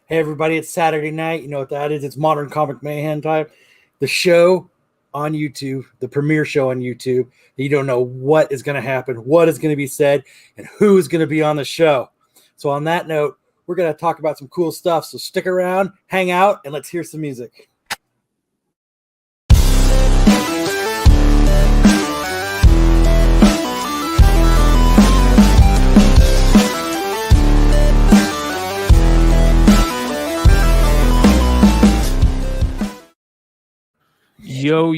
Hey, everybody, it's Saturday night. You know what that is? It's Modern Comic Mayhem time. The show on YouTube, the premiere show on YouTube. You don't know what is going to happen, what is going to be said, and who is going to be on the show. So on that note, we're going to talk about some cool stuff. So stick around, hang out, and let's hear some music. Yo.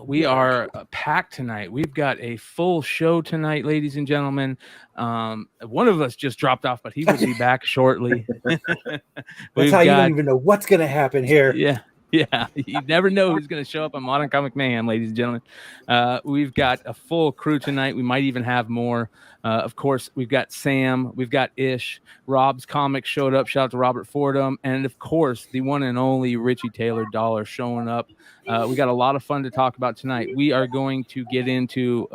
We are packed tonight. We've got a full show tonight, ladies and gentlemen. One of us just dropped off, but he will be back shortly. That's how you don't even know what's going to happen here. Yeah. You never know who's going to show up on Modern Comic Mayhem, ladies and gentlemen. We've got a full crew tonight. We might even have more. Of course, we've got Sam, we've got Ish, Rob's Comics showed up. Shout out to Robert Fordham, and of course, the one and only Richie Taylor Dollar showing up. We got a lot of fun to talk about tonight. We are going to get into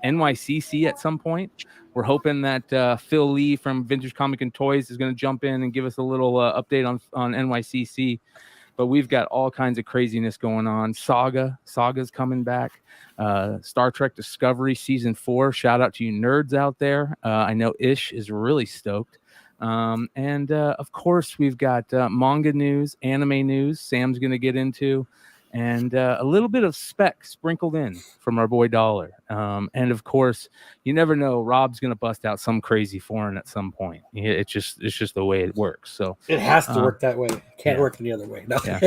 NYCC at some point. We're hoping that Phil Lee from Vintage Comic and Toys is going to jump in and give us a little update on NYCC. But we've got all kinds of craziness going on. Saga's coming back. Star Trek Discovery Season 4. Shout out to you nerds out there. I know Ish is really stoked. And of course, we've got manga news, anime news Sam's going to get into, and a little bit of spec sprinkled in from our boy Dollar. And of course, you never know, Rob's going to bust out some crazy foreign at some point. It's just the way it works. So it has to work that way. Can't work any other way. No. Yeah.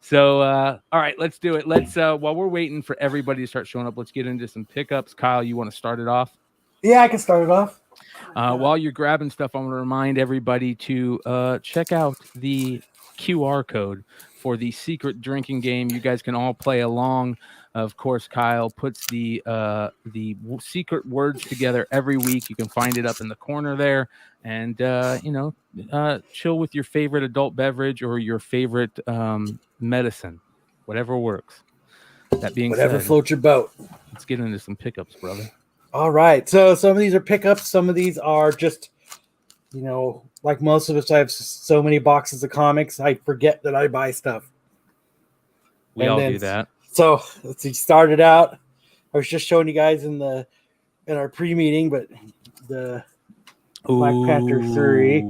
So all right, let's do it. Let's while we're waiting for everybody to start showing up, let's get into some pickups. Kyle, you want to start it off? Yeah, I can start it off. While you're grabbing stuff, I want to remind everybody to check out the QR code for the secret drinking game. You guys can all play along. Of course, Kyle puts the secret words together every week. You can find it up in the corner there, and chill with your favorite adult beverage or your favorite medicine, whatever works. That being whatever said, floats your boat. Let's get into some pickups, brother. All right. So some of these are pickups. Some of these are just, like most of us, I have so many boxes of comics, I forget that I buy stuff. We all do that. So let's see. Started out. I was just showing you guys in our pre-meeting, but the Black Panther 3,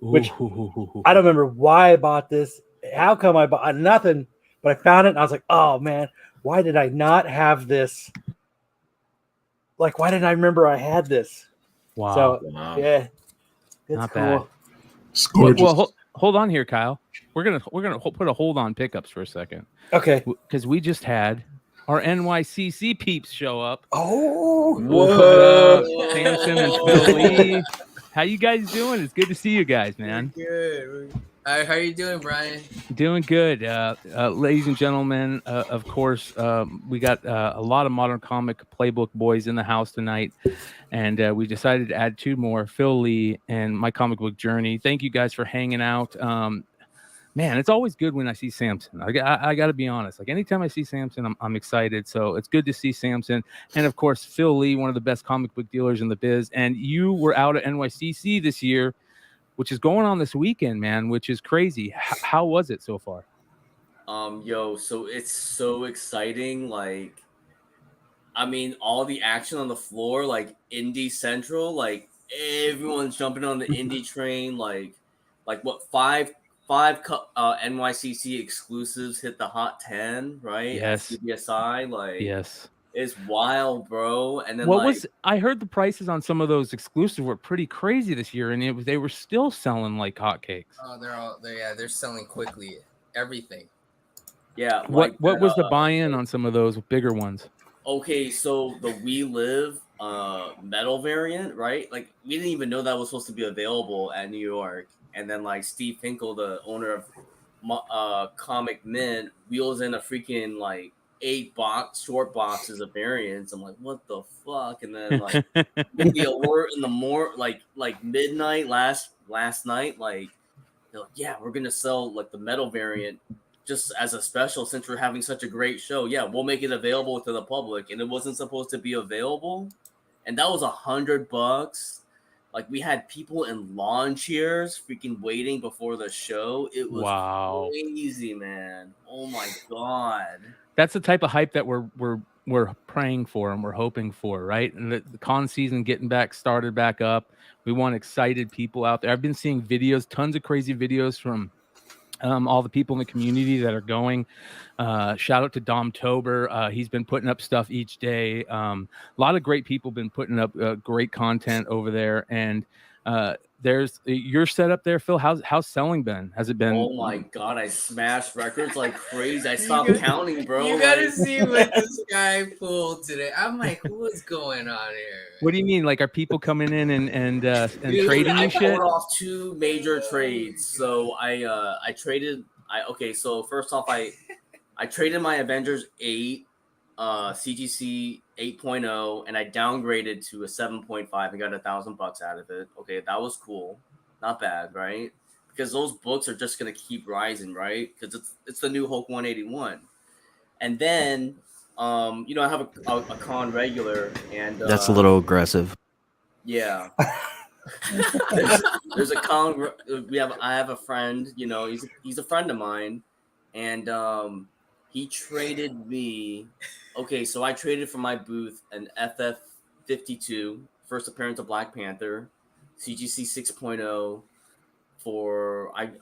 which I don't remember why I bought this. How come I bought nothing? But I found it, and I was like, "Oh man, why did I not have this? Like, why didn't I remember I had this?" Wow. So yeah, it's not cool. bad. It's gorgeous. Well, hold on here, Kyle. We're gonna put a hold on pickups for a second. Okay. Because we just had our NYCC peeps show up. Oh, what up, Samson and Phil Lee? How you guys doing? It's good to see you guys, man. Good. How are you doing, Brian? Doing good. Ladies and gentlemen, of course, we got a lot of Modern Comic Playbook boys in the house tonight, and we decided to add two more, Phil Lee and My Comic Book Journey. Thank you guys for hanging out. Man, it's always good when I see Samson. I got to be honest. Like, anytime I see Samson, I'm excited. So it's good to see Samson. And, of course, Phil Lee, one of the best comic book dealers in the biz. And you were out at NYCC this year, which is going on this weekend, man, which is crazy. How was it so far? So it's so exciting. Like, I mean, all the action on the floor, like Indie Central, like everyone's jumping on the indie train. Like what five NYCC exclusives hit the Hot 10, right? Yes. CBSI, like yes. It's wild, bro. And then I heard the prices on some of those exclusives were pretty crazy this year, and they were still selling like hotcakes. Oh, they're selling quickly. Everything. Yeah. What was the buy-in on some of those bigger ones? Okay, so the We Live metal variant, right? Like, we didn't even know that was supposed to be available at New York. And then, like, Steve Finkel, the owner of Comic Mint, wheels in a freaking, like, 8 short boxes of variants. I'm like, what the fuck? And then, like, with the alert in the like midnight last night, like, they're like, yeah, we're gonna sell like the metal variant just as a special since we're having such a great show. Yeah, we'll make it available to the public, and it wasn't supposed to be available, and that was $100. Like we had people in lawn chairs freaking waiting before the show. It was crazy, man. Oh my god. That's the type of hype that we're praying for and we're hoping for, right? And the con season getting started back up. We want excited people out there. I've been seeing videos, tons of crazy videos from all the people in the community that are going. Shout out to Dom Tober. He's been putting up stuff each day. A lot of great people been putting up great content over there. And there's your setup there, Phil. How's selling been? Has it been? Oh my god, I smashed records like crazy. I stopped counting, bro. You gotta see what this guy pulled today. I'm like, what's going on here? What do you mean? Like, are people coming in and Dude, trading I you shit? pulled off 2 major trades. So I traded. So first off, I traded my Avengers 8 CGC 8.0 and I downgraded to a 7.5 and got $1,000 out of it. Okay, that was cool. Not bad, right? Because those books are just gonna keep rising, right? Because it's the new Hulk 181. And then I have a con regular, and that's a little aggressive. Yeah. there's a con. I have a friend. He's a friend of mine, and he traded me. Okay, so I traded for my booth an FF52, first appearance of Black Panther, CGC 6.0.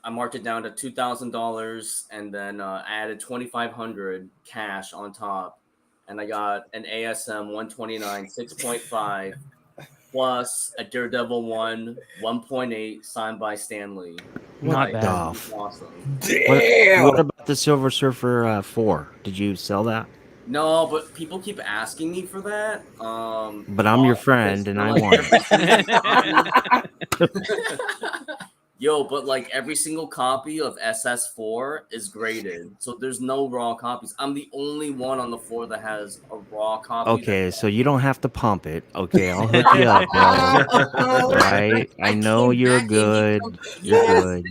I marked it down to $2,000, and then I added $2,500 cash on top, and I got an ASM 129 6.5 plus a Daredevil 1.8 signed by Stanley. Not bad. Awesome. Damn. What about the Silver Surfer 4? Did you sell that? No, but people keep asking me for that. But I'm your friend, and I want it. Yo, but like every single copy of SS4 is graded, so there's no raw copies. I'm the only one on the floor that has a raw copy. Okay, so you don't have to pump it. Okay, I'll hook you up, bro. Right? I know you're good. You're good.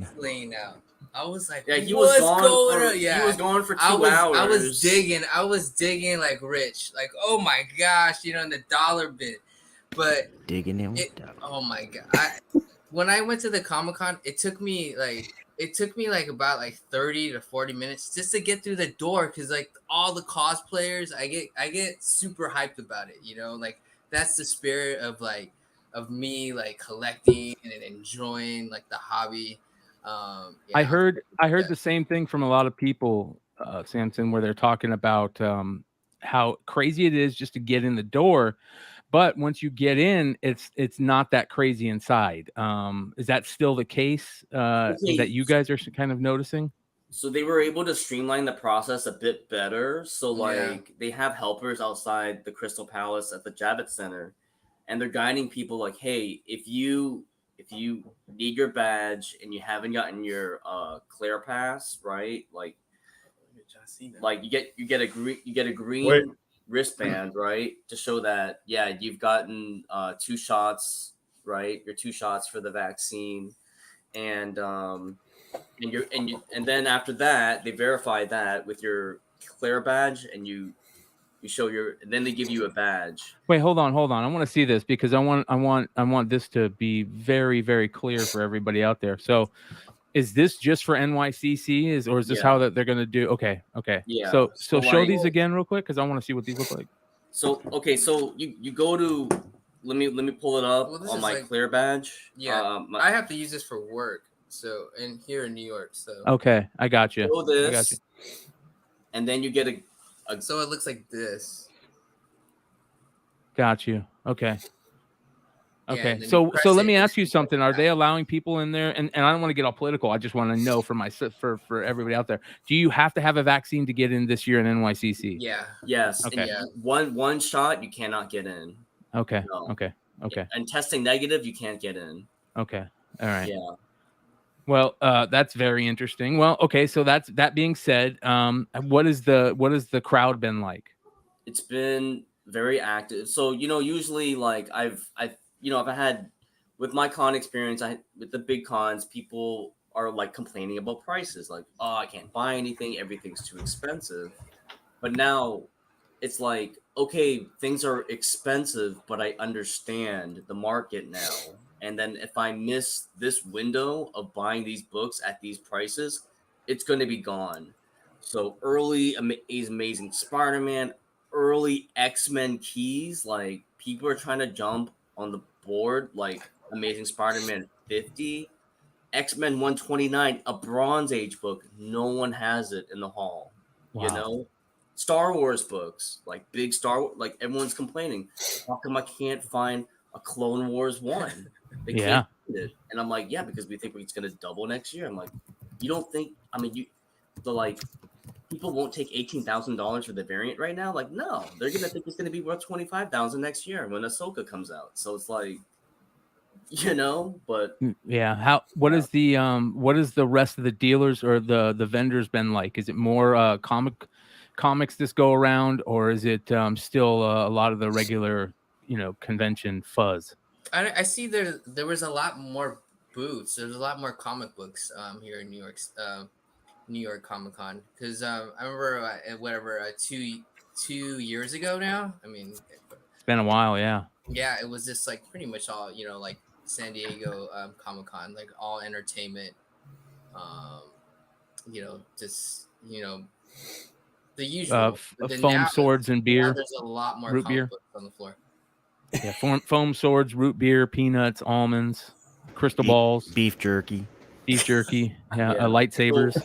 Now. I was like, yeah, he was gone. Yeah, he was gone for 2 hours. I was digging like Rich. Like, oh my gosh, in the dollar bit. But digging in. Oh my god. When I went to the Comic-Con, it took me about 30 to 40 minutes just to get through the door, because like all the cosplayers, I get super hyped about it, like that's the spirit of me like collecting and enjoying like the hobby. I heard the same thing from a lot of people, Samson, where they're talking about how crazy it is just to get in the door. But once you get in, it's not that crazy inside. Is that still the case that you guys are kind of noticing? So they were able to streamline the process a bit better. So they have helpers outside the Crystal Palace at the Javits Center, and they're guiding people like, hey, if you need your badge and you haven't gotten your Clear Pass, right? Like you get a green wristband, right, to show that you've gotten 2 shots, right? Your 2 shots for the vaccine, and then after that they verify that with your Clear badge, and you show and then they give you a badge. Wait, hold on. I want to see this, because I want this to be very, very clear for everybody out there. So is this just for NYCC, or is this how that they're going to do? Okay. Yeah. So show these again real quick, because I want to see what these look like. So you go to let me pull it up on my Clear badge. Yeah, I have to use this for work. So here in New York. So okay, I got you. I got you. And then you get a so it looks like this. Got you. Okay. Okay, so let me ask you something. Are they allowing people in there? And I don't want to get all political. I just want to know for everybody out there. Do you have to have a vaccine to get in this year in NYCC? Yeah. Yes. Okay. One shot, you cannot get in. Okay. No. Okay. And testing negative, you can't get in. Okay. All right. Yeah. Well, that's very interesting. Well, okay. So that being said, what is the crowd been like? It's been very active. So usually like I've if I had, with my con experience, with the big cons, people are like complaining about prices, like, oh, I can't buy anything, everything's too expensive. But now it's like, okay, things are expensive, but I understand the market now. And then if I miss this window of buying these books at these prices, it's going to be gone. So early Amazing Spider-Man, early X-Men keys, like people are trying to jump on the board, like Amazing Spider-Man 50, X-Men 129, a Bronze Age book. No one has it in the hall. Wow. You know, Star Wars books, like big Star, like everyone's complaining. How come I can't find a Clone Wars 1? They can't find it. And I'm like, yeah, because we think it's going to double next year. I'm like, you don't think? I mean, people won't take $18,000 for the variant right now. Like, no, they're gonna think it's gonna be worth $25,000 next year when Ahsoka comes out. So it's like, but yeah. What is the rest of the dealers or the vendors been like? Is it more comics this go around, or is it still a lot of the regular convention fuzz? I see there was a lot more booths. There's a lot more comic books here in New York Comic Con, because I remember 2 years ago now. I mean, it's been a while. Yeah, it was just like pretty much all like San Diego Comic Con, like all entertainment, just the usual foam, swords, and beer. There's a lot more root comic beer books on the floor. Yeah, foam swords, root beer, peanuts, almonds, crystal balls, beef jerky, lightsabers.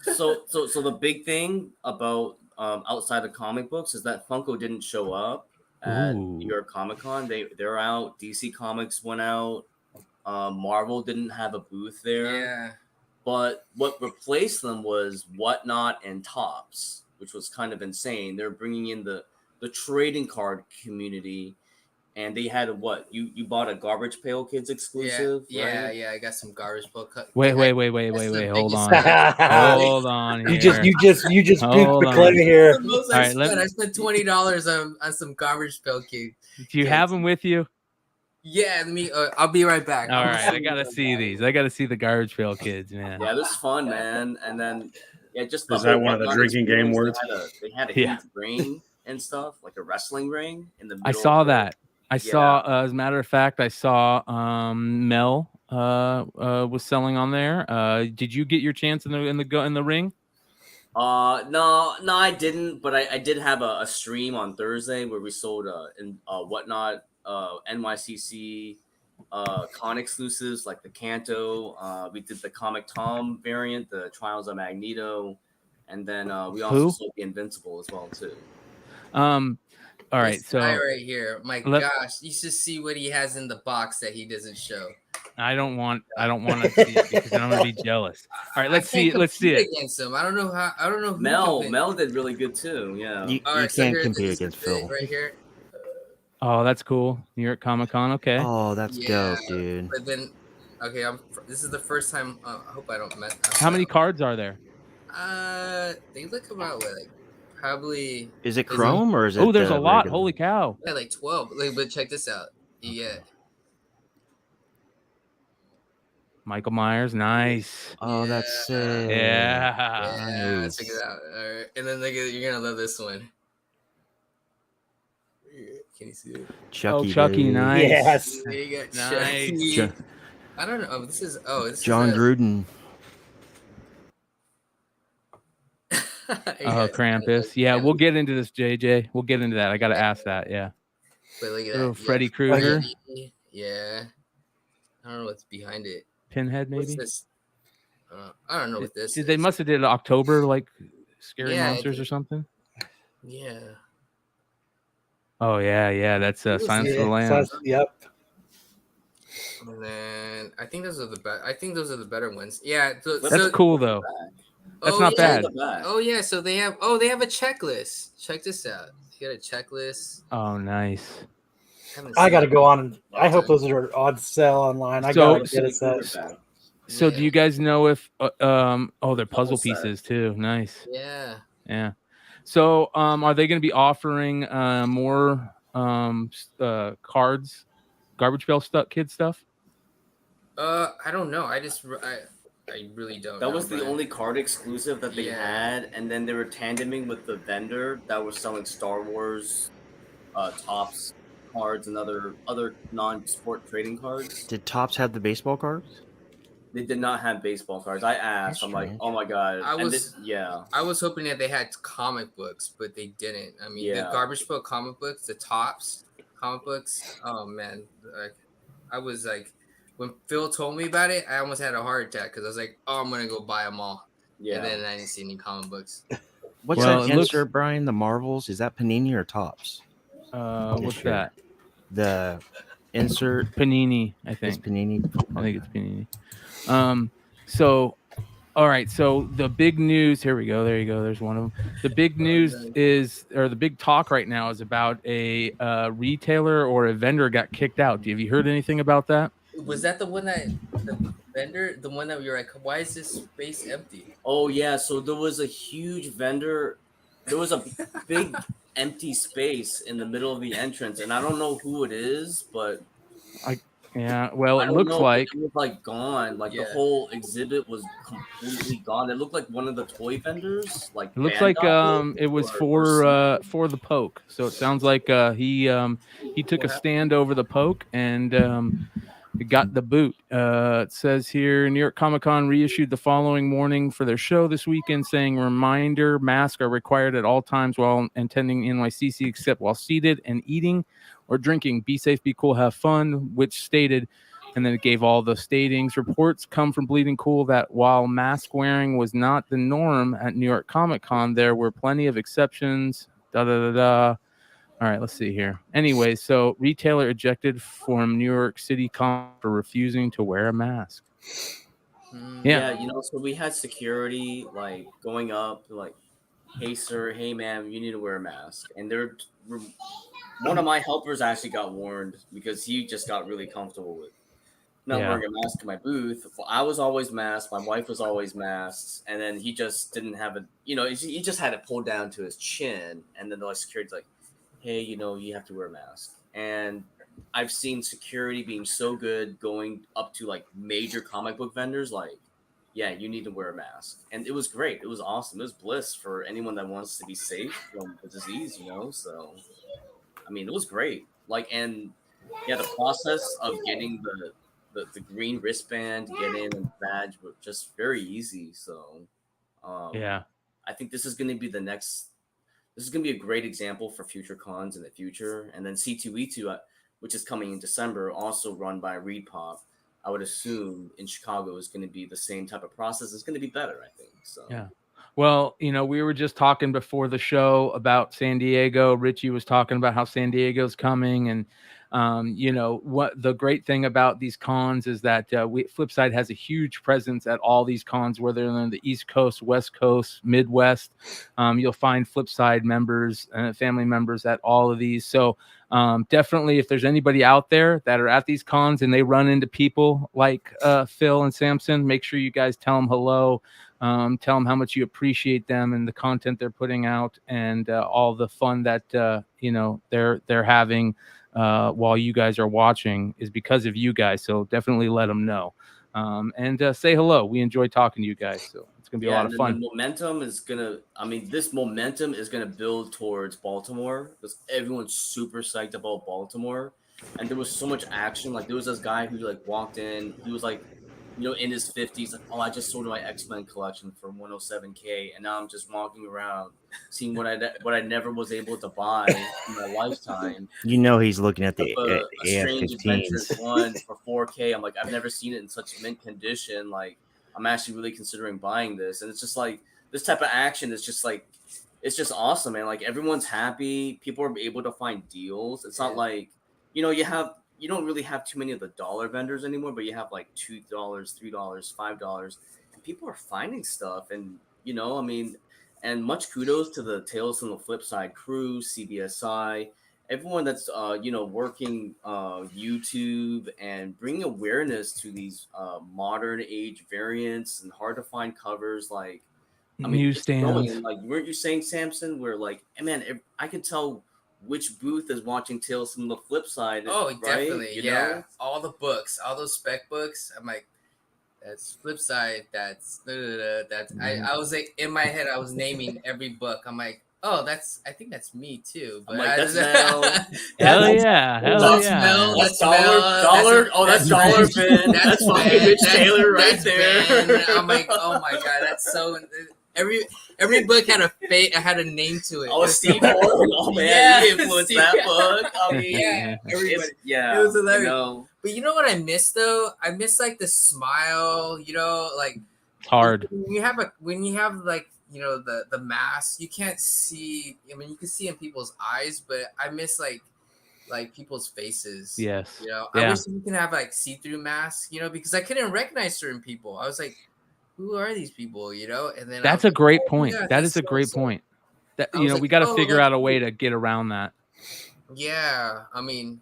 So the big thing about outside of comic books is that Funko didn't show up at New York Comic Con. They're out. DC Comics went out. Marvel didn't have a booth there. Yeah. But what replaced them was Whatnot and Topps, which was kind of insane. They're bringing in the trading card community, and they had you bought a Garbage Pail Kids exclusive. Yeah, right? yeah. I got some Garbage Pail. Wait. Hold on. You just puked the claim here. All right, I spent $20 on some Garbage Pail Kids. Do you have them with you? Yeah, I'll be right back. All right, I gotta see these. I gotta see the Garbage Pail Kids, man. Yeah, this is fun, man. And then just is that one of the drinking game words? They had a huge ring and stuff, like a wrestling ring in the middle. I saw that. I saw, as a matter of fact, I saw Mel was selling on there. Did you get your chance in the ring? No, I didn't. But I did have a stream on Thursday where we sold Whatnot, NYCC con exclusives like the Kanto. We did the Comic Tom variant, the Trials of Magneto, and then we also sold the Invincible as well too. All right, this guy right here. My gosh, you should see what he has in the box that he doesn't show. I don't want to see it because I'm gonna be jealous. All right, let's see it. Against him, I don't know. Who Mel did really good too. Yeah, you can't compete against Phil right here. Oh, that's cool. New York Comic Con. Okay. Oh, that's dope, dude. But then, okay, this is the first time. I hope I don't mess up. How many cards are there? They look about probably. Is it Chrome or is it? Oh, there's a lot. Holy cow! Yeah, like 12. But check this out. Yeah. Michael Myers, nice. Oh, that's sick. Yeah. Nice. Check it out. All right, and then you're gonna love this one. Can you see it? Chucky, nice. Yes. There you go. Nice. Chucky. I don't know. This is John Gruden. Krampus. Yeah, we'll get into this, JJ. We'll get into that. I got to ask that. Yeah. But look at that. Freddy Krueger. Yeah. I don't know what's behind it. Pinhead, maybe. What's this? I don't know what this is. They must have did October, like Scary Monsters or something. Yeah. Oh yeah. That's Silence of the Lambs. Yep. And then I think those are the better ones. Yeah. That's cool though. That's not bad. Oh yeah. So they have a checklist. Check this out. You got a checklist. Oh nice. I gotta go on. I hope those are on sale online. I gotta get a set. So do you guys know if they're puzzle pieces too? Nice. Yeah. So are they going to be offering more cards, Garbage Pail Kid stuff? I don't know. I really don't. That was the only card exclusive that they had, and then they were tandeming with the vendor that was selling Star Wars Topps cards and other non-sport trading cards. Did Topps have the baseball cards? They did not have baseball cards. I asked. That's I'm like, strange. oh my god. I And was I was hoping that they had comic books, but they didn't. I mean, the Yeah. Garbage Pail comic books, the Topps comic books. Oh man, like, I was like, when Phil told me about it, I almost had a heart attack because I was like, oh, I'm gonna go buy them all. Yeah. And then I didn't see any comic books. What's Well, that it looks- insert, Brian? The Marvels? Is that Panini or Topps? What's Sure. that? The insert Panini, I is think. Panini. I think it's Panini. So, all right. So the big news. Here we go. There you go. There's one of them. The big news is, or the big talk right now is about a retailer or a vendor got kicked out. Have you heard anything about that? Was that the one that the vendor, the one that you're like, why is this space empty? Oh yeah, so there was a huge vendor. There was a big empty space in the middle of the entrance, and I don't know who it is, but Yeah. Well, I it don't looks know, like it was like gone. Like the Yeah. whole exhibit was completely gone. It looked like one of the toy vendors. Like it looks Bandai like it was or for the poke. So it sounds like he took a stand over the poke and it got the boot. It says here, New York Comic Con reissued the following morning for their show this weekend, saying reminder masks are required at all times while attending NYCC, except while seated and eating or drinking. Be safe, be cool, have fun, which stated, and then it gave all the statings. Reports come from Bleeding Cool that while mask wearing was not the norm at New York Comic Con, there were plenty of exceptions. All right, let's see here. Anyway, so retailer ejected from New York City Con for refusing to wear a mask. Yeah, you know, so we had security like going up, like, hey sir, hey ma'am, you need to wear a mask. And one of my helpers actually got warned because he just got really comfortable with not Yeah. wearing a mask in my booth. I was always masked, my wife was always masked, and then he just didn't have it, you know, he just had it pulled down to his chin, and then the security's like, hey, you know, you have to wear a mask. And I've seen security being so good going up to like major comic book vendors, like, yeah, you need to wear a mask. And it was great. It was awesome. It was bliss for anyone that wants to be safe from the disease, you know? So, I mean, it was great. Like, and yeah, the process of getting the green wristband, get in and badge were just very easy. So, Yeah. I think this is going to be this is going to be a great example for future cons in the future. And then C2E2, which is coming in December, also run by Reed Pop, I would assume in Chicago is going to be the same type of process. It's going to be better, I think. So Yeah. Well, you know, we were just talking before the show about San Diego. Richie was talking about how San Diego's coming, and you know what the great thing about these cons is that Flipside has a huge presence at all these cons, whether they're on the East Coast, West Coast, Midwest. You'll find Flipside members and family members at all of these. So definitely, if there's anybody out there that are at these cons and they run into people like Phil and Samson, make sure you guys tell them hello. Tell them how much you appreciate them and the content they're putting out, and all the fun that you know they're having while you guys are watching is because of you guys. So definitely let them know, and say hello. We enjoy talking to you guys, so it's gonna be a lot of fun. The momentum is gonna. I mean, this momentum is gonna build towards Baltimore because everyone's super psyched about Baltimore, and there was so much action. Like there was this guy who like walked in. He was like, you know, in his 50s, like, oh, I just sold my X-Men collection for 107K, and now I'm just walking around seeing what I never was able to buy in my lifetime. You know he's looking at the A Strange Adventures AF-15s. 1 for 4K. I'm like, I've never seen it in such mint condition. Like, I'm actually really considering buying this, and it's just like this type of action is just like, it's just awesome, man. Like everyone's happy. People are able to find deals. It's not like, you know, you don't really have too many of the dollar vendors anymore, but you have like $2, $3, $5, and people are finding stuff. And, you know, I mean, and much kudos to the Tales from the Flipside crew, CBSI, everyone that's, you know, working YouTube and bringing awareness to these modern age variants and hard to find covers. Like, I mean, Newsstands. like, weren't you saying, Samson, where like, man, I can tell which booth is watching Tales from the Flipside. Oh, right? definitely. You Yeah. know? All the books, all those spec books. I'm like, that's Flipside. That's. I was like, in my head, I was naming every book. I'm like, Oh, I think that's me too. But I'm like, that's Mel. Hell yeah. Hell That's yeah. Mel. That's That's Mel. dollar. Oh, that's dollar Ben. That's fucking Ben. Rich Taylor right That's there. Ben. I'm like, oh my god, that's so. Every book had had a name to it. Oh, Steve Horn. Oh man, Yeah, he influenced Steve- that book. I mean, Yeah, everybody. yeah, It was hilarious. I know. But you know what I miss though? I miss like the smile. You know, like It's hard. when you have like the mask, you can't see. I mean, you can see in people's eyes, but I miss like people's faces. Yes. You know, Yeah. I wish we can have like see-through masks. You know, because I couldn't recognize certain people. I was like, who are these people? You know, and then That's a great point. yeah, That he's is a great so- point. That I you was know, like, we got to oh, figure that's out a way to get around that. Yeah, I mean,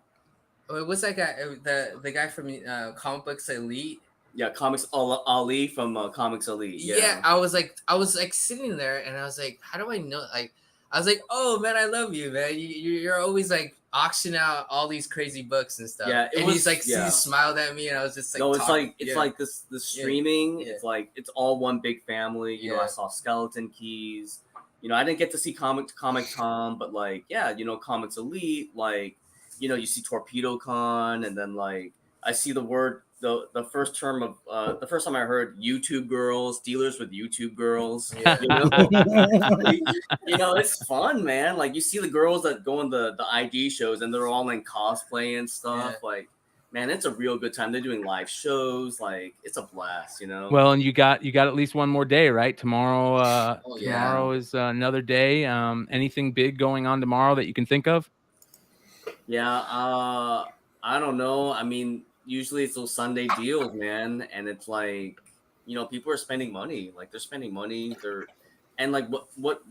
what's that guy? The guy from Comic Books Elite. Yeah, Comics Ali from Comics Elite. Yeah. I was like sitting there, and I was like, how do I know? Like, I was like, oh man, I love you, man. You're always like auctioning out all these crazy books and stuff. Yeah, and he's like, he smiled at me, and I was just like, no, it's talking. like this streaming. Yeah. It's like it's all one big family. You know, I saw Skeleton Keys. You know, I didn't get to see Comic Tom, but like, yeah, you know, Comics Elite. Like, you know, you see Torpedo Con, and then like I see the word. The first time I heard YouTube girls, dealers with YouTube girls. Yeah. You know, it's fun, man. Like you see the girls that go on the ID shows and they're all in cosplay and stuff. Yeah. Like, man, it's a real good time. They're doing live shows. Like, it's a blast, you know. Well, and you got at least one more day, right? Tomorrow Oh, yeah. tomorrow is another day. Anything big going on tomorrow that you can think of? Yeah, I don't know. I mean, usually it's those Sunday deals, man, and it's like, you know, people are spending money. Like they're spending money. And like what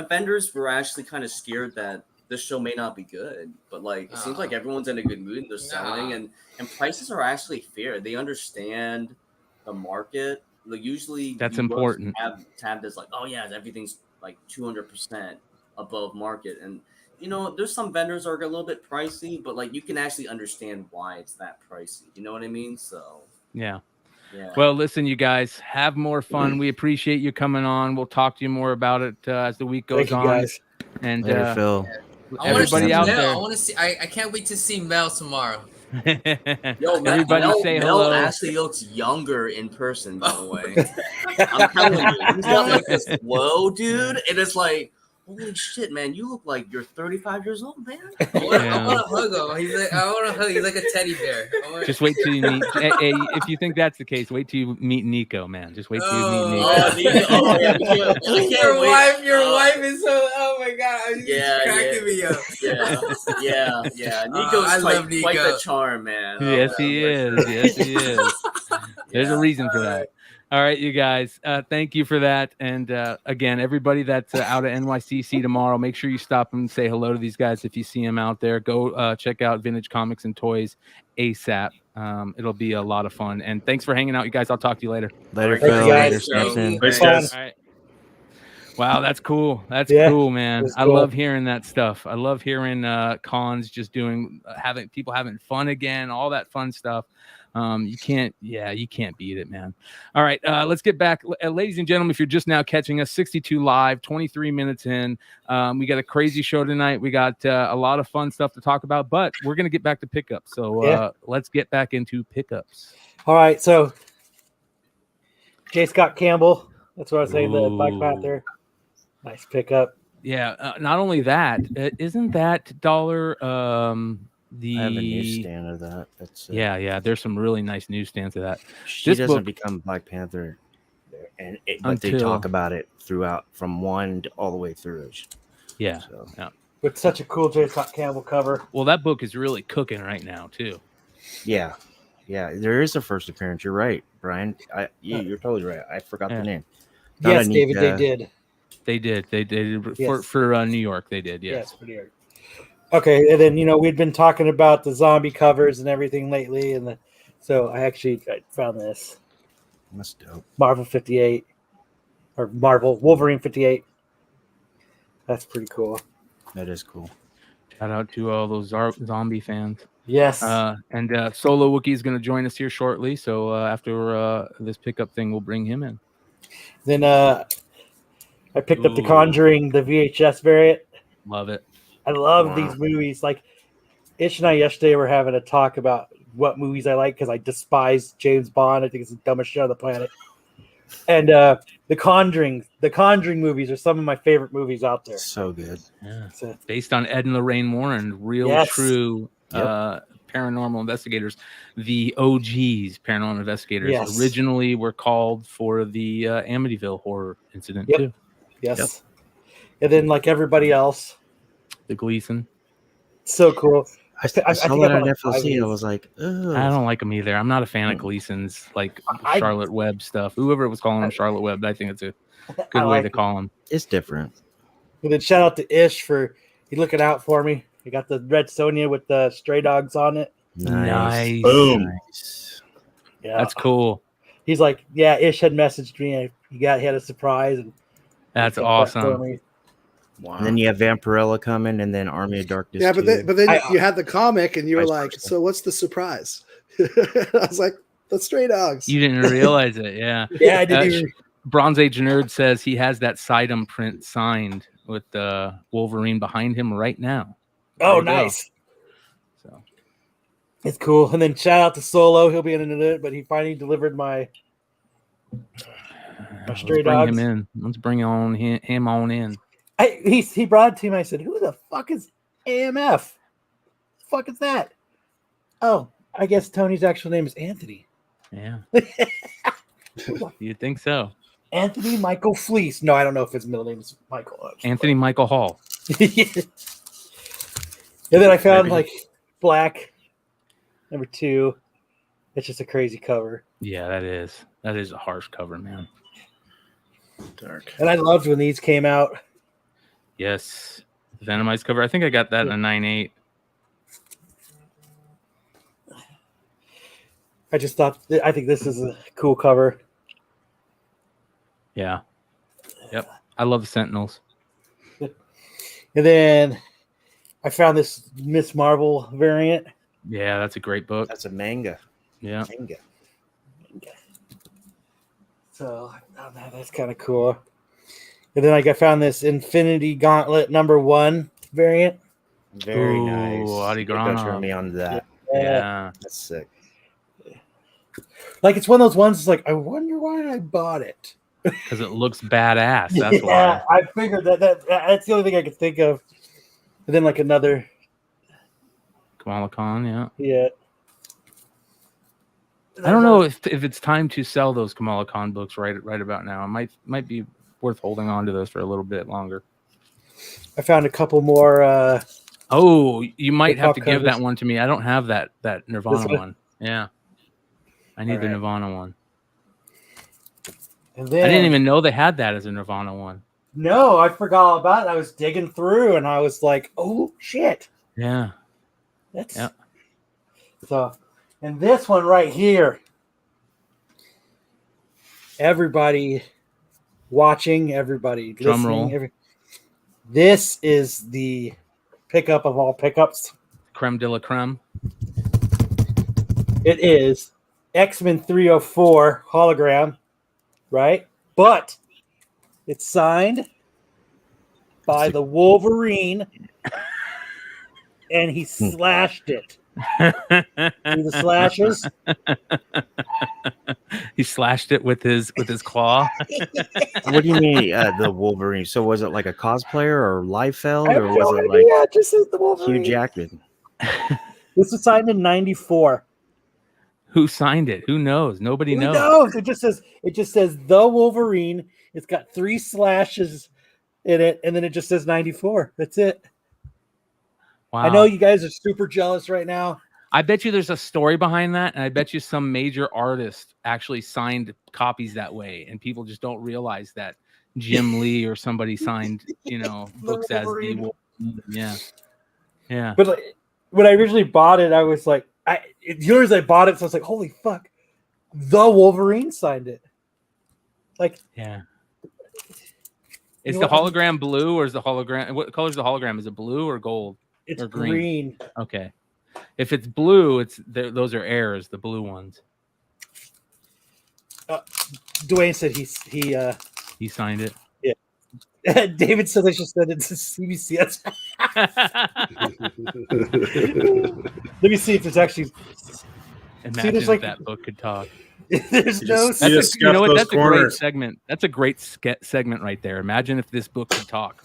vendors were actually kind of scared that this show may not be good, but like it seems like everyone's in a good mood and they're selling, and prices are actually fair. They understand the market. Like usually That's important. Tabbed as like, oh yeah, everything's like 200% above market, and you know, there's some vendors are a little bit pricey, but like you can actually understand why it's that pricey. You know what I mean? So Yeah. yeah. Well, listen, you guys, have more fun. We appreciate you coming on. We'll talk to you more about it as the week goes Thank you, on. guys. And Later, Phil. everybody out Mel. there, I want to see. I can't wait to see Mel tomorrow. Yo, everybody Mel, say Mel hello. actually looks younger in person, by the way. I'm telling you, he's got like this glow, dude, and it's like, holy shit, man, you look like you're 35 years old, man. I want to hug him. I want to hug. He's like a teddy bear. Just wait till you meet. Hey, if you think that's the case, wait till you meet Nico, man. Just wait till you meet Nico. Your wife is so. Oh my god, cracking me up. Yeah. Nico's quite the charm, man. Yes, he is. Yes, he is. There's a reason for that. All right, you guys. Thank you for that. And again, everybody that's out at NYCC tomorrow, make sure you stop and say hello to these guys if you see them out there. Go check out Vintage Comics and Toys ASAP. It'll be a lot of fun. And thanks for hanging out, you guys. I'll talk to you later. Later, Thank Phil. you, Later, guys. Simpson. Thanks, guys. All right. Wow, that's cool. That's Yeah, cool, man. that's I cool. love hearing that stuff. I love hearing cons just doing having fun again, all that fun stuff. You can't beat it, man. All right, let's get back, ladies and gentlemen. If you're just now catching us, 62 live, 23 minutes in. We got a crazy show tonight. We got a lot of fun stuff to talk about, but we're gonna get back to pickups. So let's get back into pickups. All right, so J. Scott Campbell. That's what I was saying. The Black Panther. Nice pickup. Yeah. Not only that, isn't that dollar? I have a newsstand of that. That's Yeah. There's some really nice newsstands of that. She This doesn't book- become Black Panther, but they talk about it throughout, from one all the way through. Yeah. So. With such a cool J. Scott Campbell cover. Well, that book is really cooking right now too. Yeah. There is a first appearance. You're right, Brian. You're totally right. I forgot the name. Yes, David, they did. They did. Yes. For New York. They did. Yes. For New York. Okay, and then we'd been talking about the zombie covers and everything lately, and so I found this. That's dope. Marvel 58 or Marvel Wolverine 58. That's pretty cool. That is cool. Shout out to all those zombie fans. Yes. And Solo Wookie is going to join us here shortly. So after this pickup thing, we'll bring him in. Then I picked up The Ooh. Conjuring, the VHS variant. Love it. I love Wow. these movies. Like, Ish and I yesterday were having a talk about what movies I like because I despise James Bond. I think it's the dumbest shit on the planet. And the Conjuring movies are some of my favorite movies out there. So good. Yeah. So, Based on Ed and Lorraine Warren, real Yes. true Yep. paranormal investigators. The OGs, paranormal investigators, Yes. originally were called for the Amityville horror incident Yep. too. yes. And then, like everybody else, The Gleason. so cool. I think saw I that bought on like 5 of FLC. I these. was like, I oh. don't like them either. I'm not a fan of Gleason's, like I- Charlotte Webb stuff. Whoever was calling them Charlotte Webb, I think it's a I good way like to it. call them. It's different. And then shout out to Ish for he looking out for me. I got the red Sonia with the stray dogs on it. Nice. Boom. Nice. Yeah, That's cool. He's like, yeah, Ish had messaged me. He had a surprise. And That's he got that for awesome. me. Wow. And then you have Vampirella coming, and then Army of Darkness. Yeah, but 2. then I- you had the comic, and you were Vice like, versa. "So what's the surprise?" I was like, "The stray dogs." You didn't realize it, yeah. Yeah, I didn't even. Bronze Age Nerd says he has that Sidem print signed with the Wolverine behind him right now. Oh, There you go. nice. So It's cool. And then shout out to Solo. He'll be in it, but he finally delivered my let's stray bring dogs. him in. Let's bring on him on in. He brought it to me. I said, "Who the fuck is AMF? The fuck is that?" Oh, I guess Tony's actual name is Anthony. Yeah. You'd think so. Anthony Michael Fleece. No, I don't know if his middle name is Michael. Anthony Michael Hall. Yeah. And then I found Maybe. like Black #2. It's just a crazy cover. Yeah, that is a harsh cover, man. Dark. And I loved when these came out. Yes. Venomized cover. I think I got that in a 9.8. I just thought, I think this is a cool cover. Yeah. Yep. I love the Sentinels. And then I found this Miss Marvel variant. Yeah, that's a great book. That's a manga. Yeah. Manga. So that's kind of cool. And then I found this Infinity Gauntlet #1 variant. Very Ooh, nice. Adi You go Grana. turn me on to that. Yeah. That's sick. Like, it's one of those ones that's like, I wonder why I bought it. Because it looks badass. That's Yeah, why. I figured that's the only thing I could think of. And then like another, Kamala Khan, yeah. yeah. I don't know if it's time to sell those Kamala Khan books right about now. It might be worth holding on to those for a little bit longer. I found a couple more. Oh, you might The have to pop give that covers. one to me. I don't have that Nirvana This one? one. Yeah. I need the Alright. Nirvana one. And then I didn't even know they had that as a Nirvana one. No, I forgot all about it. I was digging through and I was like, oh shit. Yeah. That's Yeah. So, and this one right here. Everybody watching, everybody Drum listening. roll. This is the pickup of all pickups. Creme de la creme. It is X-Men 304 hologram, right? But it's signed by the Wolverine, and he slashed it. See the slashes? He slashed it with his claw. What do you mean, the Wolverine? So was it like a cosplayer or Liefeld, I have or no was it idea. like It just says the Wolverine. Hugh Jackman? This was signed in '94. Who signed it? Who knows? Nobody Who knows. knows? It just says the Wolverine. It's got 3 slashes in it, and then it just says '94. That's it. Wow. I know you guys are super jealous right now. I bet you there's a story behind that, and I bet you some major artist actually signed copies that way, and people just don't realize that Jim Lee or somebody signed, books as the Wolverine. Wolverine. Yeah, yeah. But like, when I originally bought it, I was like, yours. I bought it, so I was like, holy fuck, the Wolverine signed it. Like, Yeah. You Is know the what? hologram blue or is the hologram? What color is the hologram? Is it blue or gold? it's Or green. green. Okay. If it's blue, those are airs, the blue ones. Dwayne said he He signed it. David said I should send it to CBCS. Let me see if there's actually. Imagine there's if like- that book could talk. There's no. You just You know scuff what? those That's a great corners. segment. That's a great segment right there. Imagine if this book could talk.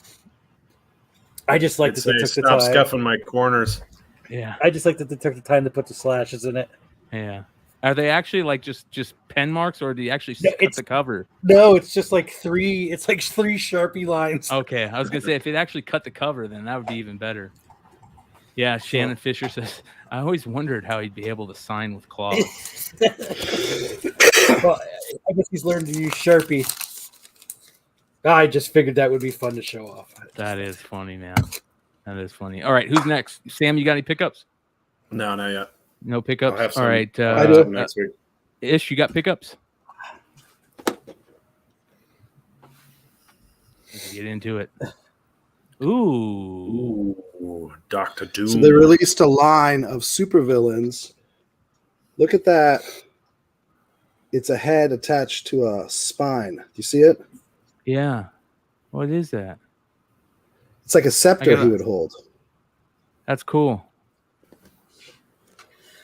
I just like I'd that they say, took the stop time. scuffing my corners. Yeah. I just like that they took the time to put the slashes in it. Yeah. Are they actually like just pen marks, or do you actually No, cut it's- the cover? No, it's just like three. It's like three Sharpie lines. Okay, I was gonna say if it actually cut the cover, then that would be even better. Yeah, Shannon Fisher says, I always wondered how he'd be able to sign with claws. Well, I guess he's learned to use Sharpie. I just figured that would be fun to show off. That is funny, man. That is funny. All right, who's next? Sam, you got any pickups? No, not yet. No I'll pickups? have some. All right. I'll have some next week. Ish, you got pickups? Let's get into it. Ooh. Ooh, Dr. Doom. So they released a line of supervillains. Look at that. It's a head attached to a spine. Do you see it? Yeah. What is that? It's like a scepter gotta- he would hold. That's cool.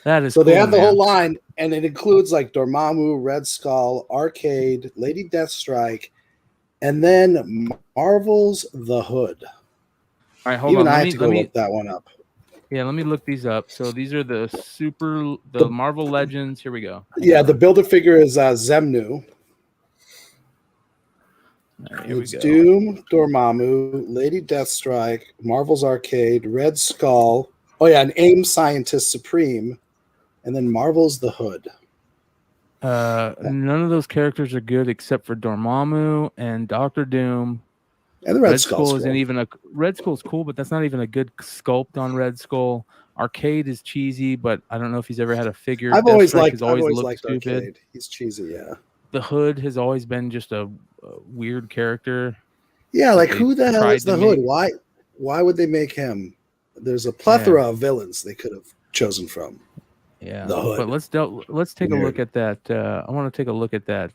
That is So they cool, have the man. whole line, and it includes like Dormammu, Red Skull, Arcade, Lady Deathstrike, and then Marvel's The Hood. All right, hold Even on. I Let had to me, go look that one up. let me look these up. So these are the Marvel Legends. Here we go. Yeah, the Build-A-Figure is Zemnu. All right, here we It's go. Doom, Dormammu, Lady Deathstrike, Marvel's Arcade, Red Skull. Oh yeah, an AIM Scientist Supreme, and then Marvel's The Hood. None of those characters are good except for Dormammu and Doctor Doom. And the Red Skull's isn't cool. even a Red Skull's cool, but that's not even a good sculpt on Red Skull. Arcade is cheesy, but I don't know if he's ever had a figure. I've always Deathstrike liked. has I've always always looked liked stupid. Arcade. He's cheesy, yeah. The Hood has always been just a weird character. Yeah, like They who the hell tried is the to Hood? make- Why would they make him? There's a plethora of villains they could have chosen from. Yeah, The Hood. but let's take a Weird. look at that. I want to take a look at that.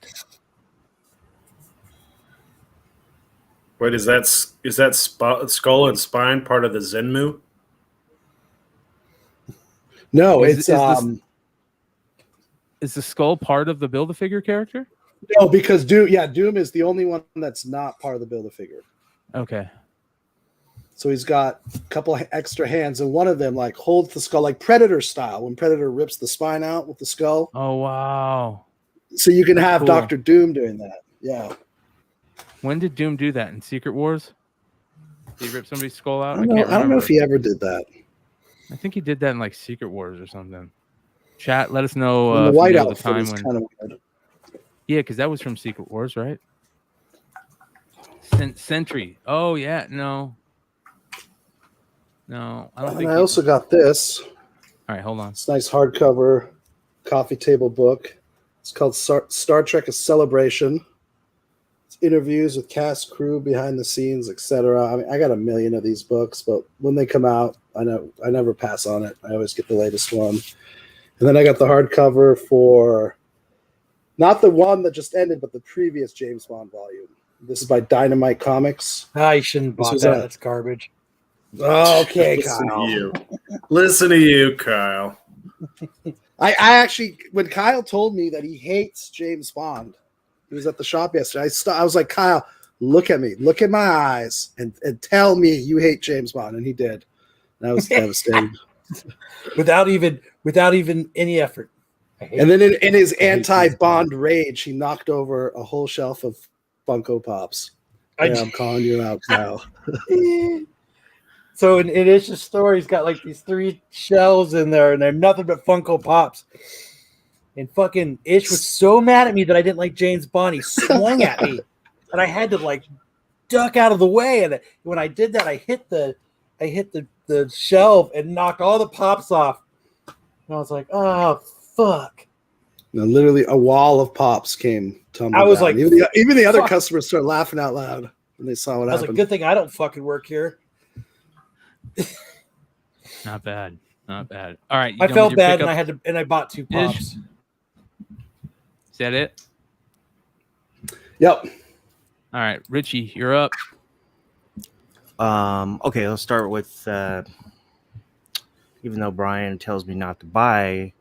Wait, is that skull and spine part of the Zenmu? No, Is it's this- Is the skull part of the Build-A-Figure character? no, because Doom. Yeah, Doom is the only one that's not part of the Build-A-Figure. Okay. So he's got a couple extra hands, and one of them like holds the skull like Predator style when Predator rips the spine out with the skull. Oh wow. So you can have Cool. Doctor Doom doing that. Yeah, When did Doom do that in Secret Wars? Did he rip somebody's skull out? I don't know. I don't know if he ever did that. I think he did that in like Secret Wars or something. Chat, let us know. And the if you white know the outfit time is when. kind of weird. Yeah, because that was from Secret Wars, right? Sentry. Oh yeah, no, I don't And think. I also got this. All right, hold on. It's a nice hardcover coffee table book. It's called Star Trek: A Celebration. It's interviews with cast, crew, behind the scenes, etc. I mean, I got a million of these books, but when they come out, I never pass on it. I always get the latest one. And then I got the hardcover for not the one that just ended, but the previous James Bond volume. This is by Dynamite Comics. I shouldn't This bought was that. a- That's garbage. Okay, Listen Kyle. to you. Listen to you, Kyle. I actually, when Kyle told me that he hates James Bond, he was at the shop yesterday. I was like, Kyle, look at me, look at my eyes, and tell me you hate James Bond, and he did. And I was devastated. Without even any effort. I hate And then in his I hate James anti-Bond rage, he knocked over a whole shelf of Funko Pops. I Yeah, I'm calling you out, Kyle. So in Ish's store, he's got like these 3 shelves in there, and they're nothing but Funko Pops. And fucking Ish was so mad at me that I didn't like James Bond. He swung at me, and I had to like duck out of the way. And when I did that, I hit the shelf and knocked all the pops off. And I was like, oh fuck. And literally, a wall of pops came tumbling. I was down. like, even the other fuck. customers started laughing out loud when they saw what I was like, happened. good thing I don't fucking work here. Not bad. Not bad. All right. You I done felt with your bad, pickup? and I bought 2 pops. Is that it? Yep. All right, Richie, you're up. Okay, let's start with even though Brian tells me not to buy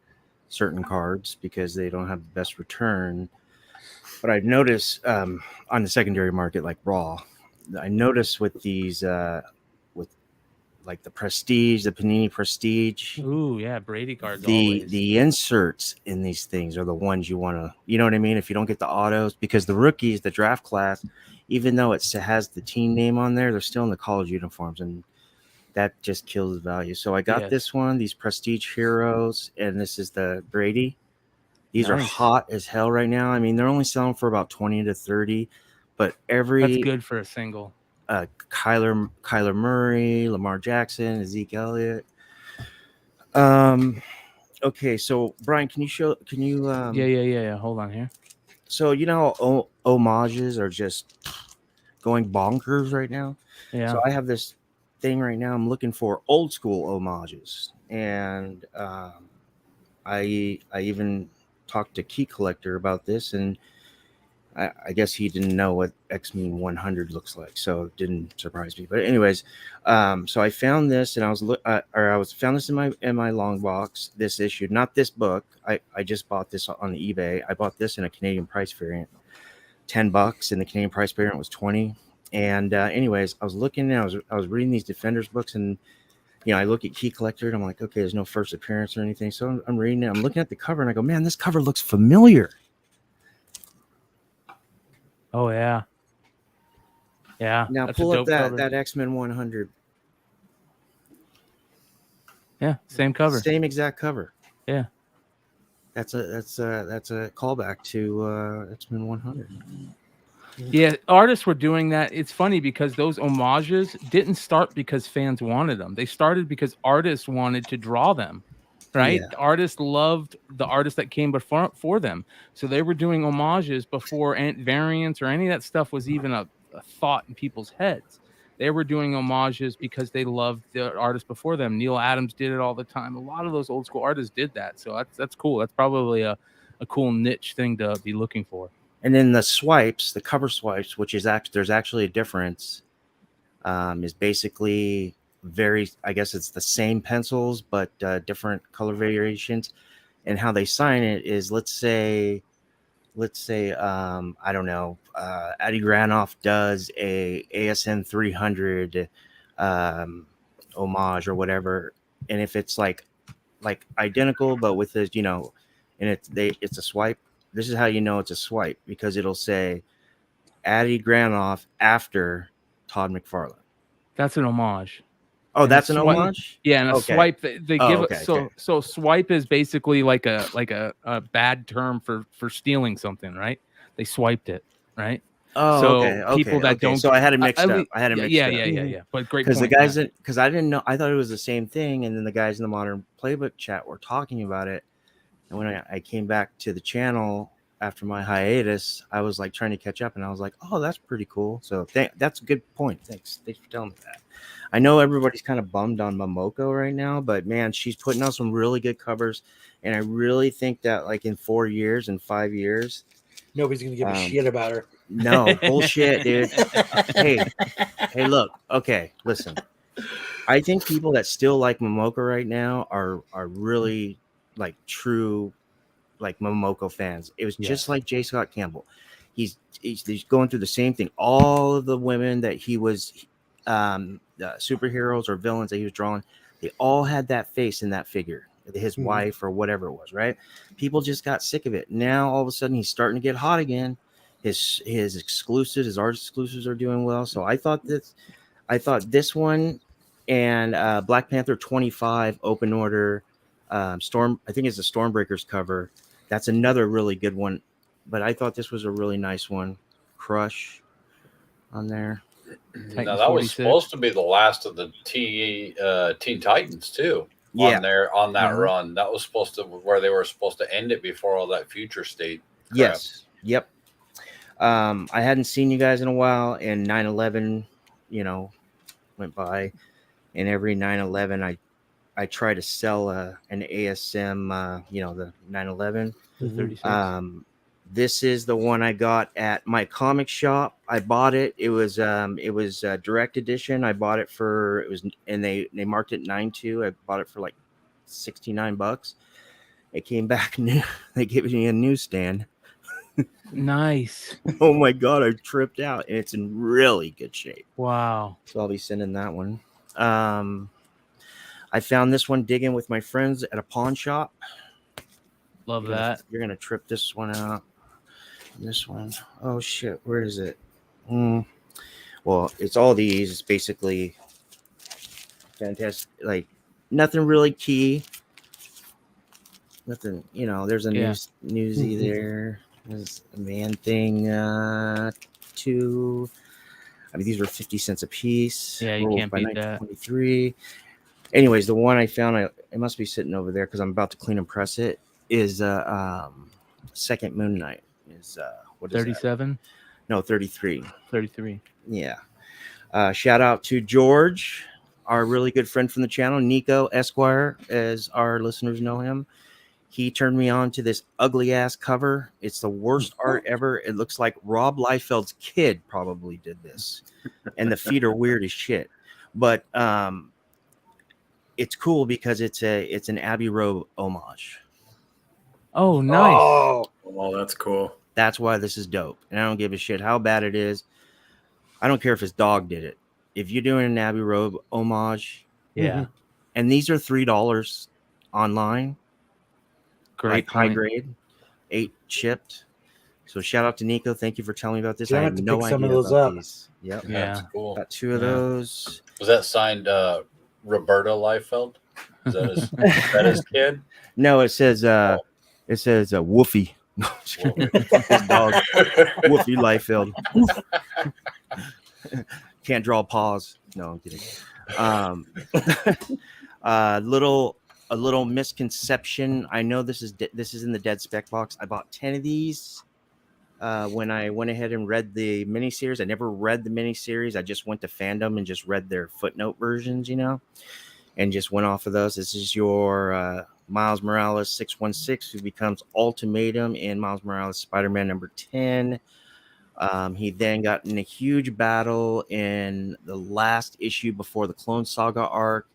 certain cards because they don't have the best return, but I've noticed on the secondary market, like Raw, I noticed with these with like the Prestige, the Panini Prestige. Ooh, yeah, Brady cards the always. the inserts in these things are the ones you want to, you know what I mean, if you don't get the autos, because the rookies, the draft class, even though it has the team name on there, they're still in the college uniforms, and that just kills the value. So I got Yes. this one, these Prestige Heroes, and this is the Brady. These are Nice. hot as hell right now. I mean, they're only selling for about 20 to 30, but That's good for a single. Kyler Murray, Lamar Jackson, Zeke Elliott. Okay, so Brian, can you Yeah. Hold on here. So you know how homages are just going bonkers right now? Yeah. So I have this thing right now. I'm looking for old school homages, and I even talked to Key Collector about this, and I guess he didn't know what X-Men 100 looks like, so it didn't surprise me. But anyways, so I found this, and I found this in my long box. This issue, not this book. I just bought this on eBay. I bought this in a Canadian price variant, $10, and the Canadian price variant was 20. And anyways, I was looking, and I was reading these Defenders books, and I look at Key Collector, and I'm like, okay, there's no first appearance or anything. So I'm reading it. I'm looking at the cover, and I go, man, this cover looks familiar. Oh yeah. Now pull up that X-Men 100. Yeah, same cover. Same exact cover. Yeah. That's a callback to X-Men 100. Yeah, artists were doing that. It's funny because those homages didn't start because fans wanted them. They started because artists wanted to draw them. Right? Yeah. The artists loved the artists that came before for them. So they were doing homages before variants or any of that stuff was even a thought in people's heads. They were doing homages because they loved the artists before them. Neil Adams did it all the time. A lot of those old school artists did that. So that's cool. That's probably a cool niche thing to be looking for. And then the swipes, the cover swipes, which is there's actually a difference, is basically I guess it's the same pencils, but different color variations. And how they sign it is, let's say, I don't know, Addy Granoff does a ASM 300 homage or whatever. And if it's like identical, but with this, and it's a swipe, this is how you know it's a swipe, because it'll say Addy Granoff after Todd McFarlane. That's an homage. Oh, and that's an homage? Yeah, and a swipe they give it. So swipe is basically like a bad term for stealing something, right? They swiped it, right? Oh, so okay. People that don't. So I had it mixed up. Yeah. But great. Because the guys, because I didn't know, I thought it was the same thing, and then the guys in the Modern Playbook chat were talking about it. And when I came back to the channel after my hiatus, I was like trying to catch up, and I was like, "Oh, that's pretty cool." So that's a good point. Thanks for telling me that. I know everybody's kind of bummed on Momoko right now, but man, she's putting out some really good covers, and I really think that like in 4 years and 5 years, nobody's gonna give a shit about her. No bullshit, dude. Hey, look. Okay, listen. I think people that still like Momoko right now are really like true like Momoko fans. It was just like J. Scott Campbell. He's going through the same thing. All of the women that he was superheroes or villains that he was drawing, they all had that face in that figure, his wife or whatever it was, right? People just got sick of it. Now all of a sudden he's starting to get hot again. His exclusives, his art exclusives are doing well. So I thought this one and Black Panther 25 open order Storm, I think it's the Stormbreakers cover. That's another really good one. But I thought this was a really nice one. Crush on there. Now that was supposed to be the last of the Teen Titans too. Yeah. On that run, that was supposed to where they were supposed to end it before all that future state crap. Yes. Yep. I hadn't seen you guys in a while, and 9/11, went by, and every 9/11 I try to sell an ASM, the 9/11. This is the one I got at my comic shop. I bought it. It was direct edition. I bought it for and they marked it 9.2. I bought it for like $69. It came back new. They gave me a newsstand. Nice. Oh my god, I tripped out, and it's in really good shape. Wow. So I'll be sending that one. I found this one digging with my friends at a pawn shop. Love that. You're gonna trip this one out. This one. Oh shit, where is it? Well, it's all these. It's basically fantastic. Like nothing really key. Nothing, there's a newsy there. There's a Man Thing 2. I mean, these were 50 cents a piece. Yeah, you can't beat that. 23. Anyways, the one I found, it must be sitting over there because I'm about to clean and press it, is Second Moon Knight. Is what is 37? No, 33. 33. Yeah. Shout out to George, our really good friend from the channel, Nico Esquire, as our listeners know him. He turned me on to this ugly ass cover. It's the worst art ever. It looks like Rob Liefeld's kid probably did this, and the feet are weird as shit. But it's cool because it's an Abbey Road homage. Oh, nice. Oh, that's cool. That's why this is dope, and I don't give a shit how bad it is. I don't care if his dog did it. If you're doing an Abbey Road homage, yeah, and these are $3 online. Great, high grade, 8 shipped. So shout out to Nico. Thank you for telling me about this. I had no idea some of those about up. these. Yep. Yeah, That's cool. Got 2 of those. Was that signed Roberta Liefeld? Is that his kid? No, it says Woofy. No, his dog, Woofy Liefeld. Can't draw paws. No, I'm kidding. A little misconception. I know this is in the dead spec box. I bought 10 of these when I went ahead and read the miniseries. I never read the miniseries. I just went to Fandom and just read their footnote versions, and just went off of those. This is your Miles Morales 616, who becomes Ultimatum in Miles Morales Spider-Man number 10. He then got in a huge battle in the last issue before the Clone Saga arc,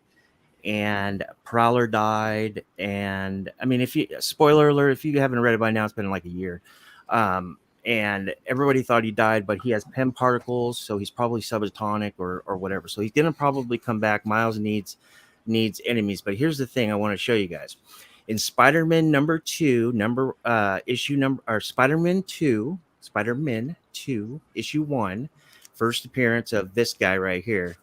and Prowler died. And I mean, spoiler alert, if you haven't read it by now, it's been like a year. And everybody thought he died, but he has PEM particles, so he's probably subatomic or whatever. So he's gonna probably come back. Miles needs enemies. But here's the thing I want to show you guys. In Spider-Man number 2, Spider-Man 2, issue 1, first appearance of this guy right here.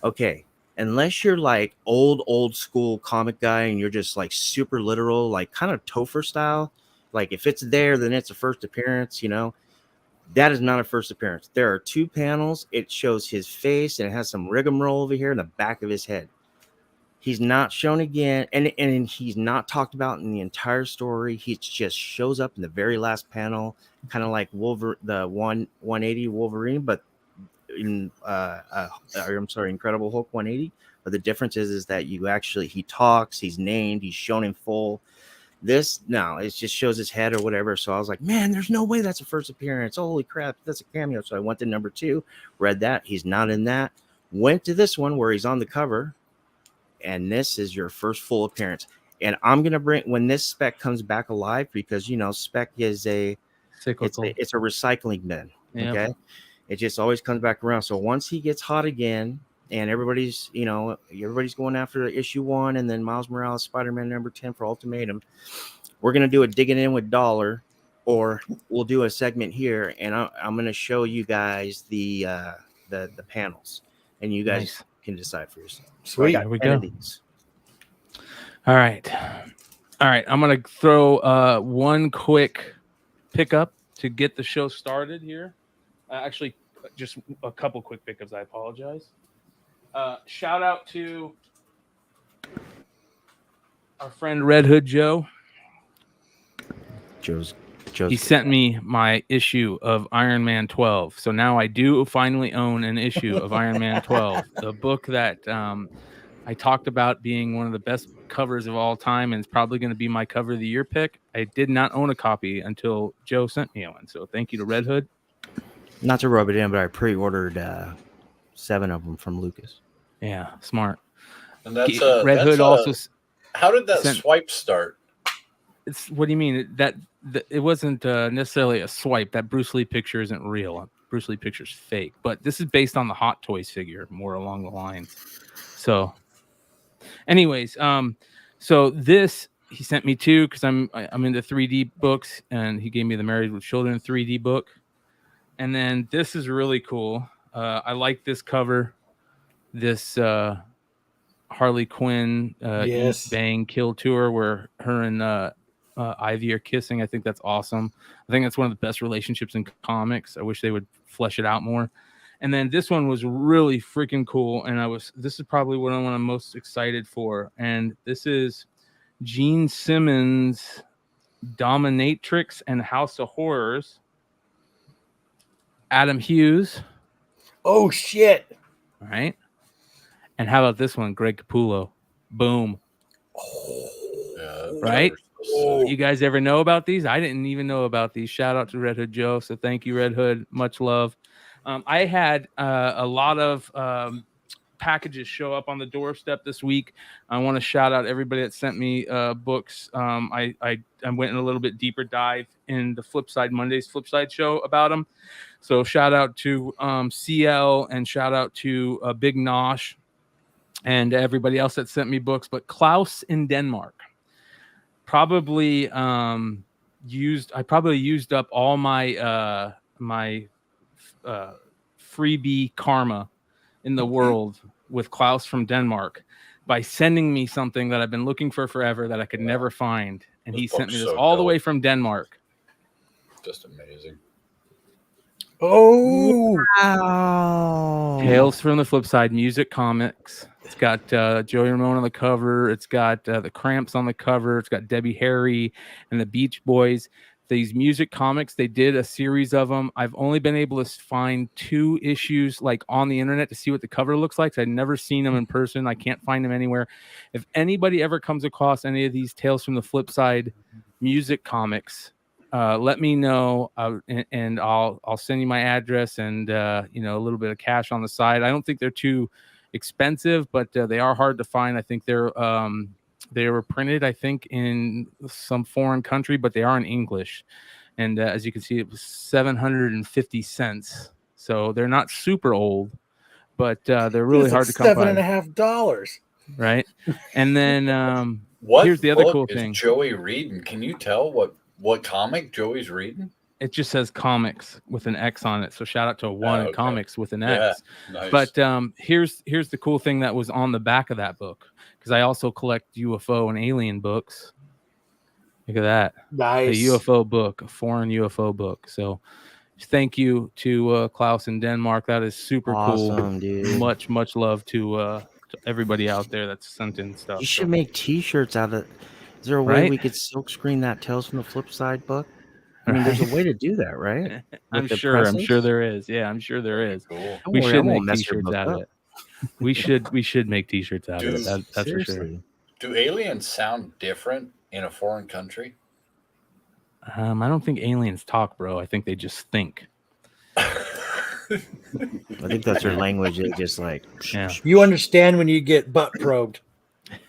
Okay, unless you're like old school comic guy and you're just like super literal, like kind of Topher style, like if it's there, then it's a first appearance, that is not a first appearance. There are 2 panels. It shows his face and it has some rigmarole over here in the back of his head. He's not shown again, and he's not talked about in the entire story. He just shows up in the very last panel, kind of like the 180 Wolverine, but Incredible Hulk 180. But the difference is that he talks, he's named, he's shown in full. This, no, it just shows his head or whatever. So I was like, man, there's no way that's a first appearance. Holy crap, that's a cameo. So I went to number 2, read that. He's not in that. Went to this one where he's on the cover. And this is your first full appearance. And I'm gonna bring when this spec comes back alive, because spec is it's a recycling bin. Yep. Okay, it just always comes back around. So once he gets hot again, and everybody's going after issue 1, and then Miles Morales Spider-Man number 10 for Ultimatum, we're gonna do a digging in with Dollar, or we'll do a segment here, and I'm gonna show you guys the panels, and you guys can decide for yourself. Sweet. There we go. All right. I'm going to throw one quick pickup to get the show started here. Actually, just a couple quick pickups. I apologize. Shout out to our friend Red Hood Joe. He sent me my issue of Iron Man 12. So now I do finally own an issue of Iron Man 12, the book that I talked about being one of the best covers of all time, and it's probably going to be my cover of the year pick. I did not own a copy until Joe sent me one, so thank you to Red Hood. Not to rub it in, but I pre-ordered 7 of them from Lucas. Yeah, smart. And that's Red Hood also. How did that swipe start? It's what do you mean that it wasn't necessarily a swipe? That Bruce Lee picture isn't real. Bruce Lee picture's fake, but this is based on the Hot Toys figure, more along the lines. So, anyways, so this he sent me 2 because I'm into 3D books, and he gave me the Married with Children 3D book. And then this is really cool. I like this cover. This Harley Quinn Eat, Bang, Kill tour where her and Ivy are kissing. I think that's awesome. I think that's one of the best relationships in comics. I wish they would flesh it out more. And then this one was really freaking cool. And this is probably what I'm most excited for. And this is Gene Simmons' Dominatrix and House of Horrors. Adam Hughes. Oh, shit. All right. And how about this one? Greg Capullo. Boom. Right? You guys ever know about these? I didn't even know about these. Shout out to Red Hood Joe. So thank you, Red Hood. Much love. I had a lot of packages show up on the doorstep this week. I want to shout out everybody that sent me books. I went in a little bit deeper dive in the Flipside Monday's Flipside show about them. So shout out to CL and shout out to Big Nosh and everybody else that sent me books. But Klaus in Denmark probably used up all my my freebie karma in the world with Klaus from Denmark by sending me something that I've been looking for forever that I could never find. And he sent me this all the way from Denmark. Just amazing. Oh, wow. Tales from the Flipside Music Comics. It's got Joey Ramone on the cover. It's got the Cramps on the cover. It's got Debbie Harry and the Beach Boys. These music comics, they did a series of them. I've only been able to find 2 issues like on the internet to see what the cover looks like. So I've never seen them in person. I can't find them anywhere. If anybody ever comes across any of these Tales from the Flipside music comics, let me know, and I'll send you my address and a little bit of cash on the side. I don't think they're too expensive, but they are hard to find. I think they were printed, I think, in some foreign country, but they are in English. And as you can see, it was 750 cents. So they're not super old, but they're really hard to come by. $7.50, right? And then here's the other cool thing. Joey reading? Can you tell what comic Joey's reading? It just says comics with an X on it. So shout out to one comics with an X. Nice. But here's the cool thing that was on the back of that book, because I also collect UFO and alien books. Look at that. Nice. A UFO book, a foreign UFO book. So thank you to Klaus in Denmark. That is super cool. Dude. Much love to everybody out there that's sent in stuff. You should make t-shirts out of it. Is there a way we could silk screen that Tales from the Flipside book? I mean, there's a way to do that, right? I'm sure there is. Yeah, I'm sure there is. Cool. We should make t-shirts out of it. We should make t-shirts out of it. That's seriously. For sure. Do aliens sound different in a foreign country? I don't think aliens talk, bro. I think they just think. I think that's their language. They just like. Yeah. You understand when you get butt probed.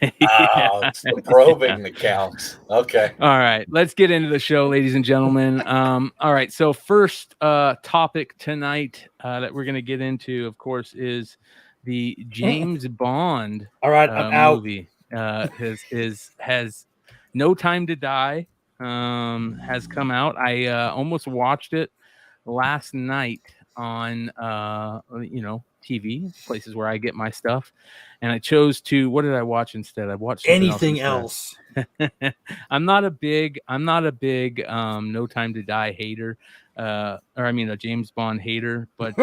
It's the probing that counts. Okay. All right. Let's get into the show, ladies and gentlemen. All right. So first topic tonight that we're going to get into, of course, is the James Bond. All right, I'm movie. Has No Time to Die has come out. I almost watched it last night on TV, places where I get my stuff, and I chose to. What did I watch instead? I watched anything else. I'm not a big No Time to Die hater, a James Bond hater, but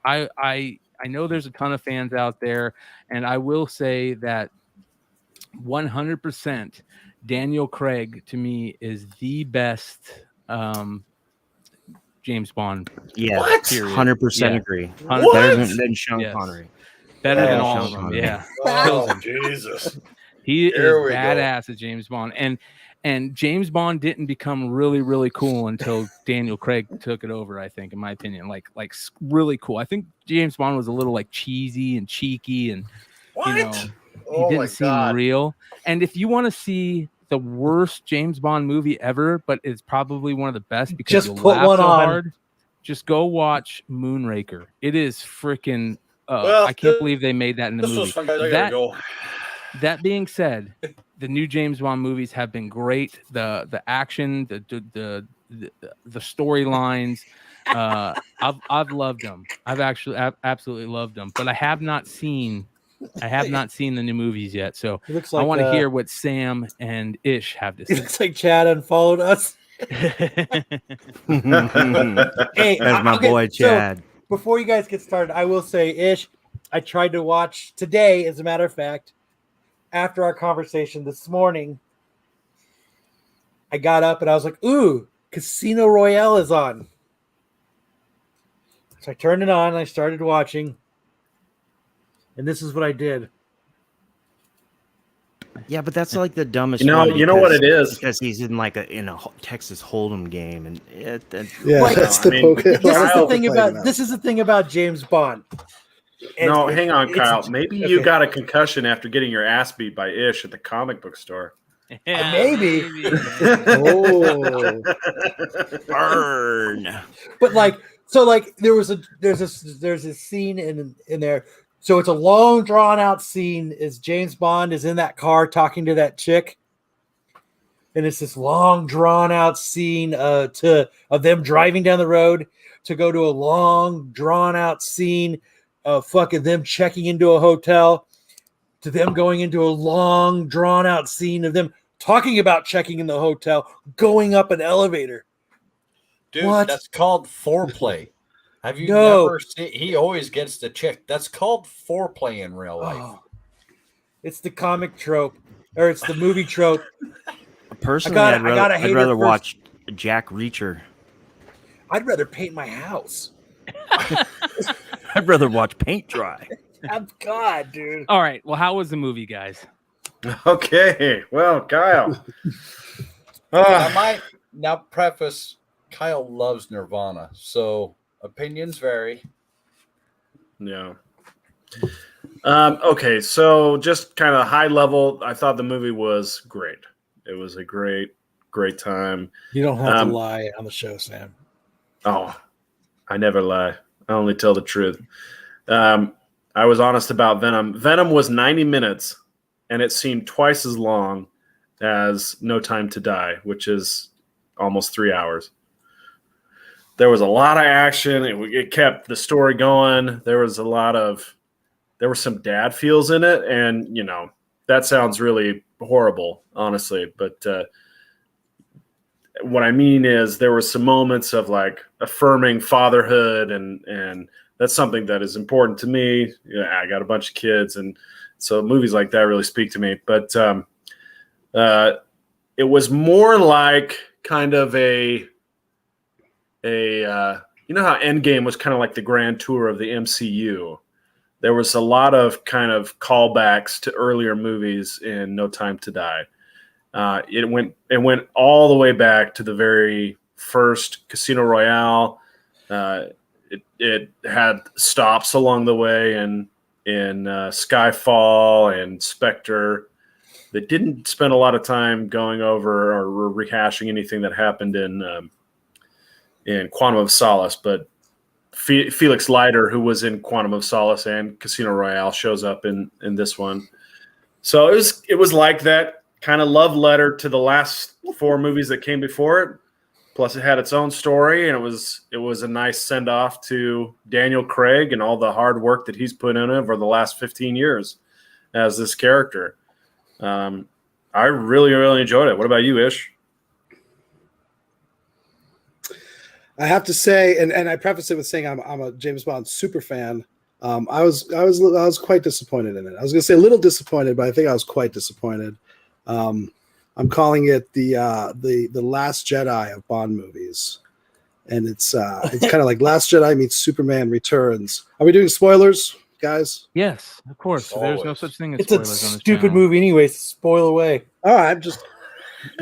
I know there's a ton of fans out there, and I will say that 100% Daniel Craig to me is the best James Bond. Yeah, what? 100% agree. Better than Sean Connery. Better than Oh, all of them. Yeah. Oh, Jesus. He is Here we go. badass at James Bond. And James Bond didn't become really, really cool until Daniel Craig took it over, I think, in my opinion. Like really cool. I think James Bond was a little like cheesy and cheeky and What? you know, he Oh my didn't seem God. real. And if you want to see the worst James Bond movie ever, but it's probably one of the best because Just you'll put laugh one so on. hard, just go watch Moonraker. It is freaking Well, I can't believe they made that in the This movie. was fun, guys. I gotta go. That being said, the new James Bond movies have been great. The action, the storylines, I've loved them. I've absolutely loved them. But I have not seen the new movies yet. So He looks I like, want to hear what Sam and Ish have to He say. looks like Chad unfollowed us. Hey, That's my okay, boy so Chad. before you guys get started, I will say, Ish, I tried to watch today, as a matter of fact, after our conversation this morning. I got up and I was like, ooh, Casino Royale is on. So I turned it on and I started watching. And this is what I did. Yeah, but that's like the dumbest. You know what because- it is? Because he's in like a Texas Hold'em game, and Yeah, Like, that's I the mean, poke. This is the Kyle, thing about James Bond. No, hang on, it's- Kyle. Maybe okay. you got a concussion after getting your ass beat by Ish at the comic book store. Yeah, Maybe. Oh, burn. But there's a scene in there. So it's a long drawn out scene as James Bond is in that car talking to that chick. And it's this long drawn out scene of them driving down the road to go to a long drawn out scene of fucking them checking into a hotel to them going into a long drawn out scene of them talking about checking in the hotel, going up an elevator. Dude, What? that's called foreplay. Have you No. never seen? He always gets the chick. That's called foreplay in real life. Oh, it's the comic trope, or it's the movie trope. Personally, I I'd gotta hate rather it first. watch Jack Reacher. I'd rather paint my house. I'd rather watch paint dry. God, dude. All right. Well, how was the movie, guys? Okay, well, Kyle. I might now preface. Kyle loves Nirvana, so opinions vary. Yeah. Okay, so just kind of high level, I thought the movie was great. It was a great time. You don't have to lie on the show, Sam. Oh, I never lie. I only tell the truth. I was honest about Venom. Venom was 90 minutes, and it seemed twice as long as No Time to Die, which is almost 3 hours. There was a lot of action. It kept the story going. There were some dad feels in it, and that sounds really horrible, honestly. But what I mean is there were some moments of like affirming fatherhood, and that's something that is important to me. I got a bunch of kids, and so movies like that really speak to me. But it was more like kind of a how Endgame was kind of like the grand tour of the MCU. There was a lot of kind of callbacks to earlier movies in No Time to Die. It went all the way back to the very first Casino Royale. It had stops along the way in Skyfall and Spectre. They didn't spend a lot of time going over or rehashing anything that happened in Quantum of Solace, but Felix Leiter, who was in Quantum of Solace and Casino Royale, shows up in this one. So it was like that kind of love letter to the last 4 movies that came before it. Plus, it had its own story, and it was a nice send off to Daniel Craig and all the hard work that he's put in over the last 15 years as this character. I really, really enjoyed it. What about you, Ish? I have to say, and I preface it with saying I'm a James Bond super fan. I was quite disappointed in it. I was going to say a little disappointed, but I think I was quite disappointed. I'm calling it the Last Jedi of Bond movies, and it's kind of like Last Jedi meets Superman Returns. Are we doing spoilers? guys? Yes, of course. There's no Always. such thing as It's a spoilers on this stupid channel. movie anyway. Spoil away. All right, just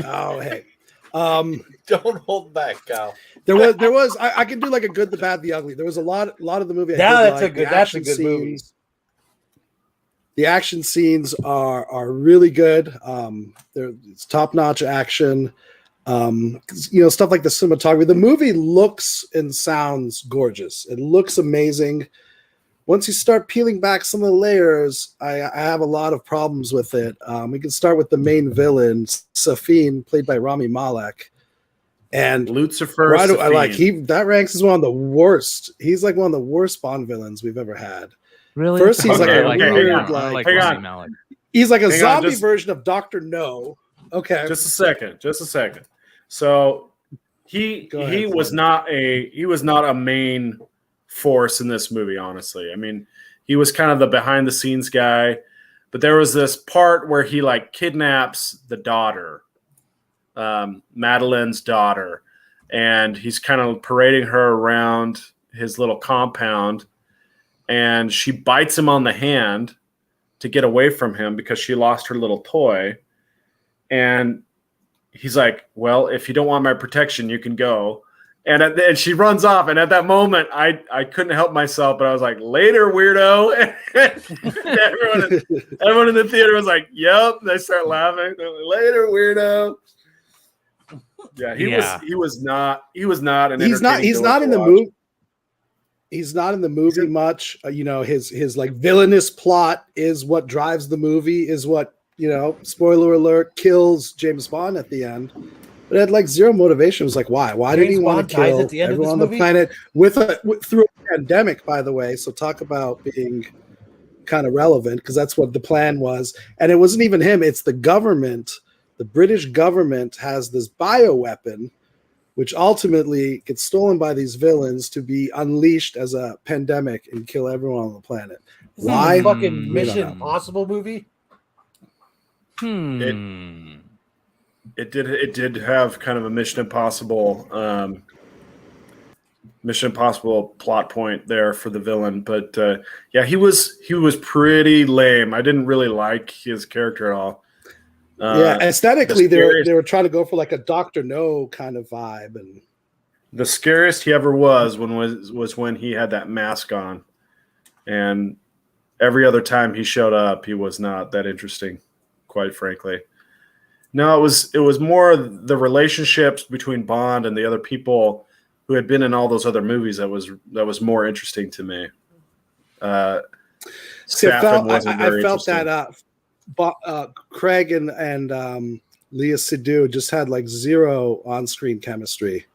oh hey. Don't hold back, Kyle. There was I could do like a good, the bad, the ugly. There was a lot of the movie. That's The a good action movie. scenes. The action scenes are really good. It's top notch action. Stuff like the cinematography. The movie looks and sounds gorgeous. It looks amazing. Once you start peeling back some of the layers, I have a lot of problems with it. We can start with the main villain, Safin, played by Rami Malek. And Lucifer. That ranks as one of the worst. He's like one of the worst Bond villains we've ever had. Really? First, he's Okay, like a okay, weird, hang on. like Hang on. Rami Malek. he's like a Hang on, zombie just- version of Dr. No. Okay. Just a second. So he Go ahead, was Sam. not a main force in this movie, honestly. I mean, he was kind of the behind the scenes guy, but there was this part where he like kidnaps the daughter, Madeleine's daughter, and he's kind of parading her around his little compound, and she bites him on the hand to get away from him because she lost her little toy. And he's like, well, if you don't want my protection, you can go. And she runs off. And at that moment, I couldn't help myself, but I was like, later, weirdo. everyone in the theater was like, yep. They start laughing. They're like, later, weirdo. Yeah, he was not an He's not villain in to the watch. movie. He's not in the movie much. His like villainous plot is what drives the movie, is what, spoiler alert, kills James Bond at the end. But it had like zero motivation. It was like, why? Why did he James want Bond to dies kill at the end of everyone on this the movie? planet through a pandemic, by the way? So talk about being kind of relevant, because that's what the plan was. And it wasn't even him. It's the government. The British government has this bioweapon, which ultimately gets stolen by these villains to be unleashed as a pandemic and kill everyone on the planet. Isn't Why? it a fucking We Mission don't know. Impossible movie? It did have kind of a Mission Impossible plot point there for the villain, but he was pretty lame. I didn't really like his character at all. Aesthetically, the they were trying to go for like a Dr. No kind of vibe, and the scariest he ever was when he had that mask on, and every other time he showed up, he was not that interesting, quite frankly. No, it was more the relationships between Bond and the other people who had been in all those other movies that was more interesting to me. I very felt interesting. that Craig and Leah Seydoux just had like zero on-screen chemistry,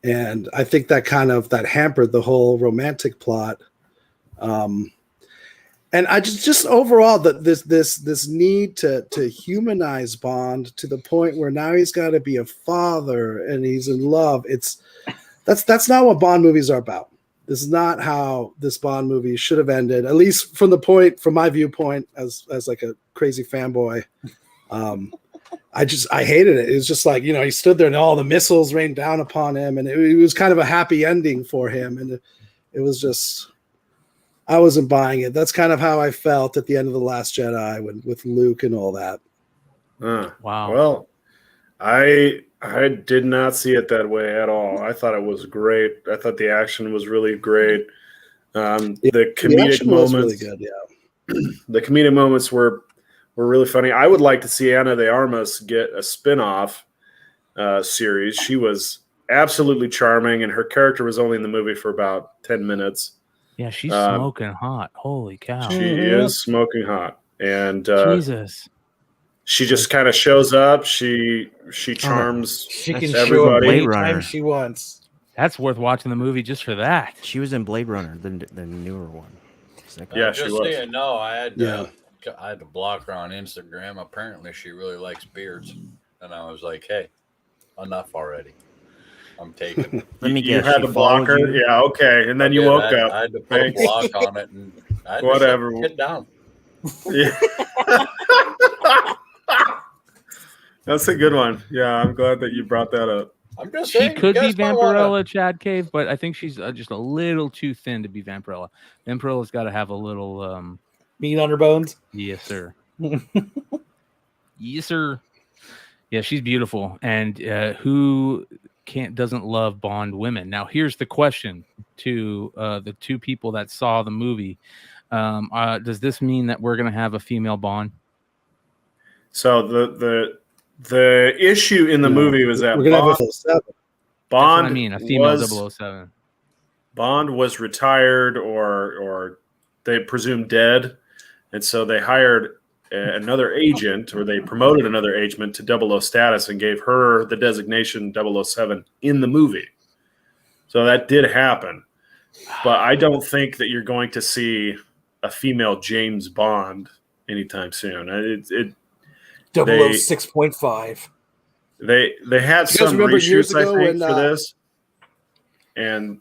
and I think that that hampered the whole romantic plot. And I just overall this need to humanize Bond to the point where now he's got to be a father and he's in love. That's not what Bond movies are about. This is not how this Bond movie should have ended, at least from my viewpoint as like a crazy fanboy. I hated it. It was just like, he stood there and all the missiles rained down upon him, and it was kind of a happy ending for him, and it was just, I wasn't buying it. That's kind of how I felt at the end of The Last Jedi with Luke and all that. Wow. Well, I did not see it that way at all. I thought it was great. I thought the action was really great. The comedic action moments was really good. Yeah. The comedic moments were really funny. I would like to see Ana de Armas get a spin-off series. She was absolutely charming, and her character was only in the movie for about 10 minutes. Yeah, she's smoking hot. Holy cow. She is smoking hot. And Jesus. she just kind of shows up. She charms She can show up everybody. Blade Runner. anytime she wants. That's worth watching the movie just for that. She was in Blade Runner, the newer one. Yeah, she Just was. so you know, I had Yeah. to block her on Instagram. Apparently, she really likes beards, and I was like, "Hey, enough already. I'm taking." Let me You guess. had she to block followed her? you? Yeah, okay. And then you woke up. I had to put a Thanks. block on it, and I had to Whatever. sit down. Yeah. That's a good one. Yeah, I'm glad that you brought that up. I'm just She saying. could you be guys might wanna- Vampirella Chad Cave, but I think she's just a little too thin to be Vampirella. Vampirella's got to have a little Meat on her bones. yes, sir. Yes, sir. Yeah, she's beautiful, and who doesn't love Bond women? Now, here's the question to the two people that saw the movie: does this mean that we're going to have a female Bond? So the issue in the movie was that we're gonna Bond, have a 07. That's what Bond I mean, a female was 007. Bond was retired or they presumed dead, and so they hired another agent, or they promoted another agent to 00 status and gave her the designation 007 in the movie. So that did happen, but I don't think that you're going to see a female James Bond anytime soon. It 006.5. They had You guys some remember years reshoots, I ago think, when, for this, and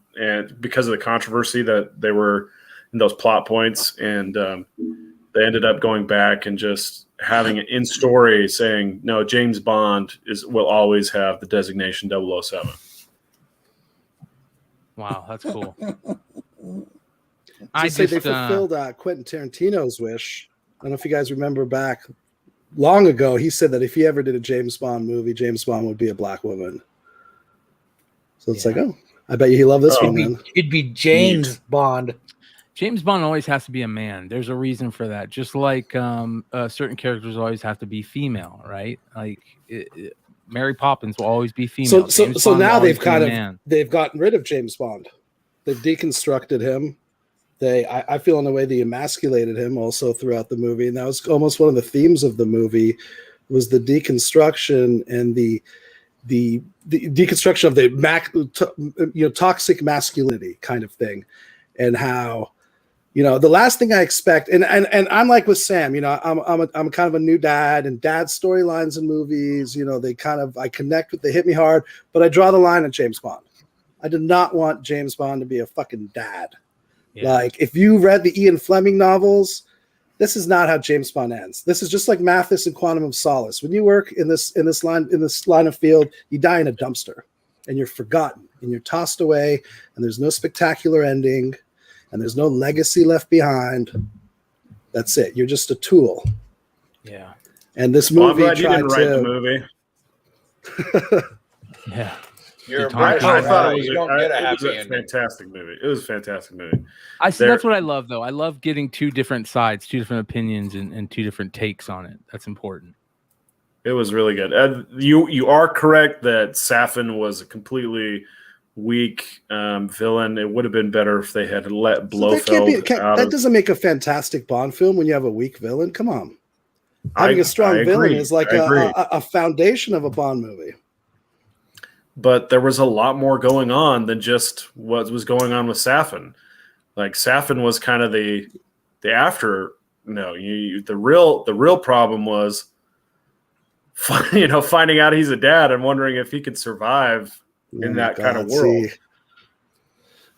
because of the controversy that they were in those plot points, and they ended up going back and just having it in story saying, no, James Bond will always have the designation 007. Wow, that's cool. I say they fulfilled Quentin Tarantino's wish. I don't know if you guys remember back long ago, he said that if he ever did a James Bond movie, James Bond would be a black woman. So it's like, oh, I bet you he loved this one, man. It'd be James Bond. James Bond always has to be a man. There's a reason for that. Just like certain characters always have to be female, right? Like Mary Poppins will always be female. So now they've they've gotten rid of James Bond. They've deconstructed him. I feel in a way they emasculated him also throughout the movie, and that was almost one of the themes of the movie, was the deconstruction and the deconstruction of the toxic masculinity kind of thing, and how the last thing I expect, and I'm like with Sam, I'm kind of a new dad, and dad storylines in movies, I connect with, they hit me hard, but I draw the line at James Bond. I did not want James Bond to be a fucking dad. Yeah. Like, if you read the Ian Fleming novels, this is not how James Bond ends. This is just like Mathis and Quantum of Solace. When you work in this line of field, you die in a dumpster, and you're forgotten, and you're tossed away, and there's no spectacular ending, and there's no legacy left behind. That's it. You're just a tool. Yeah. And this movie I'm glad you didn't write the movie. Yeah. You're I thought you don't get a happy ending. ending. Fantastic movie. It was a fantastic movie. I see. That's what I love, though. I love getting two different sides, two different opinions, and two different takes on it. That's important. It was really good. You are correct that Safin was a completely weak villain. It would have been better if they had let Blofeld out. That doesn't make a fantastic Bond film when you have a weak villain. Come on. Having a strong villain is like a foundation of a Bond movie. But there was a lot more going on than just what was going on with Safin. Like, Safin was kind of the after. No, the real problem was, finding out he's a dad and wondering if he could survive in that kind of world.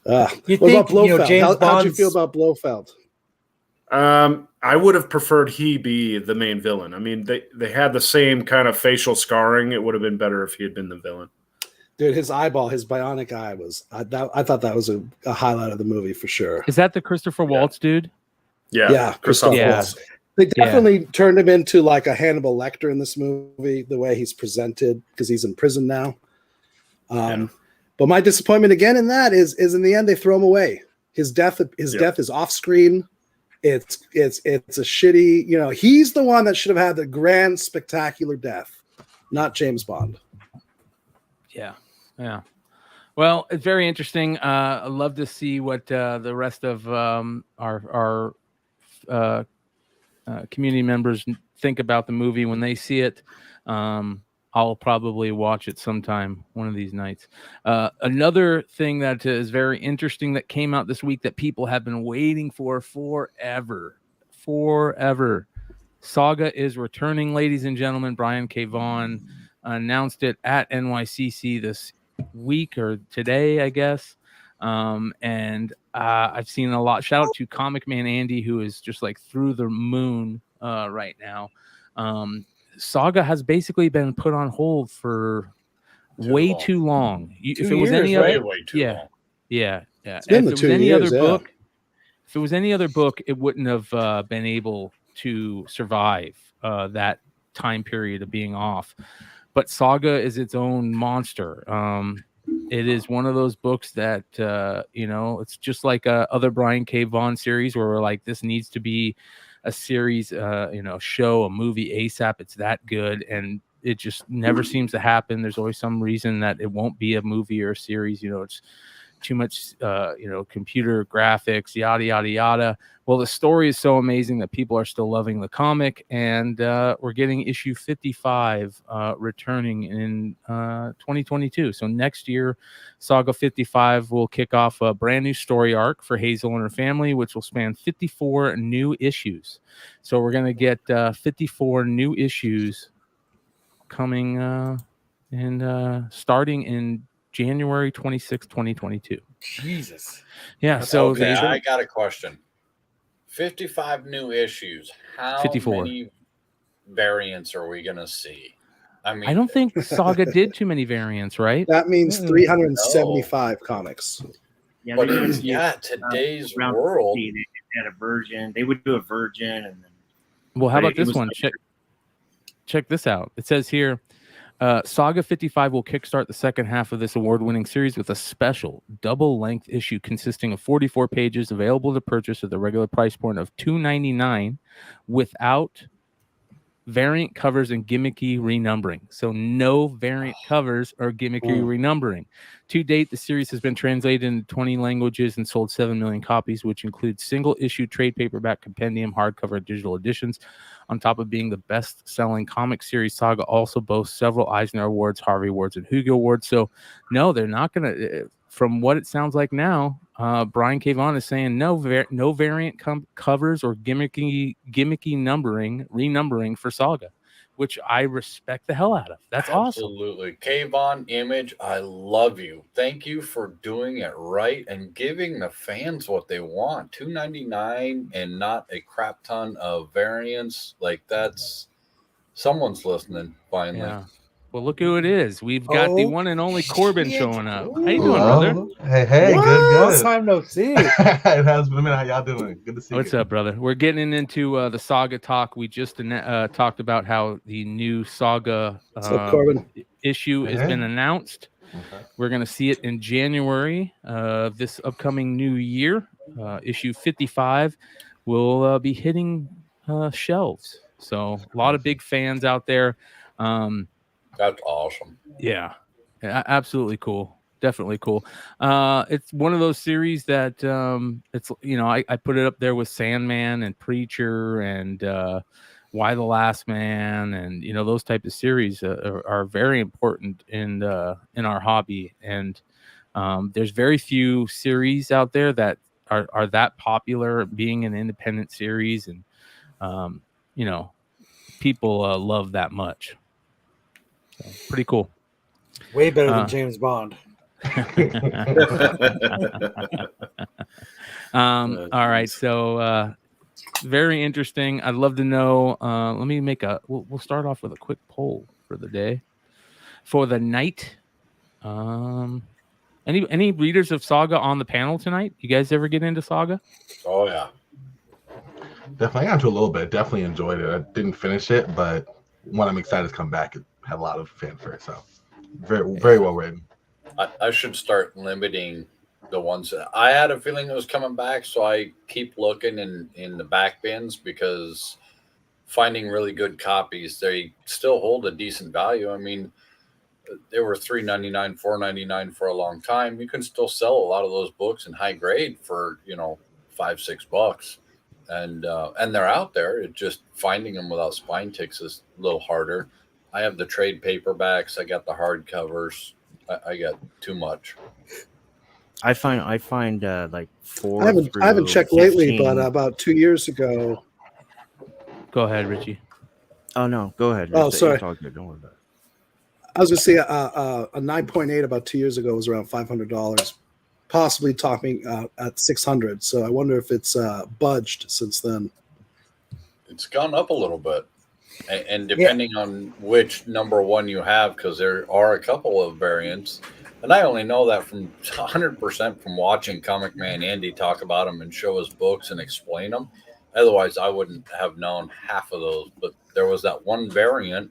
What about Blofeld? How'd you feel about Blofeld? I would have preferred he be the main villain. I mean, they had the same kind of facial scarring. It would have been better if he had been the villain. Dude, his eyeball, his bionic eye I thought that was a highlight of the movie for sure. Is that the Christopher Waltz dude? Yeah, Christopher Waltz. They definitely turned him into like a Hannibal Lecter in this movie, the way he's presented, because he's in prison now. But my disappointment again in that is in the end they throw him away. His death is off screen. It's a shitty, he's the one that should have had the grand spectacular death, not James Bond. Yeah. Well, it's very interesting. I'd love to see what the rest of our community members think about the movie when they see it. I'll probably watch it sometime one of these nights. Another thing that is very interesting that came out this week that people have been waiting for forever. SAGA is returning, ladies and gentlemen. Brian K. Vaughan announced it at NYCC this week or today, I guess. And I've seen a lot. Shout out to Comic Man Andy, who is just like through the moon right now. SAGA has basically been put on hold for way long. too long. 2 If it was any years, other, right? Way too yeah, long. yeah. It's been If the it was 2 any years, other yeah. book, if it was any other book, it wouldn't have been able to survive that time period of being off. But Saga is its own monster. It is one of those books that it's just like other Brian K. Vaughan series where we're like, this needs to be a series, show, a movie ASAP. It's that good, and it just never seems to happen. There's always some reason that it won't be a movie or a series. It's too much, computer graphics, yada, yada, yada. Well, the story is so amazing that people are still loving the comic, and we're getting issue 55 returning in 2022. So next year, Saga 55 will kick off a brand new story arc for Hazel and her family, which will span 54 new issues. So we're going to get 54 new issues coming and starting in January 26, 2022. Jesus. Yeah. That's So Okay, I got a question. 55 new issues. How 54. many variants are we going to see? I mean, I don't think Saga did too many variants, right? That means 375 comics. Yeah, but they would do, today's around world. 50, they had a virgin. They would do a virgin, and then. Well, how But about it this was one? Check this out. It says here, Saga 55 will kickstart the second half of this award-winning series with a special double-length issue consisting of 44 pages available to purchase at the regular price point of $2.99 without variant covers and gimmicky renumbering. So no variant covers or gimmicky renumbering. To date, the series has been translated into 20 languages and sold 7 million copies, which includes single-issue trade paperback, compendium, hardcover, and digital editions. On top of being the best-selling comic series, Saga also boasts several Eisner Awards, Harvey Awards, and Hugo Awards. So no, they're not going to... From what it sounds like now, Brian K. Vaughan is saying no variant covers or gimmicky renumbering for Saga, which I respect the hell out of. That's awesome. Absolutely. K-Von Image, I love you. Thank you for doing it right and giving the fans what they want. $2.99 and not a crap ton of variants. Like, that's... Someone's listening, finally. Yeah. Well, look who it is. We've got the one and only Corbin showing up. How you doing, Hello. brother? Hey, Long good. time no see. It has been a minute. How y'all doing? Good to see What's you. up, brother? We're getting into the Saga talk. We just talked about how the new Saga What's up, Corbin? issue has been announced. Okay. We're going to see it in January this upcoming new year. Issue 55 will be hitting shelves. So a lot of big fans out there. That's awesome. Yeah, absolutely cool. Definitely cool. It's one of those series that it's, I put it up there with Sandman and Preacher and Why the Last Man, and those type of series are very important in our hobby. And there's very few series out there that are that popular, being an independent series, and people love that much. So, pretty cool. Way better than James Bond. All right, so very interesting. I'd love to know. Let me make we'll start off with a quick poll for the day, for the night. Any readers of Saga on the panel tonight? You guys ever get into Saga? Oh, yeah. Definitely. I got into a little bit. Definitely enjoyed it. I didn't finish it, but when I'm excited to come back, it had a lot of fanfare. So very, very well written. I should start limiting the ones that I had a feeling it was coming back. So I keep looking in the back bins, because finding really good copies, they still hold a decent value. I mean, they were $3.99, $4.99 for a long time. You can still sell a lot of those books in high grade for, $5-6. And they're out there. It's just finding them without spine ticks is a little harder. I have the trade paperbacks. I got the hardcovers. I got too much. I find like 4. I haven't checked 15. lately, but about 2 years ago. Go ahead, Richie. Oh no, go ahead. Oh, sorry. Don't worry about it. I was going to say a 9.8 about 2 years ago was around $500, possibly topping at $600. So I wonder if it's budged since then. It's gone up a little bit. And depending on which number one you have, because there are a couple of variants, and I only know that from 100% from watching Comic Man Andy talk about them and show his books and explain them. Otherwise, I wouldn't have known half of those. But there was that one variant,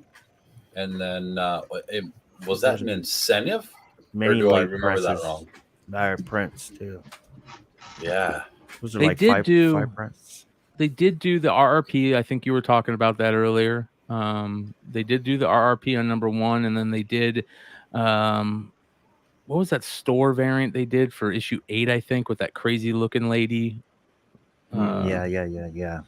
and then was that an incentive? Many Or do I late remember that presses wrong? by prints too. Yeah. Was it They like did five prints? They did do the RRP. I think you were talking about that earlier. They did do the RRP on number one, and then they did what was that store variant they did for issue 8, I think, with that crazy looking lady. Yeah.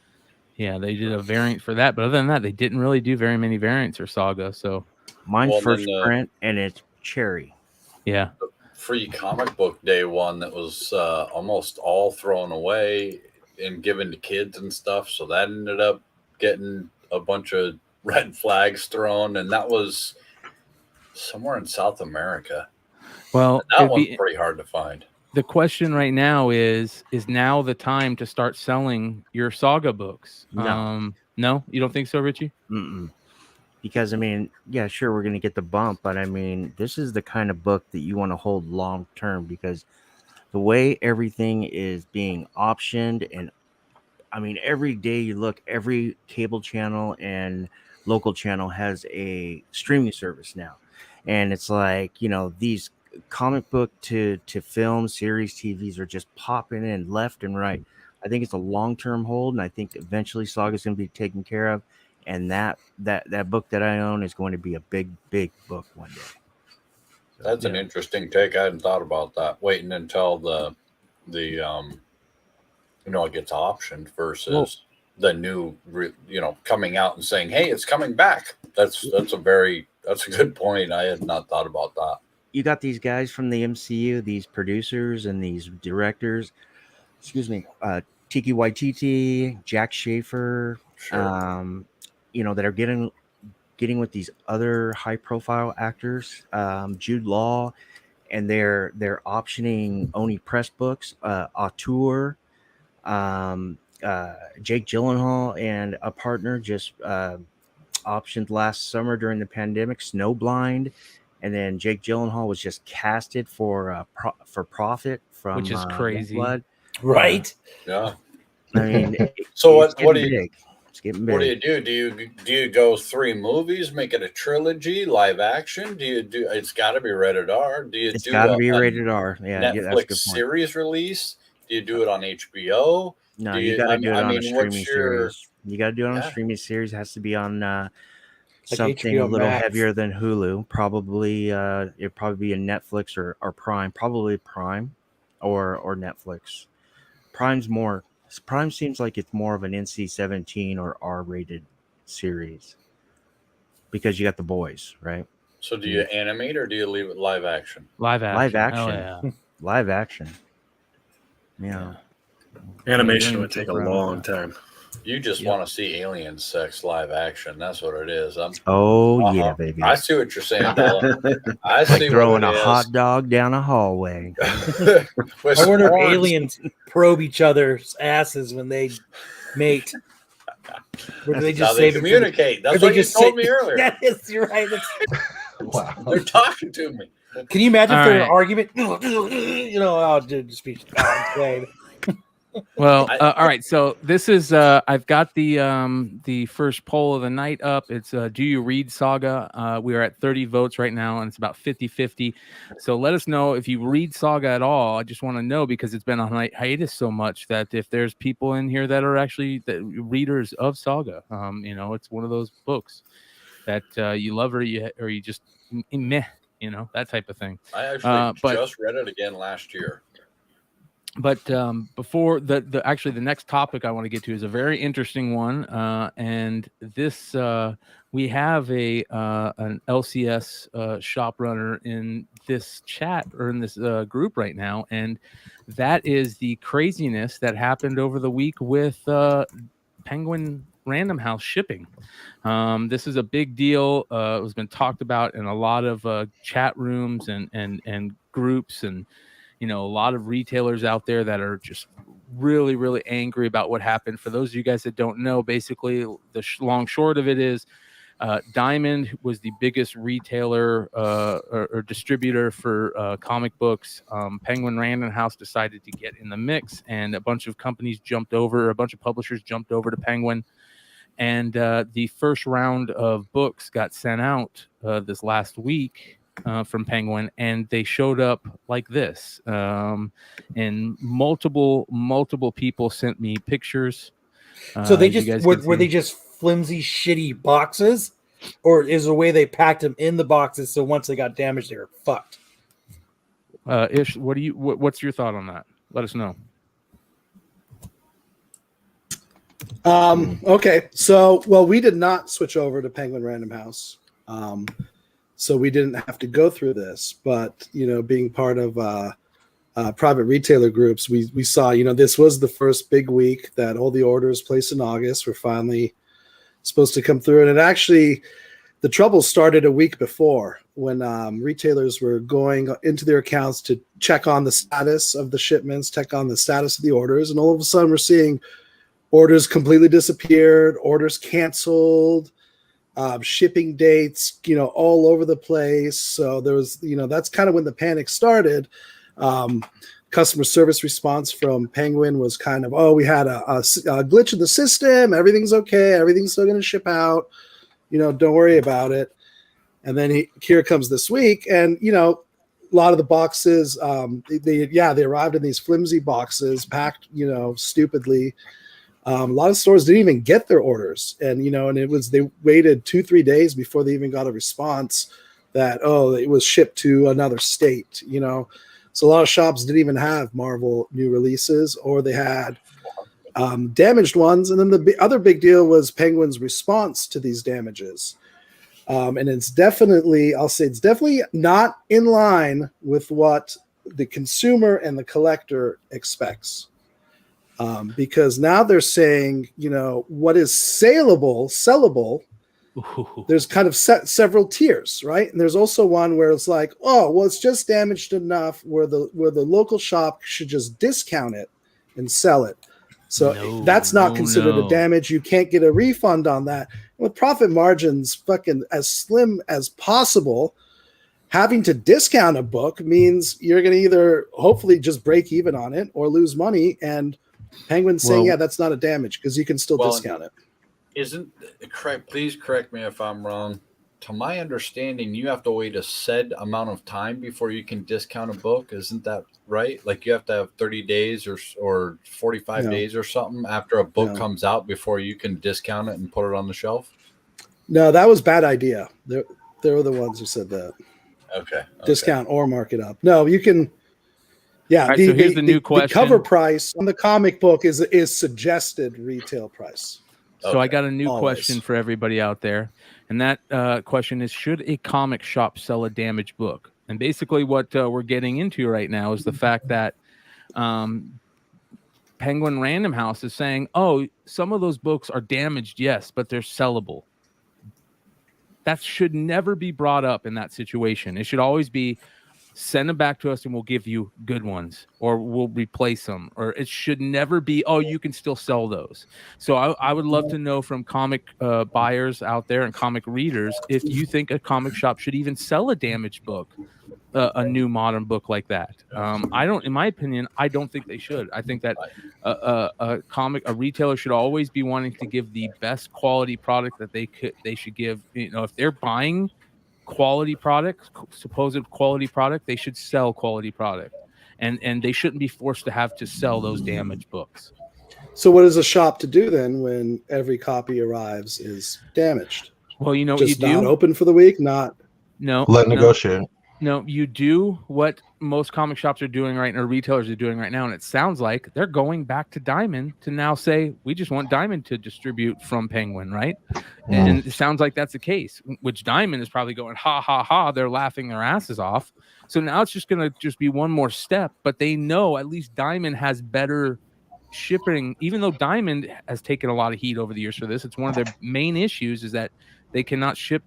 Yeah, they did a variant for that, but other than that, they didn't really do very many variants or Saga. So Mine's Well, first then, print, and it's cherry. yeah, Free comic book day one that was almost all thrown away and given to kids and stuff. So that ended up getting a bunch of red flags thrown, and that was somewhere in South America. well, That one's pretty hard to find. the question right now is now the time to start selling your Saga books? No. No, you don't think so, Richie? Mm-mm. Because I mean, yeah, sure, we're gonna get the bump, but I mean, this is the kind of book that you want to hold long term, because the way everything is being optioned, and I mean, every day you look, every cable channel and local channel has a streaming service now, and it's like, you know, these comic book to film series TVs are just popping in left and right. I think it's a long term hold, and I think eventually Saga's going to be taken care of, and that book that I own is going to be a big book one day. That's an interesting take. I hadn't thought about that. Waiting until the it gets optioned versus the new coming out and saying, hey, it's coming back. That's a good point. I had not thought about that. You got these guys from the MCU, these producers and these directors, Tiki Waititi, Jack Schaefer, Sure. that are getting with these other high profile actors, Jude Law, and they're optioning Oni Press books, Auteur, Jake Gyllenhaal and a partner just optioned last summer during the pandemic, Snowblind, and then Jake Gyllenhaal was just casted for Profit from Which is crazy, Blood. Right? Yeah. I mean, so what do you? It's getting big. What do you do? Do you go 3 movies, make it a trilogy, live action? Do you do? It's got to be rated R. Do you? It's got to be rated R. Yeah, Netflix that's a good point. series release. Do you do it on HBO? No, you got to do it on a streaming series. You got to do it on a streaming series. It has to be on something HBO a little Max. heavier than Hulu. Probably it'd probably be a Netflix or Prime. Probably Prime or Netflix. Prime seems like it's more of an NC-17 or R-rated series because you got the boys, right? So do you animate or do you leave it live action? Live action. Live action. Yeah. Live action. Yeah. Animation would take a long time. You just want to see alien sex live action. That's what it is. Yeah, baby. I see what you're saying, Dylan. I see like throwing what it a is. hot dog down a hallway. I wonder if aliens probe each other's asses when they mate. Or do they That's just how they say communicate. That's what you told me earlier. That is, you're right. Wow. They're talking to me. Can you imagine All if they're in right. an argument? I'll do speech. Well, all right. So this is I've got the first poll of the night up. It's do you read Saga? We are at 30 votes right now, and it's about 50-50. So let us know if you read Saga at all. I just want to know, because it's been on hiatus so much, that if there's people in here that are actually readers of Saga. It's one of those books that you love or you just meh, that type of thing. I actually just read it again last year. But before the next topic I want to get to is a very interesting one, and this we have an LCS shop runner in this chat or in this group right now, and that is the craziness that happened over the week with Penguin Random House shipping. This is a big deal. It has been talked about in a lot of chat rooms and groups, and a lot of retailers out there that are just really, really angry about what happened. For those of you guys that don't know, basically the long short of it is Diamond was the biggest retailer or distributor for comic books. Penguin Random House decided to get in the mix, and a bunch of companies jumped over, a bunch of publishers jumped over to Penguin. And the first round of books got sent out this last week from Penguin, and they showed up like this. And multiple people sent me pictures. So they just were they just flimsy, shitty boxes, or is the way they packed them in the boxes so once they got damaged, they were fucked? Ish, what's your thought on that? Let us know. Okay, so we did not switch over to Penguin Random House, so we didn't have to go through this. But being part of private retailer groups, we saw this was the first big week that all the orders placed in August were finally supposed to come through, and it actually the trouble started a week before when retailers were going into their accounts to check on the status of the shipments, check on the status of the orders, and all of a sudden we're seeing orders completely disappeared, orders canceled, shipping dates, all over the place. So there was, that's kind of when the panic started. Customer service response from Penguin was kind of, we had a glitch in the system. Everything's okay. Everything's still going to ship out. Don't worry about it. And then here comes this week. And, a lot of the boxes, they arrived in these flimsy boxes packed, stupidly. A lot of stores didn't even get their orders, and they waited 2-3 days before they even got a response that it was shipped to another state. So a lot of shops didn't even have Marvel new releases, or they had damaged ones. And then the other big deal was Penguin's response to these damages, and it's definitely not in line with what the consumer and the collector expects. Because now they're saying, what is sellable. There's kind of several tiers, right? And there's also one where it's like, it's just damaged enough where the local shop should just discount it and sell it. So that's not considered a damage. You can't get a refund on that. With profit margins fucking as slim as possible, having to discount a book means you're going to either hopefully just break even on it or lose money. And Penguin's saying, that's not a damage because you can still discount it. Isn't correct? Please correct me if I'm wrong. To my understanding, you have to wait a set amount of time before you can discount a book. Isn't that right? Like you have to have 30 days or 45 days or something after a book comes out before you can discount it and put it on the shelf? No, that was bad idea. They were the ones who said that. Okay. Discount or mark it up. No, you can. Yeah, right, so here's the new question. The cover price on the comic book is suggested retail price. So I got a new question for everybody out there, and that question is: should a comic shop sell a damaged book? And basically, what we're getting into right now is the fact that Penguin Random House is saying, some of those books are damaged, yes, but they're sellable. That should never be brought up in that situation. It should always be, send them back to us and we'll give you good ones, or we'll replace them. Or it should never be, you can still sell those. So I would love to know from comic buyers out there and comic readers if you think a comic shop should even sell a damaged book, a new modern book like that. In my opinion, I don't think they should. I think that a retailer should always be wanting to give the best quality product that they should give. If they're buying quality product, supposed quality product, they should sell quality product, and they shouldn't be forced to have to sell those damaged books. So what is a shop to do then when every copy arrives is damaged? Well, just not open for the week, let negotiate. No, you do what most comic shops are doing right now, or retailers are doing right now, and it sounds like they're going back to Diamond to now say, we just want Diamond to distribute from Penguin, right? And it sounds like that's the case, which Diamond is probably going, ha, ha, ha, they're laughing their asses off. So now it's just going to be one more step, but they know at least Diamond has better shipping, even though Diamond has taken a lot of heat over the years for this. It's one of their main issues is that they cannot ship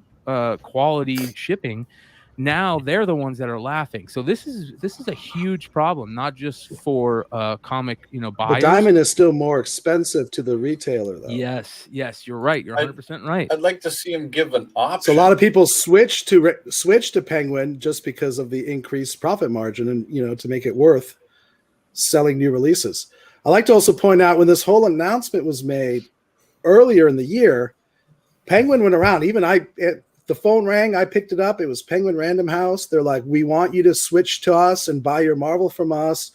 quality shipping. now they're the ones that are laughing. So this is a huge problem, not just for comic buyers. The diamond is still more expensive to the retailer, though. Yes, you're right. You're 100% right. I'd like to see him give an option. So a lot of people switch to Penguin just because of the increased profit margin, and to make it worth selling new releases. I like to also point out when this whole announcement was made earlier in the year, Penguin went around. Even the phone rang, I picked it up. It was Penguin Random House. They're like, "We want you to switch to us and buy your Marvel from us.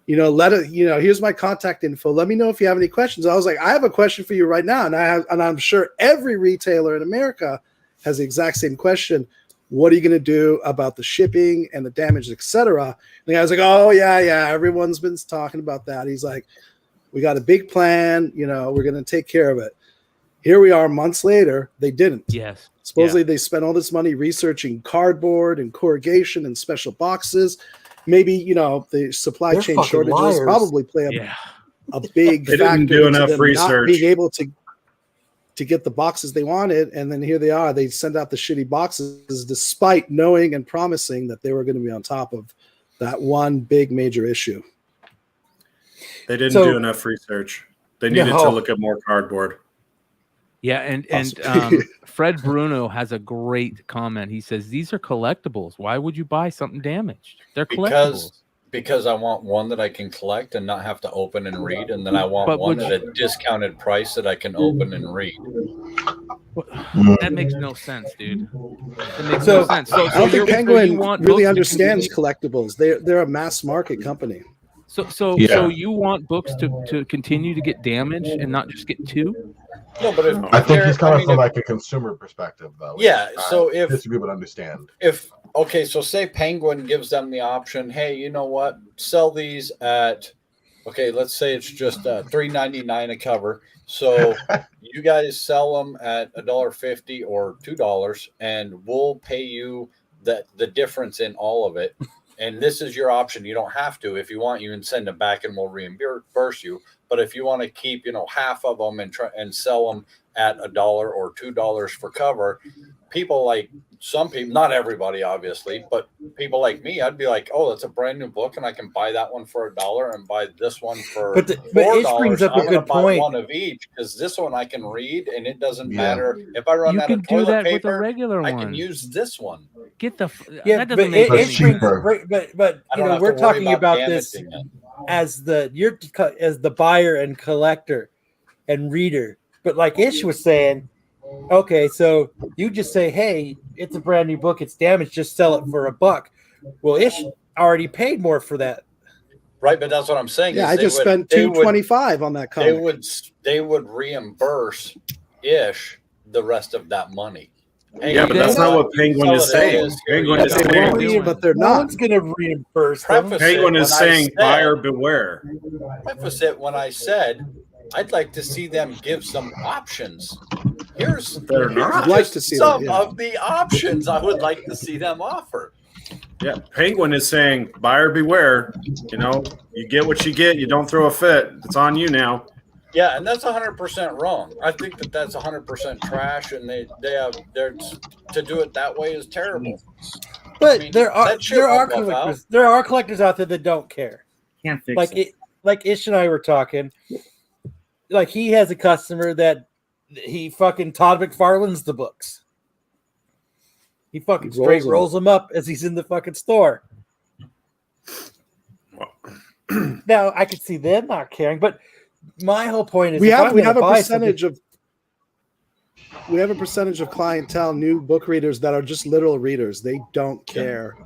Here's my contact info. Let me know if you have any questions." I was like, "I have a question for you right now," and I'm sure every retailer in America has the exact same question. What are you going to do about the shipping and the damage, etc.? And the guy was like, "Oh yeah, everyone's been talking about that." He's like, "We got a big plan. We're going to take care of it." Here we are months later. They didn't. Yes. Supposedly they spent all this money researching cardboard and corrugation and special boxes. Maybe, the supply chain shortages probably play a big They factor didn't do into enough them research. not being able to get the boxes they wanted. And then here they are. They send out the shitty boxes despite knowing and promising that they were going to be on top of that one big major issue. They didn't do enough research. They needed to look at more cardboard. Yeah, and Fred Bruno has a great comment. He says, "These are collectibles. Why would you buy something damaged? They're collectibles." Because I want one that I can collect and not have to open and read, and then I want one at a discounted price that I can open and read. That makes no sense, dude. That makes no sense. So I don't think Penguin really understands books collectibles. They're a mass market company. So you want books to continue to get damaged and not just get two? No, but I think he's coming from like a consumer perspective, though. Yeah. So if just so people understand, so say Penguin gives them the option, hey, you know what? Sell these at, let's say it's just $3.99 a cover. So you guys sell them at $1.50 or $2, and we'll pay you the difference in all of it. And this is your option. You don't have to. If you want, you can send them back and we'll reimburse you. But if you want to keep, half of them and sell them at $1 or $2 for cover, people like some people, not everybody, obviously, but people like me, I'd be like, "Oh, that's a brand new book, and I can buy that one for $1 and buy this one for $4." But it brings up a good point. One of each, because this one I can read, and it doesn't matter if I run out of do toilet that paper. with a regular I one. can use this one. Get the that doesn't make any sense. But we're talking about this as the buyer and collector and reader. But like Ish was saying, okay, so you just say, "Hey, it's a brand new book. It's damaged. Just sell it for $1." Well, Ish already paid more for that, right? But that's what I'm saying. Yeah, I just spent $225 on that comic. They would reimburse Ish the rest of that money. Hey, yeah, but that's not what Penguin is saying. Penguin is saying, but they're not. No one's going to reimburse them. Penguin is saying, "Buyer beware." Preface it when I said I'd like to see them give some options. Here's of the options I would like to see them offer. Yeah, Penguin is saying, "Buyer beware." You get what you get. You don't throw a fit. It's on you now. Yeah, and that's 100% wrong. I think that's 100% trash, and they have to do it that way is terrible. But there are collectors out there that don't care. Can't fix it. Like Ish and I were talking. Like he has a customer that he fucking Todd McFarlane's the books. He fucking straight rolls them up as he's in the fucking store. Now I could see them not caring, but my whole point is we have a percentage of clientele, new book readers that are just literal readers. They don't care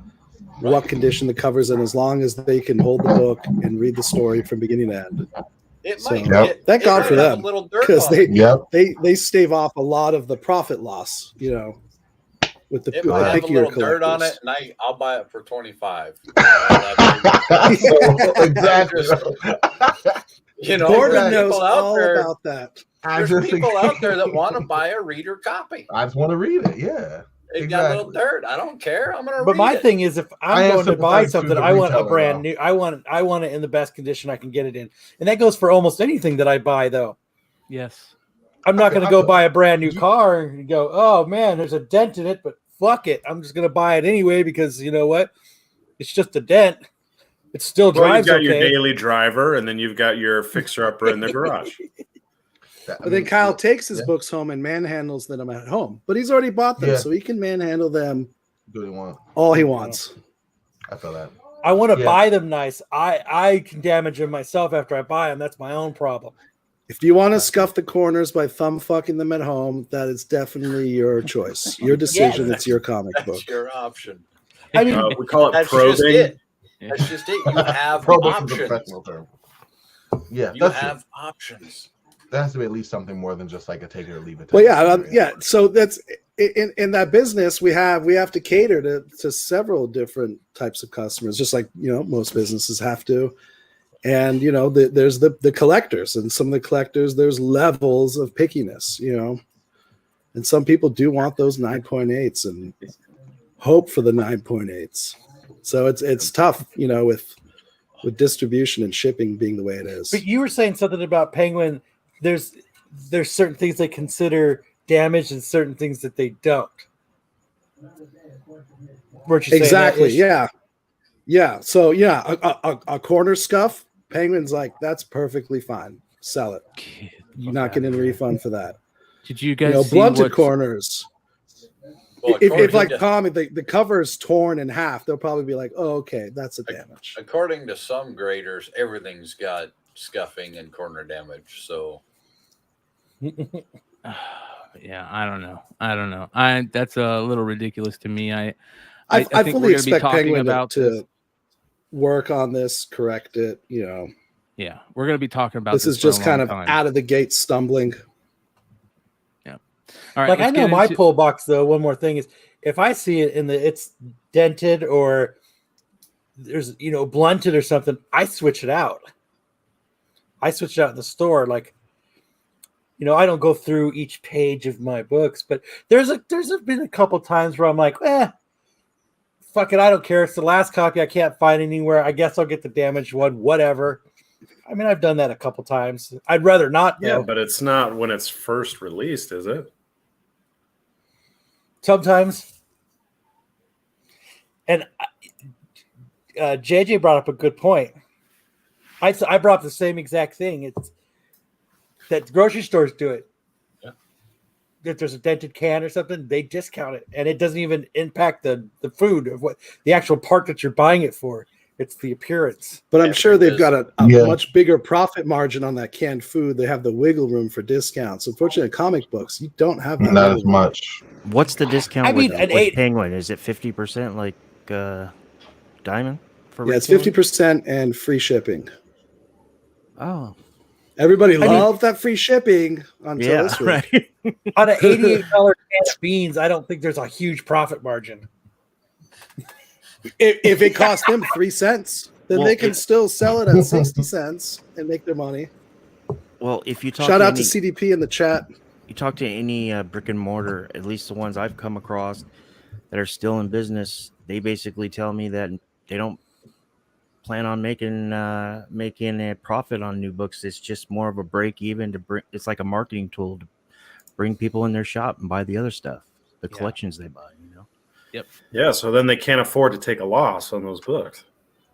what condition the cover's in, as long as they can hold the book and read the story from beginning to end. Thank God for them, because they stave off a lot of the profit loss. With the it might have a little dirt on it, and I'll buy it for $25. Exactly. Gordon knows all about that. There's people out there that want to buy a reader copy. I just want to read it. Yeah. It got a little dirt. I don't care. I'm gonna. But my thing is, if I'm going to buy something, I want a brand new. I want it in the best condition I can get it in, and that goes for almost anything that I buy. Though, yes, I'm not going to go buy a brand new car and go, "Oh man, there's a dent in it," but fuck it, I'm just gonna buy it anyway because you know what? It's just a dent. It still Well, drives you've got okay. your daily driver, and then you've got your fixer-upper in the garage. But then Kyle takes his books home and manhandles them at home. But he's already bought them, so he can manhandle them all he wants. I feel that. I want to buy them nice. I can damage them myself after I buy them. That's my own problem. If you want to scuff the corners by thumb fucking them at home, that is definitely your choice. Your decision. It's your comic book. That's your option. I mean, we call it That's probing. just it. That's just it. You have Probing is a options. professional term. Yeah, You have options. There has to be at least something more than just like a take it or leave it. Well, yeah. So that's in that business we have to cater to several different types of customers, just like most businesses have to. And there's the collectors, and some of the collectors there's levels of pickiness, and some people do want those 9.8s and hope for the 9.8s. So it's tough, with distribution and shipping being the way it is. But you were saying something about Penguin. There's certain things they consider damage and certain things that they don't. Weren't you saying Exactly. that? Yeah. So a corner scuff, Penguin's like, that's perfectly fine. Sell it. You're not getting a refund for that. Did you guys see blunted corners? Well, If like comic, the cover is torn in half, they'll probably be like, "Oh, okay, that's a damage." According to some graders, everything's got scuffing and corner damage. So, yeah, I don't know. That's a little ridiculous to me. I I think fully we're gonna be expect talking Penguin about to work on this, correct it. Yeah, we're going to be talking about this is for a just kind long of time. out of the gate stumbling. All right, Like I let's know get my into- pull box though. One more thing is if I see it it's dented or there's blunted or something, I switch it out. I switch it out in the store. Like I don't go through each page of my books, but there's been a couple times where I'm like, fuck it, I don't care. It's the last copy I can't find anywhere. I guess I'll get the damaged one. Whatever. I mean, I've done that a couple times. I'd rather not. Yeah, though. but it's not when it's first released, is it? Sometimes. And JJ brought up a good point. I brought up the same exact thing. It's that grocery stores do it. Yeah. If there's a dented can or something, they discount it, and it doesn't even impact the food of what the actual part that you're buying it for. It's the appearance. But I'm sure they've got a Yeah. much bigger profit margin on that canned food. They have the wiggle room for discounts. Unfortunately, in comic books, you don't have that. Not wiggle as room. much. What's the discount I mean, with, an with eight- Penguin? Is it 50% like Diamond? For Yeah, it's retail? 50% and free shipping. Oh, Everybody mean- loved that free shipping until yeah, this week. right. On an $88 can of beans, I don't think there's a huge profit margin. If it cost them 3 cents, then Well, they can still sell it at 60 cents and make their money. Well, if you talk Shout to out any, to CDP in the chat. you talk to any brick and mortar, at least the ones I've come across that are still in business, they basically tell me that they don't plan on making a profit on new books. It's just more of a break even to bring. It's like a marketing tool to bring people in their shop and buy the other stuff, the Yeah. collections they buy. Yeah, so then they can't afford to take a loss on those books.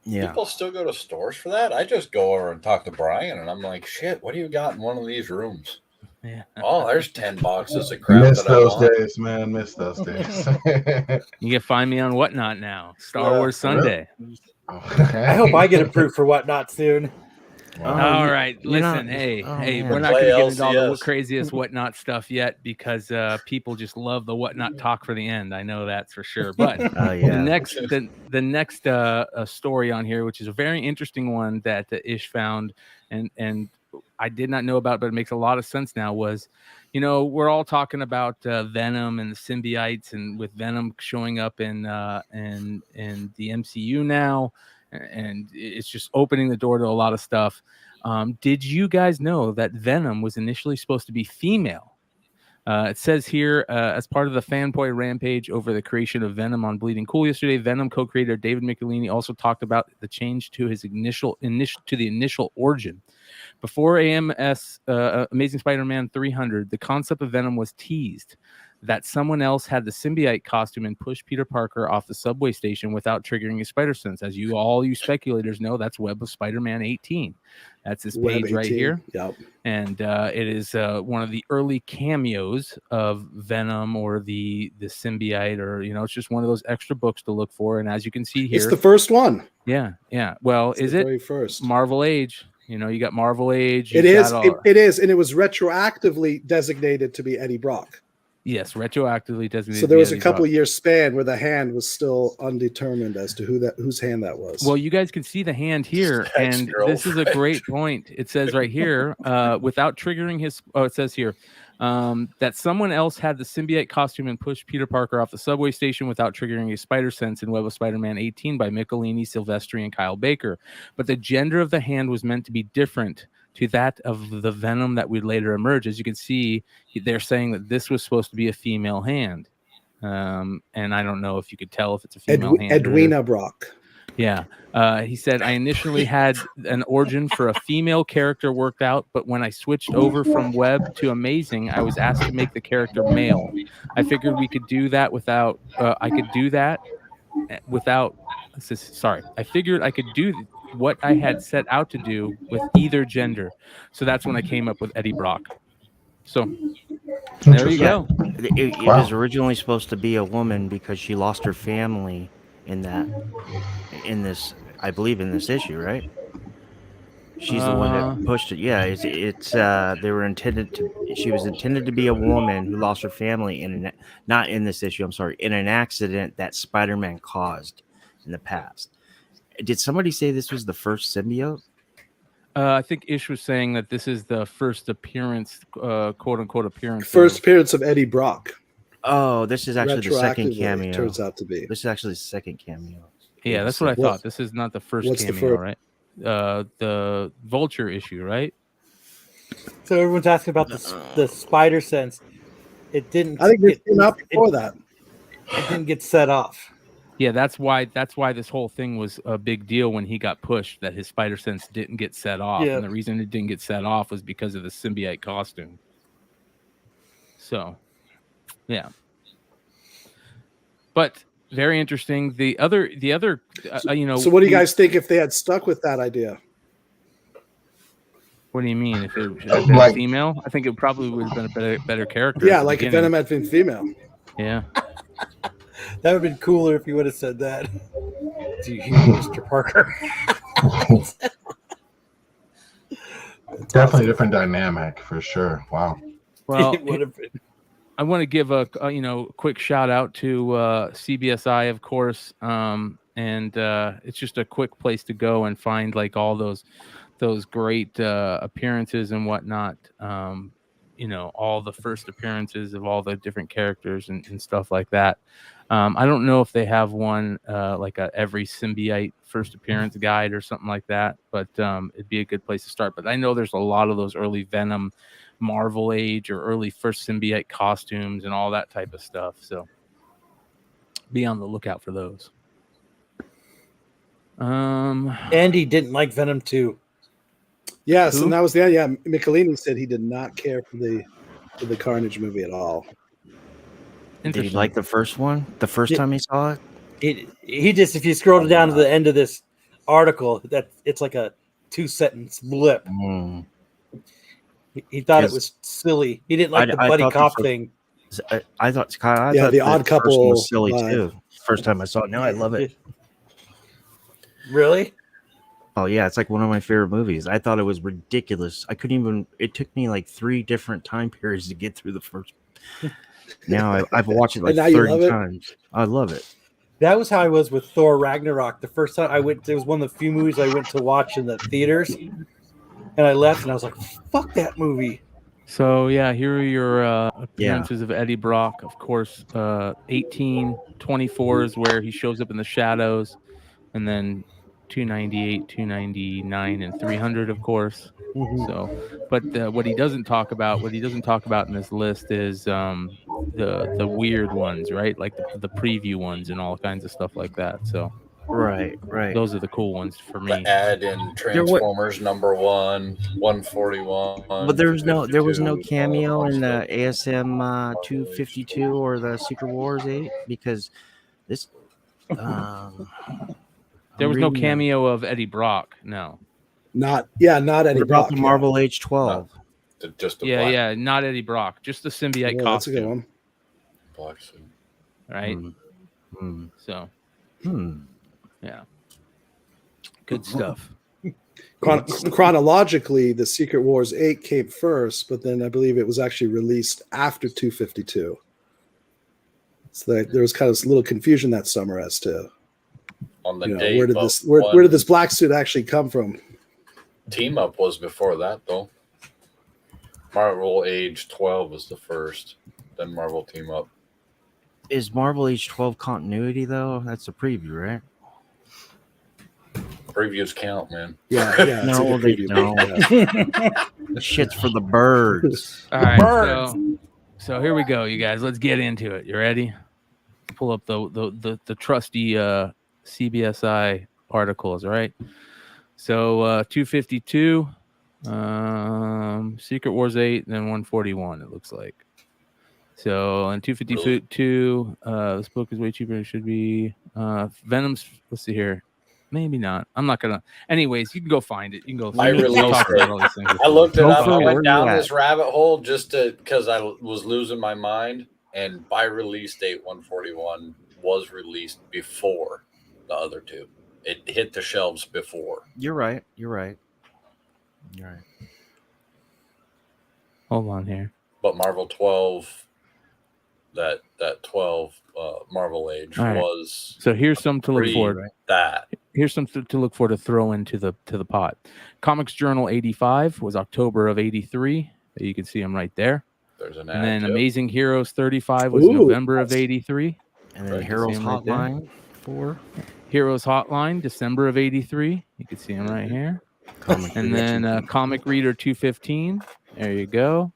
Yeah. people still go to stores for that. I just go over and talk to Brian, and I'm like, "Shit, what do you got in one of these rooms?" Yeah. Oh, there's 10 boxes of crap Miss that I those want. days, man. Miss those days. You can find me on Whatnot now. Star Yeah, Wars for real? Sunday. I hope I get approved for Whatnot soon. All right, you're not- listen, hey, oh, hey, man. we're not Play going to get into all the LCS. craziest Whatnot stuff yet because people just love the Whatnot talk for the end. I know that's for sure. But Oh yeah. the next story on here, which is a very interesting one that Ish found, and I did not know about, but it makes a lot of sense now. Was, we're all talking about Venom and the symbiotes, and with Venom showing up in the MCU now, and it's just opening the door to a lot of stuff. Did you guys know that Venom was initially supposed to be female? It says here, as part of the fanboy rampage over the creation of Venom on Bleeding Cool yesterday, Venom co-creator David Michelinie also talked about the change to his initial origin. Before Amazing Spider-Man 300, the concept of Venom was teased. that someone else had the symbiote costume and pushed Peter Parker off the subway station without triggering his spider sense. As you speculators know, that's Web of Spider-Man 18. That's his Web page right 18. here. Yep. And it is one of the early cameos of Venom or the symbiote, or it's just one of those extra books to look for. And as you can see here, It's the first one. yeah. Well, It's is the it very first? Marvel Age? You got Marvel Age. It is, and it was retroactively designated to be Eddie Brock. Yes, retroactively designated. So there was a Eddie couple Brock. year span where the hand was still undetermined as to whose hand that was. Well, you guys can see the hand here, and this is a great point. It says right here, without triggering his. Oh, it says here that someone else had the symbiote costume and pushed Peter Parker off the subway station without triggering his spider sense in Web of Spider-Man 18 by Michelini, Silvestri, and Kyle Baker. But the gender of the hand was meant to be different to that of the Venom that would later emerge. As you can see, they're saying that this was supposed to be a female hand. And I don't know if you could tell if it's a female hand. Edwina Brock. Yeah. He said, I initially had an origin for a female character worked out, but when I switched over from Web to Amazing, I was asked to make the character male. I figured we could do that without, I figured I could do what I had set out to do with either gender. So that's when I came up with Eddie Brock. So there you go. It was originally supposed to be a woman because she lost her family in this issue, right? She's the one that pushed it. Yeah, she was intended to be a woman who lost her family not in this issue, I'm sorry, in an accident that Spider-Man caused in the past. Did somebody say this was the first symbiote? I think Ish was saying that this is the first appearance, quote unquote appearance. First appearance of Eddie Brock. Oh, this is actually the second cameo. Turns out to be. This is actually the second cameo. Yeah, that's what I thought. This is not the first cameo, right? The Vulture issue, right? So everyone's asking about the spider sense. It didn't. I think it came out before that. It didn't get set off. Yeah, that's why this whole thing was a big deal when he got pushed, that his spider sense didn't get set off. Yeah. And the reason it didn't get set off was because of the symbiote costume. So, yeah. But very interesting. The other, So what do you guys think if they had stuck with that idea? What do you mean? If it had been female, I think it probably would have been a better character. Yeah, like if Venom had been female. Yeah. That would have been cooler if you would have said that. Do you hear, Mr. Parker? Definitely a different dynamic for sure. Wow. Well, It would have been. I want to give a quick shout out to CBSI, of course, and it's just a quick place to go and find like all those great appearances and whatnot. All the first appearances of all the different characters and stuff like that. I don't know if they have one like every symbiote first appearance guide or something like that, but it'd be a good place to start. But I know there's a lot of those early Venom, Marvel Age, or early first symbiote costumes and all that type of stuff. So be on the lookout for those. Andy didn't like Venom 2. Yes, and that was the end. Yeah, Michelini said he did not care for the Carnage movie at all. Did he like the first one? The first time he saw it? He just, if you scroll down to the end of this article, that it's like a 2-sentence blip. He thought it was silly. He didn't like the buddy cop thing. I thought the Odd Couple was silly too. First time I saw it. Now I love it. Really? Oh yeah, it's like one of my favorite movies. I thought it was ridiculous. I couldn't even. It took me like 3 different time periods to get through the first. Now I've watched it like 30 times. I love it. That was how I was with Thor Ragnarok. The first time I went, it was one of the few movies I went to watch in the theaters, and I left and I was like, "Fuck that movie." So yeah, here are your appearances of Eddie Brock. Of course, 1824 is where he shows up in the shadows, and then 298, 299, and 300, of course. So, but what he doesn't talk about in this list is the weird ones, right? Like the preview ones and all kinds of stuff like that. So, Right. Those are the cool ones for me. The ad in Transformers number 1, 141. But there was no 252, cameo in the Monster ASM Marvel 252 or the Secret Wars 8 because this. There was no cameo of Eddie Brock. No. Not Eddie Brock. The Marvel Age 12. Just the Yeah, not Eddie Brock. Just the symbiote Yeah, that's a good one. black suit. Right. So. Yeah. Good stuff. Chronologically, the Secret Wars 8 came first, but then I believe it was actually released after 252. So there was kind of a little confusion that summer as to On the day, where did this black suit actually come from? Team Up was before that, though. Marvel Age 12 was the first, then Marvel Team Up. Is Marvel Age 12 continuity though? That's a preview, right? Previews count, man. Yeah. No, they don't. Shit's for the birds. All right. So here we go, you guys. Let's get into it. You ready? Pull up the trusty CBSI articles, all right? So 252, Secret Wars 8, and then 141, it looks like. So in 252, this book is way cheaper than it should be. Venom's, let's see here. Maybe not. I'm not gonna. Anyways, you can go find it. You can go. I talk about all these things. I looked it up. I Where went you down at? this rabbit hole just because I was losing my mind. And by release date, 141 was released before the other two. It hit the shelves before. You're right. Hold on here. But Marvel 12, that 12 Marvel Age All right. was. So here's some to look pre for. that. Here's some to look for to throw into the pot. Comics Journal 85 was October of 83. You can see them right there. There's an And ad, then too. Amazing Heroes 35 was Ooh. November of 83. And then Right, Heroes see 'em right there. Hotline 4. Heroes Hotline, December of 83. You can see them right here. And then Comic Reader 215. There you go.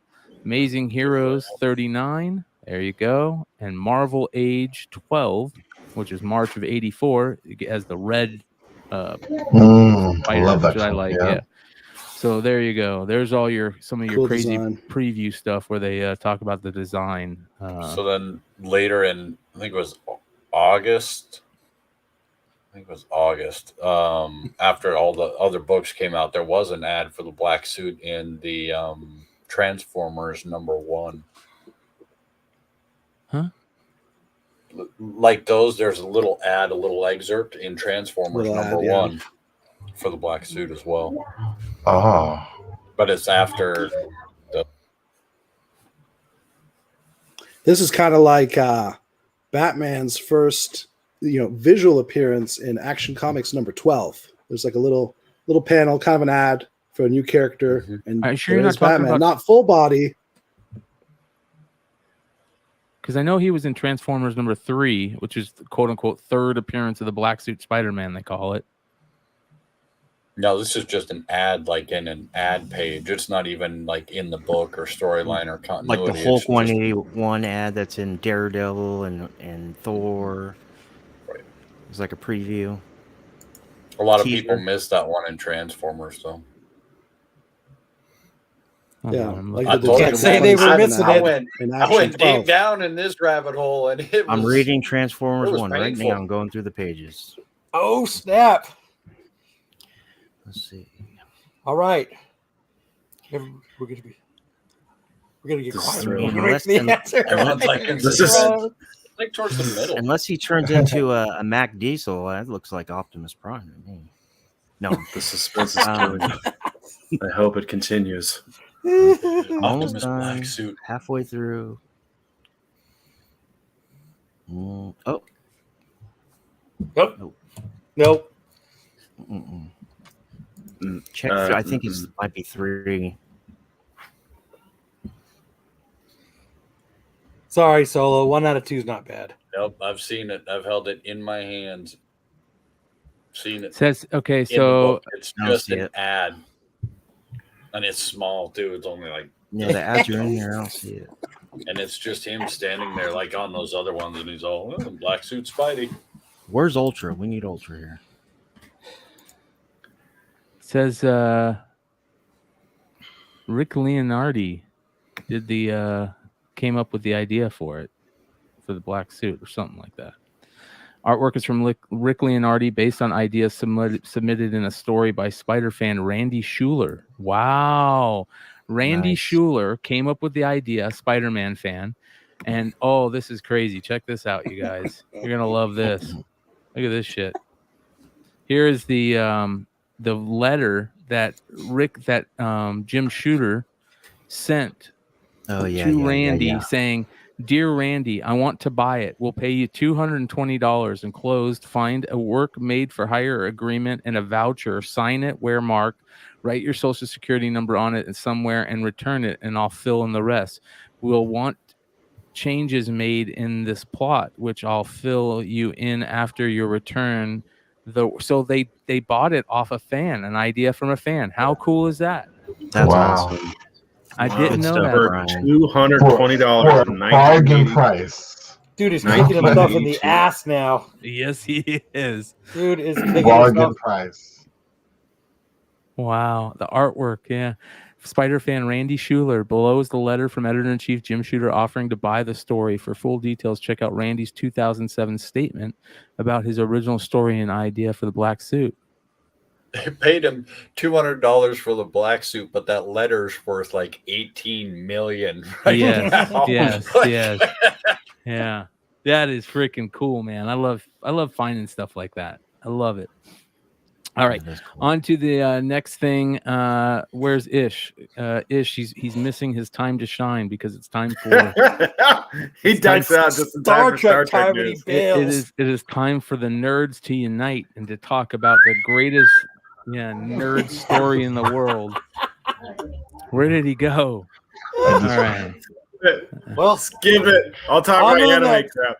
Amazing Heroes 39. There you go. And Marvel Age 12, which is March of 84. It has the red I spider, love that. which I like. Yeah. So there you go. There's all some of your Cool crazy design. preview stuff where they talk about the design. So then later in, I think it was August. After all the other books came out, there was an ad for the black suit in the Transformers number 1. Huh? Like those, there's a little excerpt in Transformers Little number ad, yeah. 1 for the black suit as well. Oh, But it's after the. This is kind of like Batman's first, visual appearance in Action Comics number 12. There's like a little panel, kind of an ad for a new character, and Are you sure you're there's not talking Batman, about- not full body. Because I know he was in Transformers number 3, which is the quote unquote third appearance of the black suit Spider-Man, they call it. No, this is just an ad, like in an ad page. It's not even like in the book or storyline or Like continuity. the Hulk It's just- 181 ad that's in Daredevil and Thor. Right. It's like a preview. A lot of teaser. people missed that one in Transformers, though. Hold Yeah, on, I'm like looking- the You can't say they were missing I it. went, in I Action went 12. deep down in this rabbit hole, and it was. I'm reading Transformers it was 1 right painful. now. I'm going through the pages. Oh snap! Let's see. All right, we're gonna get This quiet. is We're really gonna wait for the unless- answer. Everyone's like, This is- like towards the middle. Unless he turns into a Mac Diesel, that looks like Optimus Prime to me. No. the suspense is killing me. I hope it continues. Almost Optimus done. black suit. Halfway through. Oh. Nope. Mm-mm. Check. Uh, I think it might be 3. Sorry, Solo. 1 out of 2 is not bad. Nope, I've seen it. I've held it in my hands. Seen it. Says okay, In the so book. It's I don't just see an it. ad, and it's small too. It's only like, Yeah, the ads are in here. I don't see it. and it's just him standing there like on those other ones, and he's all Black Suit Spidey. Where's Ultra? We need Ultra here. It says Rick Leonardi did the came up with the idea for the black suit or something like that. Artwork is from Rick Leonardi based on ideas submitted in a story by Spider fan Randy Schuler. Wow. Randy Nice. Schuler came up with the idea, Spider-Man fan. And oh, this is crazy. Check this out, you guys. You're going to love this. Look at this shit. Here is the letter that Jim Shooter sent to Randy saying, "Dear Randy, I want to buy it. We'll pay you $220 enclosed. Find a work made for hire agreement and a voucher. Sign it where marked. Write your social security number on it and somewhere and return it, and I'll fill in the rest. We'll want changes made in this plot, which I'll fill you in after your return." So they bought it off a fan, an idea from a fan. How cool is that? That's Wow. awesome. I didn't know that. For $220 For a bargain price. Dude is kicking himself in the ass now. Yes, he is. Dude is kicking Bargain himself. price. Wow, the artwork, yeah. Spider fan Randy Schuler. Below is the letter from editor-in-chief Jim Shooter offering to buy the story. For full details, check out Randy's 2007 statement about his original story and idea for the black suit. They paid him $200 for the black suit, but that letter's worth like $18 million right now. Yes. Yeah. That is freaking cool, man. I love finding stuff like that. I love it. All right, That is cool. on to the next thing. Where's Ish? Ish, he's missing his time to shine because it's time for he ducks out just in time for Star Trek news. it is time for the nerds to unite and to talk about the greatest nerd story in the world. Where did he go? All right. Well, skip it. I'll talk about anime crap.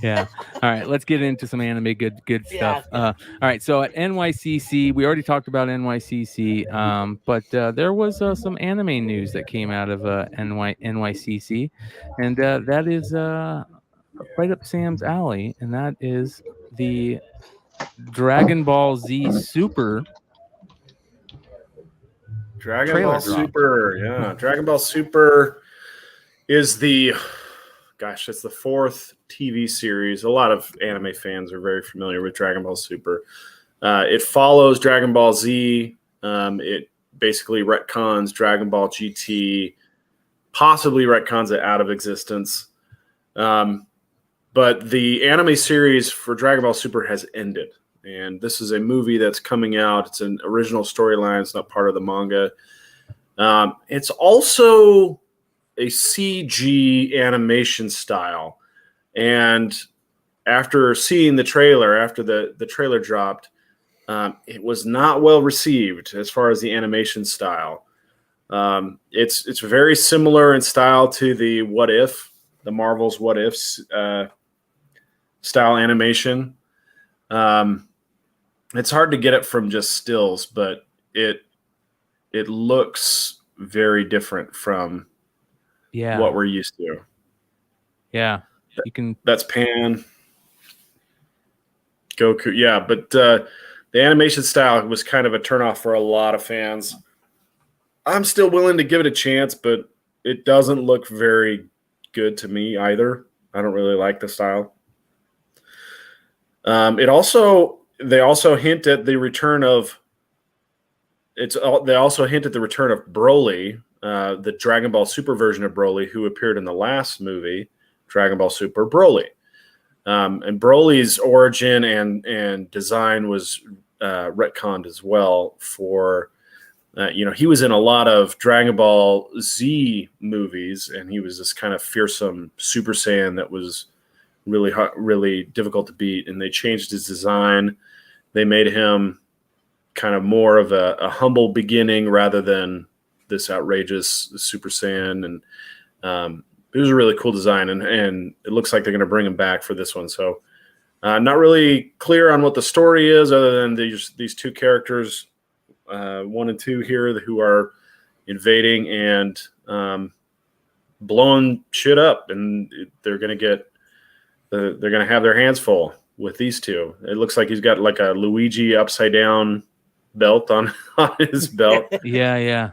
Yeah. All right. Let's get into some anime good stuff. All right. So at NYCC, we already talked about NYCC, but there was some anime news that came out of NYCC, and that is right up Sam's alley, and that is the Dragon Ball Z Super. Dragon Ball Super. Yeah. Dragon Ball Super is it's the fourth TV series. A lot of anime fans are very familiar with Dragon Ball Super. It follows Dragon Ball Z. It basically retcons Dragon Ball GT, possibly retcons it out of existence. But the anime series for Dragon Ball Super has ended. And this is a movie that's coming out. It's an original storyline. It's not part of the manga. It's also a CG animation style. And after seeing the trailer, after the trailer dropped, it was not well received as far as the animation style. It's very similar in style to the Marvel's What If style animation. It's hard to get it from just stills, but it looks very different from what we're used to. Yeah, you can. That's Pan, Goku. Yeah, but the animation style was kind of a turnoff for a lot of fans. I'm still willing to give it a chance, but it doesn't look very good to me either. I don't really like the style. They also hint at the return of. They also hint at the return of Broly, the Dragon Ball Super version of Broly, who appeared in the last movie, Dragon Ball Super Broly. And Broly's origin and design was retconned as well for, he was in a lot of Dragon Ball Z movies, and he was this kind of fearsome Super Saiyan that was really hard, really difficult to beat. And they changed his design. They made him kind of more of a humble beginning rather than this outrageous Super Saiyan. And it was a really cool design, and it looks like they're going to bring him back for this one. So not really clear on what the story is other than these two characters, 1 and 2 here, who are invading and blowing shit up, and they're going to have their hands full. with these two. It looks like he's got like a Luigi upside down belt on his belt. Yeah.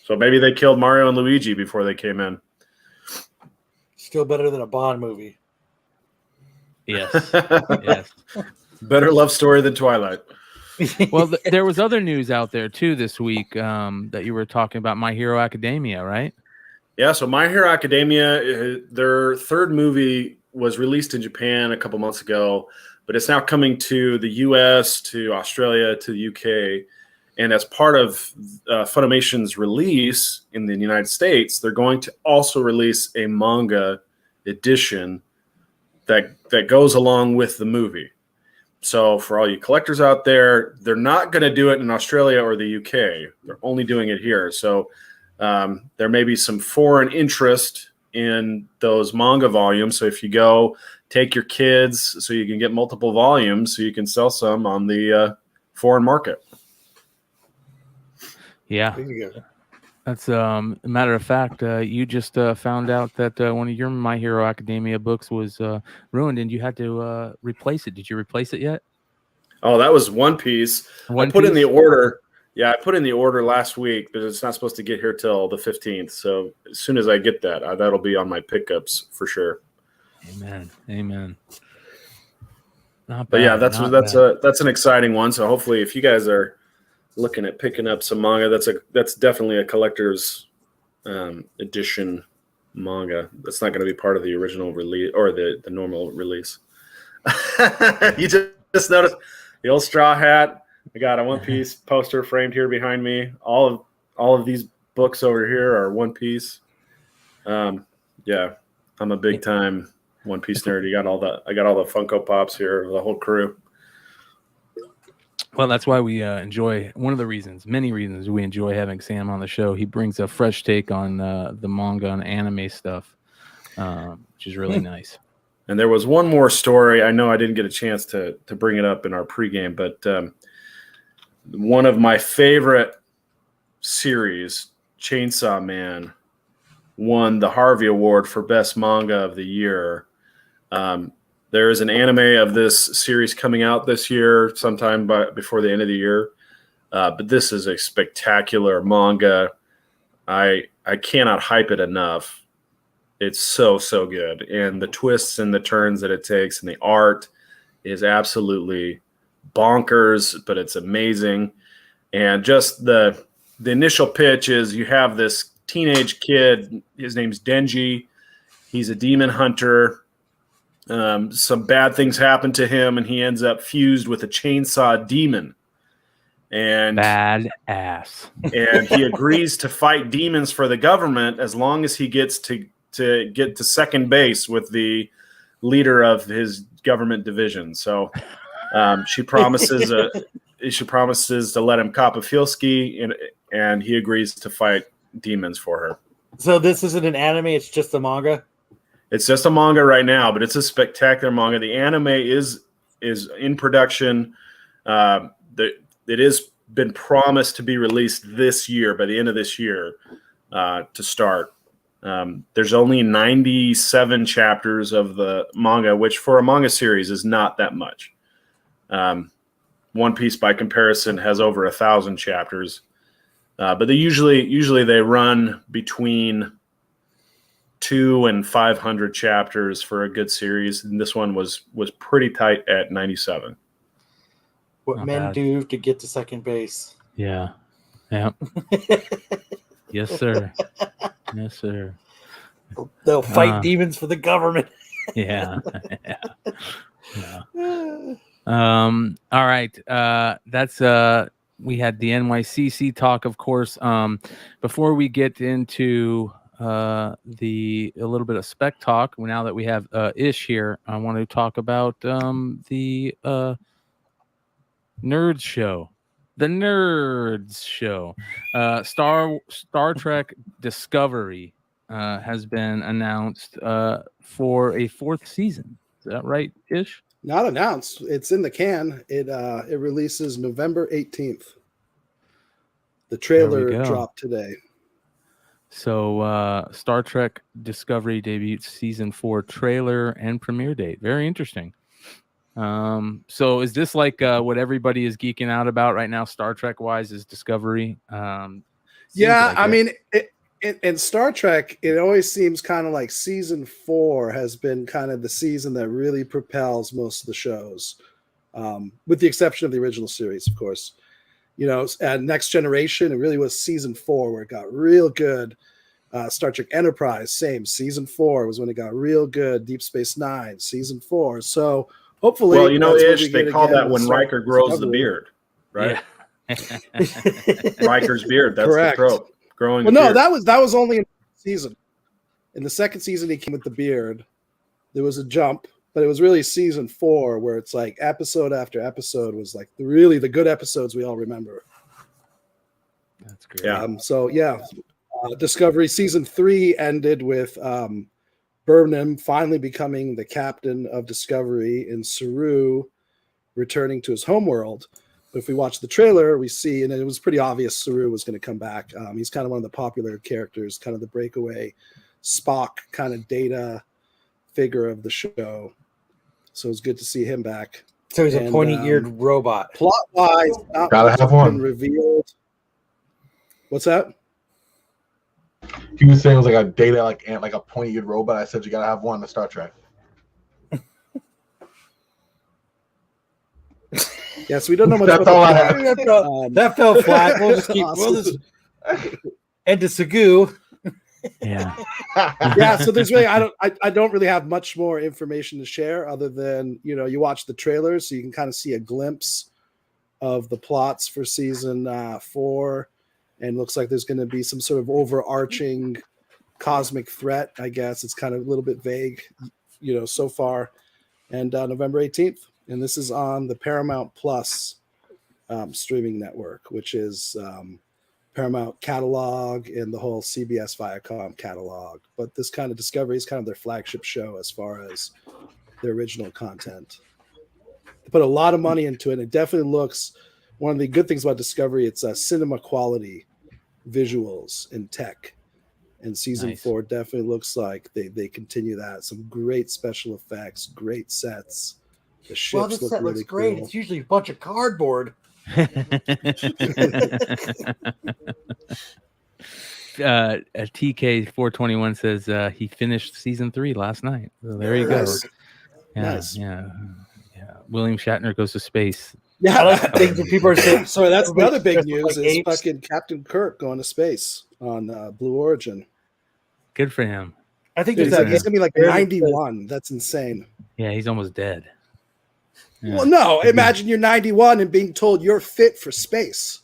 So maybe they killed Mario and Luigi before they came in. Still better than a Bond movie. Yes. Yes. Better love story than Twilight. Well, there was other news out there too this week that you were talking about, My Hero Academia, right? Yeah, so My Hero Academia, their third movie was released in Japan a couple months ago, but it's now coming to the US, to Australia, to the UK. And as part of Funimation's release in the United States, they're going to also release a manga edition that goes along with the movie. So for all you collectors out there, they're not going to do it in Australia or the UK. They're only doing it here. So there may be some foreign interest in those manga volumes. So if you go, take your kids so you can get multiple volumes so you can sell some on the foreign market. Yeah. There you go. That's a matter of fact. You just found out that one of your My Hero Academia books was ruined, and you had to replace it. Did you replace it yet? Oh, that was One Piece. I put in the order. Yeah, I put in the order last week, but it's not supposed to get here till the 15th. So as soon as I get that, that'll be on my pickups for sure. Amen. Not bad, but yeah, that's an exciting one. So hopefully, if you guys are looking at picking up some manga, that's definitely a collector's edition manga. That's not going to be part of the original release or the normal release. You just noticed the old straw hat. I got a One Piece poster framed here behind me. All of these books over here are One Piece. Yeah, I'm a big time One Piece nerd. I got all the Funko Pops here, the whole crew. Well, that's why we enjoy, many reasons we enjoy having Sam on the show. He brings a fresh take on the manga and anime stuff, which is really nice. And there was one more story. I know I didn't get a chance to bring it up in our pregame, but one of my favorite series, Chainsaw Man, won the Harvey Award for Best Manga of the Year. There is an anime of this series coming out this year, sometime before the end of the year. But this is a spectacular manga. I cannot hype it enough. It's so good. And the twists and the turns that it takes and the art is absolutely bonkers, but it's amazing. And just the initial pitch is you have this teenage kid. His name's Denji. He's a demon hunter. Some bad things happen to him, and he ends up fused with a chainsaw demon. And badass. And he agrees to fight demons for the government as long as he gets to get to second base with the leader of his government division. So she promises to let him cop a field ski, and he agrees to fight demons for her. So this isn't an anime; it's just a manga. It's just a manga right now, but it's a spectacular manga. The anime is in production. It has been promised to be released this year, by the end of this year, to start. There's only 97 chapters of the manga, which for a manga series is not that much. One Piece, by comparison, has over 1,000 chapters, but they usually they run between 200 and 500 chapters for a good series, and this one was pretty tight at 97. What Not men bad. do to get to second base. Yeah. Yes, sir. Yes, sir. They'll fight demons for the government. Yeah. All right. That's we had the NYCC talk, of course. Before we get into a little bit of spec talk, now that we have Ish here, I want to talk about the Nerds Show. The Nerds Show. Star Trek Discovery has been announced for a 4th season. Is that right, Ish? Not announced. It's in the can. It releases November 18th. The trailer dropped today. So Star Trek Discovery debuts season 4 trailer and premiere date. Very interesting. So is this like what everybody is geeking out about right now, Star Trek wise, is Discovery? Yeah, like I it. mean, in Star Trek, it always seems kind of like season 4 has been kind of the season that really propels most of the shows, with the exception of the original series, of course. You know, and Next Generation, it really was season 4 where it got real good. Star Trek Enterprise, same. Season 4 was when it got real good. Deep Space Nine, season 4. So hopefully, Well, you know, that's what we Ish, they get call again that with when Star Riker Trek grows the Discovery. beard, right? Yeah. Riker's beard. That's Correct. the trope. Growing. Well, the no, beard. that was only in the season. In the second season, he came with the beard. There was a jump, but it was really season 4 where it's like episode after episode was like really the good episodes we all remember. That's great. Yeah. So yeah, Discovery season 3 ended with Burnham finally becoming the captain of Discovery and Saru returning to his homeworld. But if we watch the trailer, we see, and it was pretty obvious Saru was going to come back. He's kind of one of the popular characters, kind of the breakaway Spock kind of data figure of the show. So it's good to see him back. So he's a And, pointy-eared robot. Plot-wise, not Gotta much have has one. been revealed. What's that? He was saying it was like a data, like a pointy-eared robot. I said you gotta have one in Star Trek. Yes, we don't know much That's about all I the have. plot. That fell flat. We'll just keep. We'll just head to Sagoo. Yeah. Yeah, so there's really I don't really have much more information to share other than, you know, you watch the trailers so you can kind of see a glimpse of the plots for season 4, and looks like there's going to be some sort of overarching cosmic threat. I guess it's kind of a little bit vague, you know, so far. And November 18th, and this is on the Paramount Plus streaming network, which is Paramount catalog and the whole CBS Viacom catalog. But this kind of Discovery is kind of their flagship show as far as their original content. They put a lot of money into it. It definitely looks, one of the good things about Discovery, it's cinema quality visuals and tech. And season Nice. 4 definitely looks like they continue that. Some great special effects, great sets. The ships Well, this look set really looks great. cool. It's usually a bunch of cardboard. TK421 says he finished season 3 last night. So there you go. Nice. Yeah, Nice. yeah. William Shatner goes to space. Yeah, I like to think that people are saying. so that's the other big Everybody's news like is apes. fucking Captain Kirk going to space on Blue Origin. Good for him. I think Dude, there's he's that. gonna be like Barely 91. That's insane. Yeah, he's almost dead. Yeah. Well, no, imagine you're 91 and being told you're fit for space.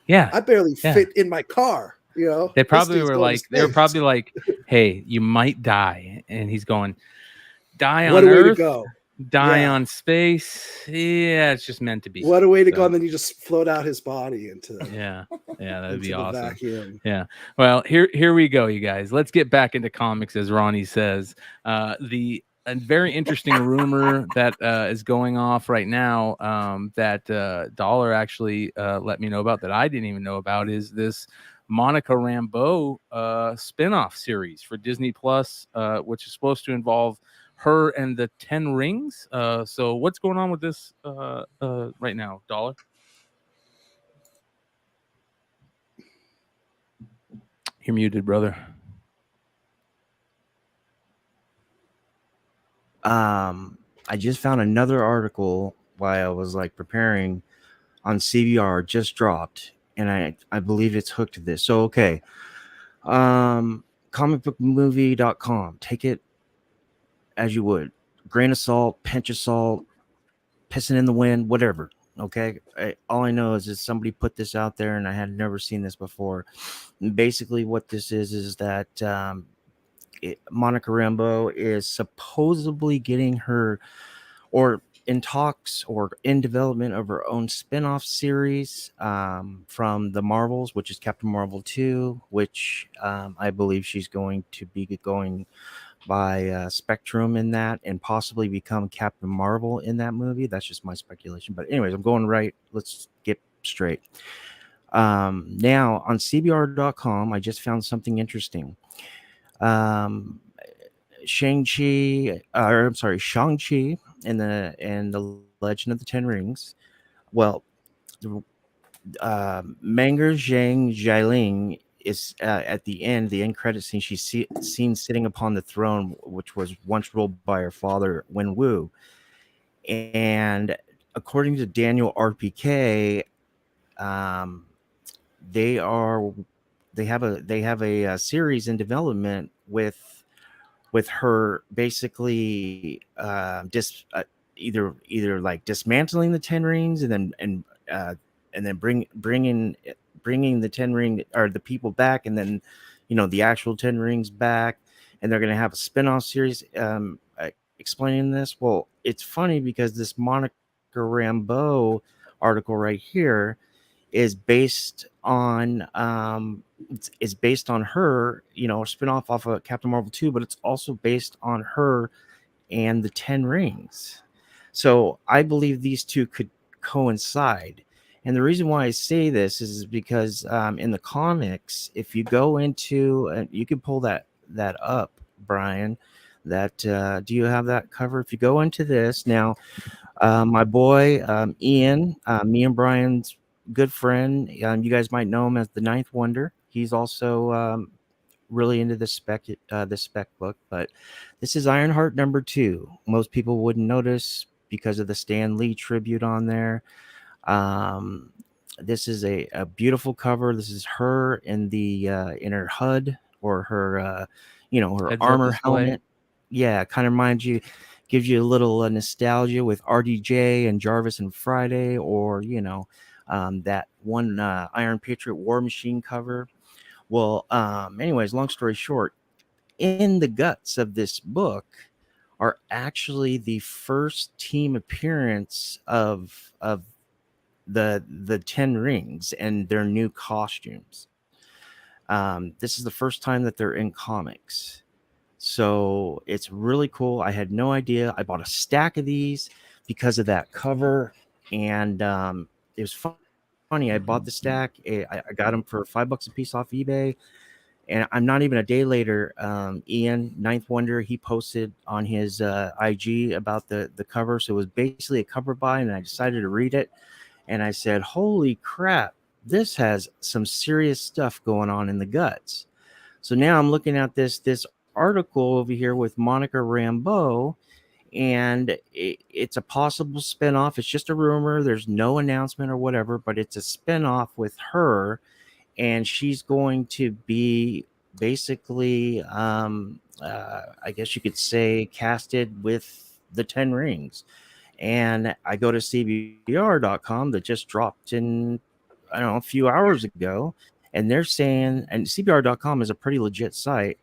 Yeah. I barely Yeah. fit in my car. You know, They This probably dude's were going to like, they were space. probably like, hey, you might die. And he's going, die What on a way to Earth, go! die Yeah. on space. Yeah, it's just meant to be. What a way to So, go! And then you just float out his body into Yeah. Yeah, that'd be into the awesome. vacuum. Yeah. Well, here we go, you guys. Let's get back into comics, as Ronnie says. A very interesting rumor that is going off right now that Dollar actually let me know about that I didn't even know about is this Monica Rambeau spinoff series for Disney Plus, which is supposed to involve her and the 10 Rings. So what's going on with this right now, Dollar? You're muted, brother. I just found another article while I was like preparing on CBR, just dropped, and I believe it's hooked to this. So okay. Comicbookmovie.com. Take it as you would. Grain of salt, pinch of salt, pissing in the wind, whatever. Okay. All I know is somebody put this out there and I had never seen this before. And basically what this is that Monica Rambeau is supposedly getting her, or in talks or in development of her own spin-off series from the Marvels, which is Captain Marvel 2, which I believe she's going to be going by Spectrum in that and possibly become Captain Marvel in that movie. That's just my speculation. But anyways, I'm going right. Let's get straight. Now on CBR.com, I just found something interesting. Shang-Chi and the Legend of the Ten Rings. Well, Manger Zhang Jialing is at the end credit scene. She's seen sitting upon the throne, which was once ruled by her father Wen Wu. And according to Daniel RPK, they have a series in development with her basically either like dismantling the Ten Rings and then bringing the Ten Ring or the people back, and then the actual Ten Rings back, and they're going to have a spin-off series explaining this. Well, it's funny because this Monica Rambeau article right here is based on is based on her, a spin-off off of Captain Marvel 2, but it's also based on her and the Ten Rings. So I believe these two could coincide. And the reason why I say this is because in the comics, if you go into, you can pull that up, Brian, that do you have that cover? If you go into this now, my boy Ian, me and Brian's good friend, you guys might know him as the Ninth Wonder. He's also really into this spec book, but this is Ironheart number 2. Most people wouldn't notice because of the Stan Lee tribute on there. This is a beautiful cover. This is her in the in her HUD, or her her Heads-up armor display. helmet. Yeah, kind of gives you a little nostalgia with RDJ and Jarvis and Friday, or that one Iron Patriot War Machine cover. Well, anyways, long story short, in the guts of this book are actually the first team appearance of the Ten Rings and their new costumes. This is the first time that they're in comics. So it's really cool. I had no idea. I bought a stack of these because of that cover, and it was funny. I bought the stack. I got them for $5 a piece off eBay, and I'm not even a day later. Ian, Ninth Wonder, he posted on his IG about the cover. So it was basically a cover buy, and I decided to read it, and I said, "Holy crap! This has some serious stuff going on in the guts." So now I'm looking at this article over here with Monica Rambeau, and it's a possible spinoff. It's just a rumor. There's no announcement or whatever, but it's a spinoff with her, and she's going to be basically, I guess you could say, casted with the Ten Rings. And I go to CBR.com that just dropped in, I don't know, a few hours ago, and they're saying, and CBR.com is a pretty legit site.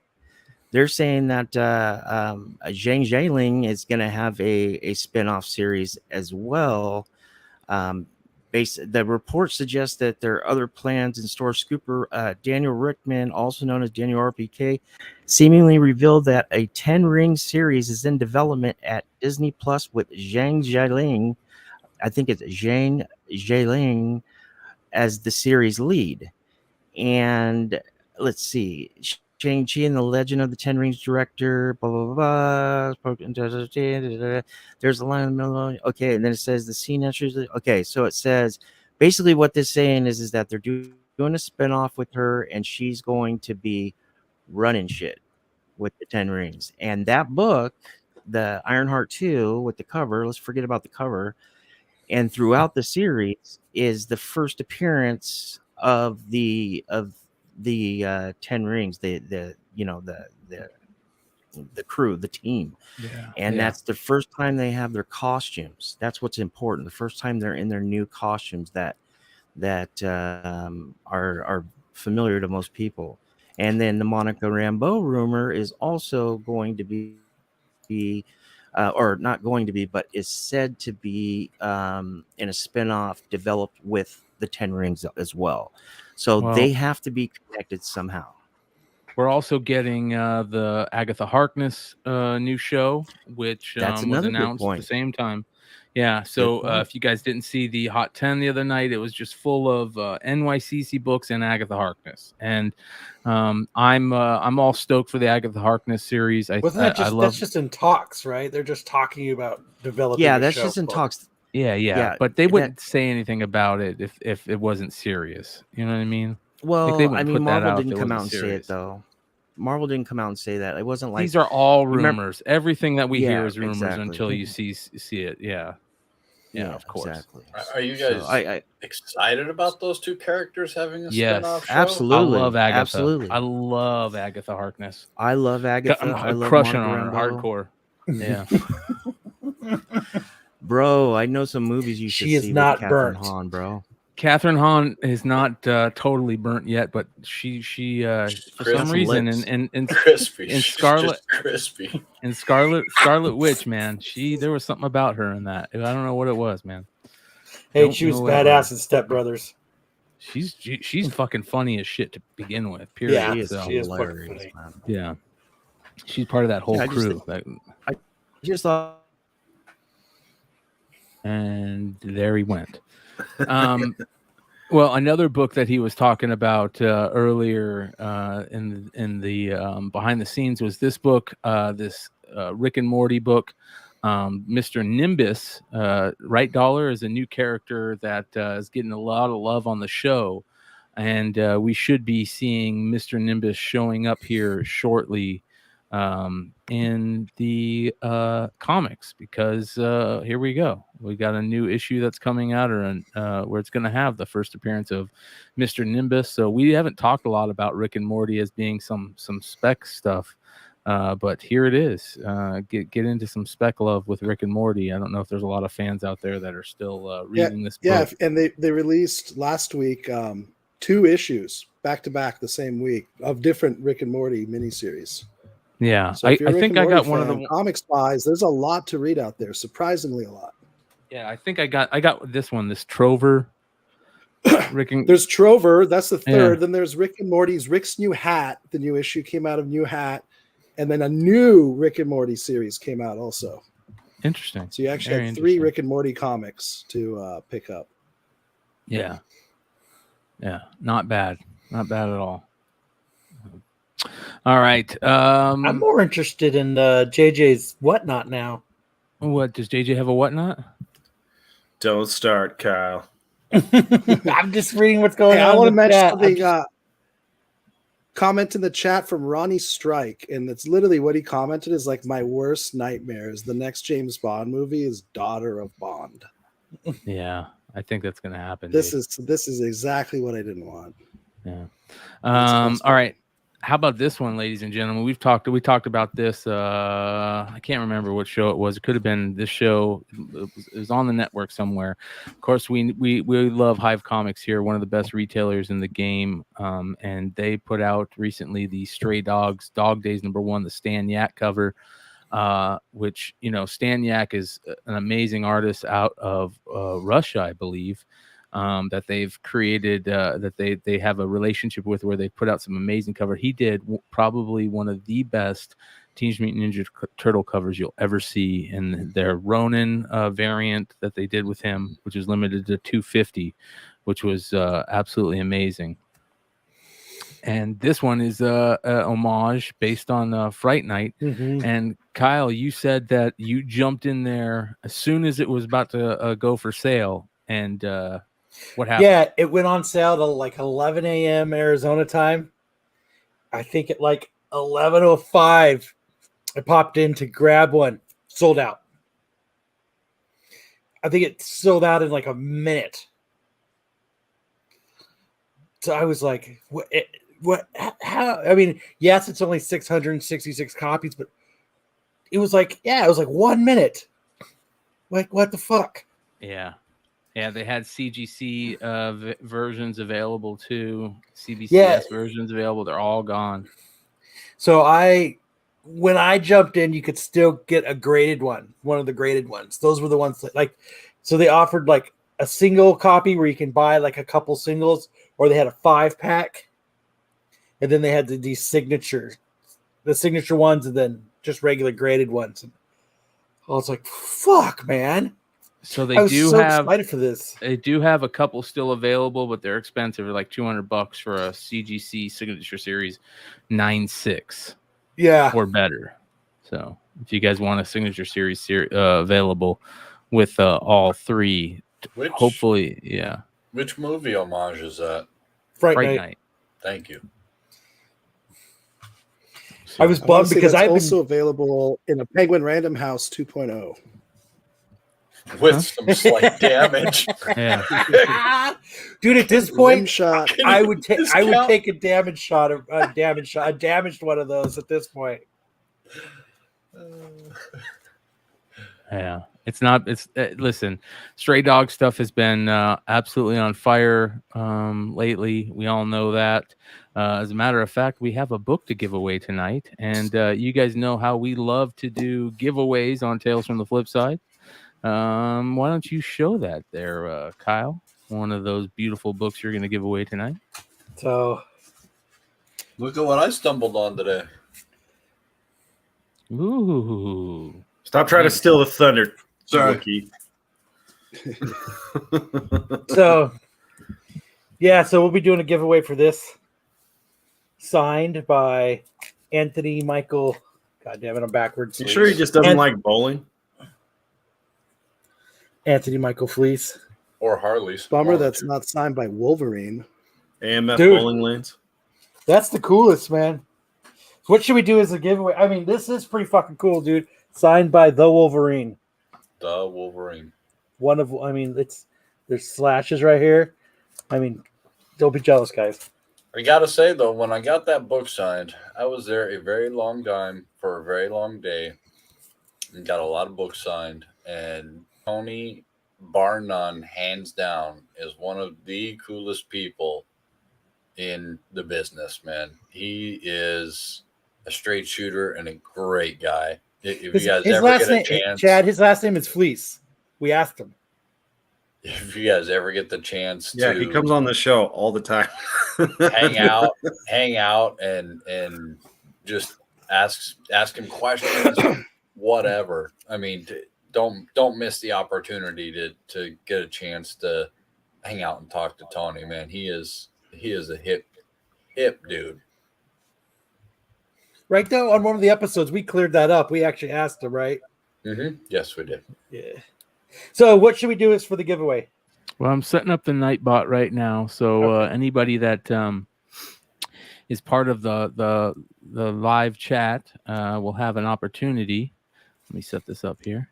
They're saying that Zhang Jialing is going to have a spin-off series as well. The report suggests that there are other plans in store. Scooper Daniel Rickman, also known as Daniel RPK, seemingly revealed that a 10 Ring series is in development at Disney Plus with Zhang Jialing. I think it's Zhang Jialing as the series lead. And let's see, Shang-Chi and the Legend of the Ten Rings director, blah, blah, blah. There's a line in the middle. Okay, and then it says the scene entries. Okay, so it says basically what this saying is that they're doing a spinoff with her, and she's going to be running shit with the Ten Rings. And that book, the Ironheart 2 with the cover, let's forget about the cover, and throughout the series is the first appearance of the Ten Rings, the crew, the team. And that's the first time they have their costumes. That's what's important. The first time they're in their new costumes that are familiar to most people. And then the Monica Rambeau rumor is also going to be or not going to be, but is said to be in a spinoff developed with the Ten Rings as well. So they have to be connected somehow. We're also getting the Agatha Harkness new show, which That's was another good announced at point. the same time. Yeah. So if you guys didn't see the Hot 10 the other night, it was just full of NYCC books and Agatha Harkness. And I'm all stoked for the Agatha Harkness series. Wasn't that just that's just in talks, right? They're just talking about developing. Yeah, a that's show just in for it. talks. Yeah. But they wouldn't say anything about it if it wasn't serious. You know what I mean? Well, Like, they wouldn't put that Marvel out if didn't it come out wasn't and say it serious. though. Marvel didn't come out and say that. It wasn't like These are all Remember- rumors. Everything that we Yeah, hear is rumors exactly. until you see it. Yeah, of course. Exactly. Are you So guys excited about those two characters having a Yes, spin-off show? Absolutely. I love Agatha. Absolutely. I love Agatha Harkness. I love Agatha. I'm I love crushing Monica on her Rambeau. hardcore. Yeah. Bro, I know some movies you should She is see not with Catherine burnt. Hahn, bro. Catherine Hahn is not totally burnt yet, but she for some some reason lips. in Crispy. in She's Scarlet just crispy. in Scarlet Witch, man, there was something about her in that. I don't know what it was, man. Hey, Don't she was know what it badass in Step Brothers. She's fucking funny as shit to begin with. Period. Yeah, She is So, she is fucking hilarious, funny. man. yeah, she's part of that whole Yeah, I just crew. Just thought And there he went. Well, another book that he was talking about earlier in the behind the scenes was this book, this Rick and Morty book. Mr. Nimbus, Right Dollar, is a new character that is getting a lot of love on the show, and we should be seeing Mr. Nimbus showing up here shortly in the comics, because here we go. We got a new issue that's coming out, where it's going to have the first appearance of Mr. Nimbus. So we haven't talked a lot about Rick and Morty as being some spec stuff, but here it is. Get into some spec love with Rick and Morty. I don't know if there's a lot of fans out there that are still reading this book. Yeah, and they released last week 2 issues back to back the same week of different Rick and Morty miniseries. Yeah, So if you're a Rick think and I got Morty one of fan, the comics wise. There's a lot to read out there, surprisingly a lot. Yeah, I think I got this one, this Trover. Rick and There's Trover, that's the third. Yeah. Then there's Rick and Morty's Rick's New Hat. The new issue came out of New Hat, and then a new Rick and Morty series came out also. Interesting. So you actually Very had 3 interesting. Rick and Morty comics to pick up. Yeah, not bad at all. All right. I'm more interested in JJ's Whatnot now. What does JJ have a whatnot? Don't start, Kyle. I'm just reading what's going Hey, on. I want to in the mention chat. something. Comment in the chat from Ronnie Strike, and it's literally what he commented is like, my worst nightmare is the next James Bond movie is Daughter of Bond. Yeah, I think that's gonna happen. This dude. is exactly what I didn't want. Yeah. That's All right. How about this one, ladies and gentlemen? We talked about this. I can't remember what show it was. It could have been this show. It was on the network somewhere. Of course, we love Hive Comics here, one of the best retailers in the game. And they put out recently the Stray Dogs Dog Days #1, the Stan Yak cover, which, Stan Yak is an amazing artist out of Russia, I believe. That they've created, that they have a relationship with, where they put out some amazing cover. He did probably one of the best Teenage Mutant Ninja Turtle covers you'll ever see, in their Ronin variant that they did with him, which is limited to 250, which was absolutely amazing. And this one is a homage based on Fright Night. Mhm. And Kyle, you said that you jumped in there as soon as it was about to go for sale, and what happened? Yeah, it went on sale till like 11 a.m. Arizona time. I think at like 11:05, I popped in to grab one. Sold out. I think it sold out in like a minute. So I was like, what? How? I mean, yes, it's only 666 copies, but it was like, 1 minute. Like, what the fuck? Yeah. Yeah, they had CGC versions available too. CBCS Yeah. versions available. They're all gone. So when I jumped in, you could still get a graded one of the graded ones. Those were the ones that so they offered like a single copy where you can buy like a couple singles, or they had a 5-pack, and then they had the signature ones, and then just regular graded ones. And I was like, fuck, man. So I they was do so have excited for this. they do have a couple still available, but they're expensive. They're like $200 for a CGC Signature Series 9.6 Yeah. or better. So if you guys want a Signature Series available with all three, Which hopefully, yeah. Which movie homage is that? Fright Night. Night. Thank you. So, I was I wanna bummed say because that's I've also been available in a Penguin Random House 2.0. With some slight damage. yeah. dude. At this Rim point, shot. I would Discount. take a damaged shot, a damaged one of those at this point. Yeah, it's not. It's listen, Stray Dog stuff has been absolutely on fire lately. We all know that. As a matter of fact, we have a book to give away tonight, and you guys know how we love to do giveaways on Tales from the Flipside. Why don't you show that there, Kyle? One of those beautiful books you're going to give away tonight. So Look at what I stumbled on today. Ooh, Stop trying to steal the thunder. Sorry. Wookie. So we'll be doing a giveaway for this, signed by Anthony Michael. God damn it, I'm backwards. You sure he just doesn't like bowling? Anthony Michael Fleece. Or Harley's. Bummer that's not signed by Wolverine. AMF Dude. bowling lanes. That's the coolest, man. What should we do as a giveaway? I mean, this is pretty fucking cool, dude. Signed by the Wolverine. The Wolverine. There's slashes right here. I mean, don't be jealous, guys. I gotta say though, when I got that book signed, I was there a very long time for a very long day and got a lot of books signed. And Tony, bar none, hands down, is one of the coolest people in the business, man. He is a straight shooter and a great guy. If you guys ever get a chance, Chad, his last name is Fleece. We asked him. if you guys ever get the chance Yeah, to he comes on the show all the time. hang out and just ask him questions, whatever. I mean, don't miss the opportunity to get a chance to hang out and talk to Tony, man. He is a hip dude. Right, though, on one of the episodes, we cleared that up. We actually asked him, right? Mm-hmm. Yes, we did. Yeah. So what should we do is for the giveaway? well, I'm setting up the Nightbot right now, so anybody that is part of the live chat will have an opportunity. Let me set this up here.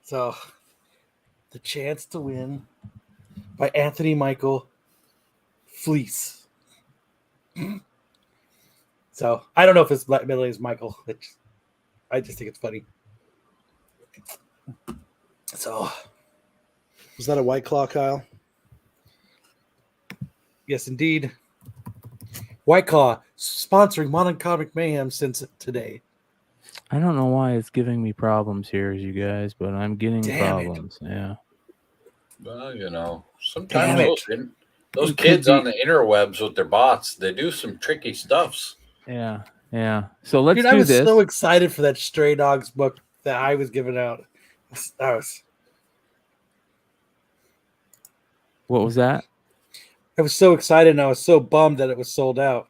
So, the chance to win by Anthony Michael Fleece. So, I don't know if his middle name is Michael. I just think it's funny. So, Was that a White Claw, Kyle? yes, indeed. White Claw sponsoring Modern Comic Mayhem since today. I don't know why it's giving me problems here, you guys, but I'm getting Damn it. problems. Yeah. Well, you know, Damn sometimes it. those It kids could be- on the interwebs with their bots, they do some tricky stuffs. Yeah. Yeah. So let's Dude, do I was this. so excited for that Stray Dogs book that I was giving out. What was that? I was so excited and I was so bummed that it was sold out.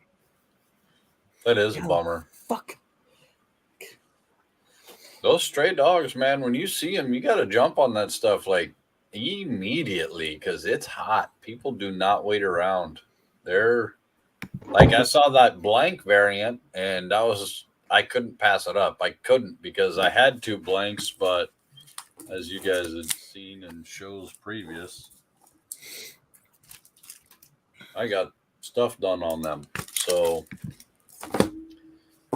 That is a Yeah. bummer. Fuck. Those stray dogs, man, when you see them, you got to jump on that stuff like immediately because it's hot. People do not wait around. They're like, I saw that blank variant and I couldn't pass it up. I couldn't because I had 2 blanks, but as you guys had seen in shows previous, I got stuff done on them. So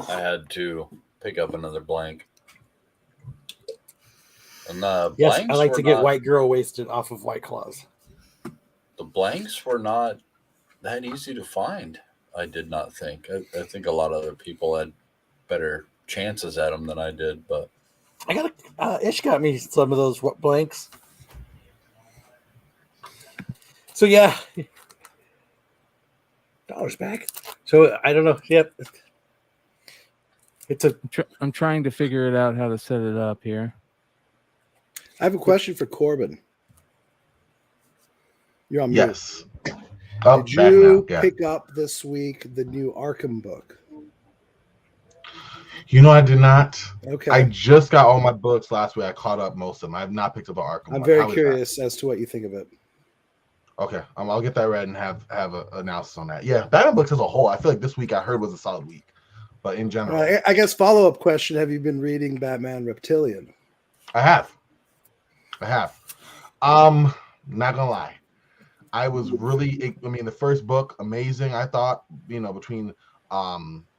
I had to pick up another blank. And Yes, I like to get white girl wasted off of White Claws. The blanks were not that easy to find. I did not think. I think a lot of other people had better chances at them than I did. But I got Ish got me some of those blanks. So yeah, $1 back. So I don't know. Yep, it's a. I'm trying to figure it out how to set it up here. I have a question for Corbin. You're on mute. Yes. Oh, Did back you now. Yeah. pick up this week the new Arkham book? You know, I did not. Okay. I just got all my books last week. I caught up most of them. I have not picked up the Arkham I'm one. very How is curious as to what you think of it. that? Okay, I'll get that read and have an analysis on that. Yeah, Batman books as a whole, I feel like this week I heard was a solid week, but in general, I guess follow-up question: have you been reading Batman Reptilian? I have. Not gonna lie, I was really. I mean, the first book amazing. I thought, between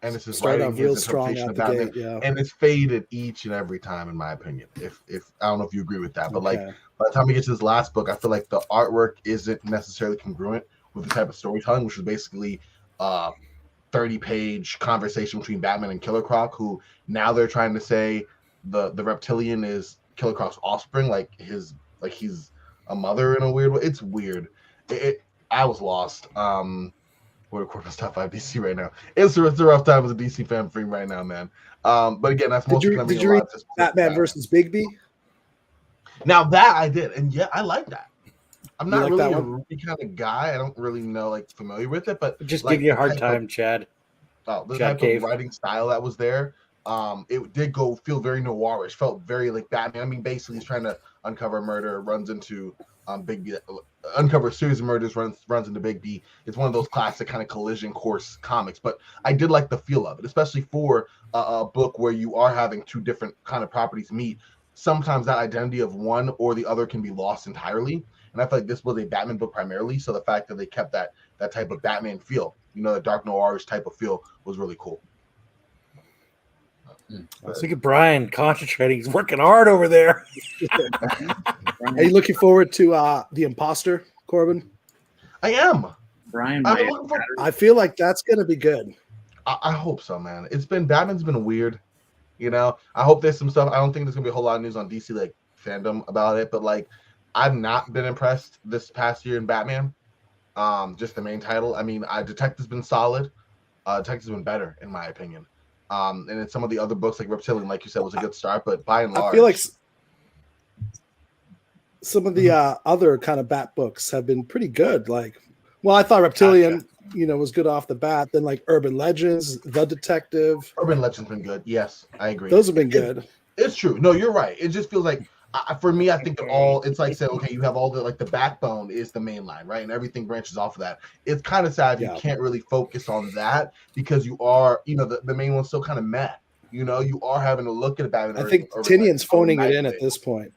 Ennis's Start writing, off real his strong interpretation out of the Batman, gate, yeah. and it's faded each and every time, in my opinion. If I don't know if you agree with that, but like Okay. by the time we get to this last book, I feel like the artwork isn't necessarily congruent with the type of storytelling, which is basically 30-page conversation between Batman and Killer Croc, who now they're trying to say the reptilian is Killer Croc's offspring, like he's a mother in a weird way. It's weird. I was lost. What a Corbin's top 5 DC right now. It's a rough time as a DC fan for me right now, man. But again, that's mostly going to Did be you a read lot of Batman versus Bigby? Now that I did, and yeah, I like that. I'm You not like really that a one? Ruby kind of guy. I don't really know, like, familiar with it, but Just like give you a the hard type time, of- Chad. the Chad type Cave. of writing style that was there, it did feel very noirish. Felt very like Batman. I mean, basically, he's trying to uncover a murder, runs into Bigby, uncover a series of murders, runs into Bigby. It's one of those classic kind of collision course comics. But I did like the feel of it, especially for a book where you are having two different kind of properties meet. Sometimes that identity of one or the other can be lost entirely. And I feel like this was a Batman book primarily, so the fact that they kept that type of Batman feel, the dark noirish type of feel, was really cool. Let's look at Brian concentrating. He's working hard over there. Are you looking forward to The Imposter, Corbin? I am. Brian, I'm my looking for. I feel like that's going to be good. I hope so, man. Batman's been weird. I hope there's some stuff. I don't think there's gonna be a whole lot of news on DC like fandom about it, but like I've not been impressed this past year in Batman. Just the main title. I mean, Detective's been solid. Detective's been better in my opinion. And in some of the other books like Reptilian, like you said, was a good start, but by and large, I feel like some of the other kind of Bat books have been pretty good. Like, well, I thought Reptilian, was good off the bat. Then like Urban Legends, The Detective. Urban Legend's been good. Yes, I agree. Those have been good. It's true. No, you're right. It just feels like, for me, I think it's like saying, okay, you have all the backbone is the main line, right? And everything branches off of that. It's kind of sad you can't really focus on that because you are, the main one's still kind of meh. You are having to look at Batman. I think Tynion's phoning it in at this point.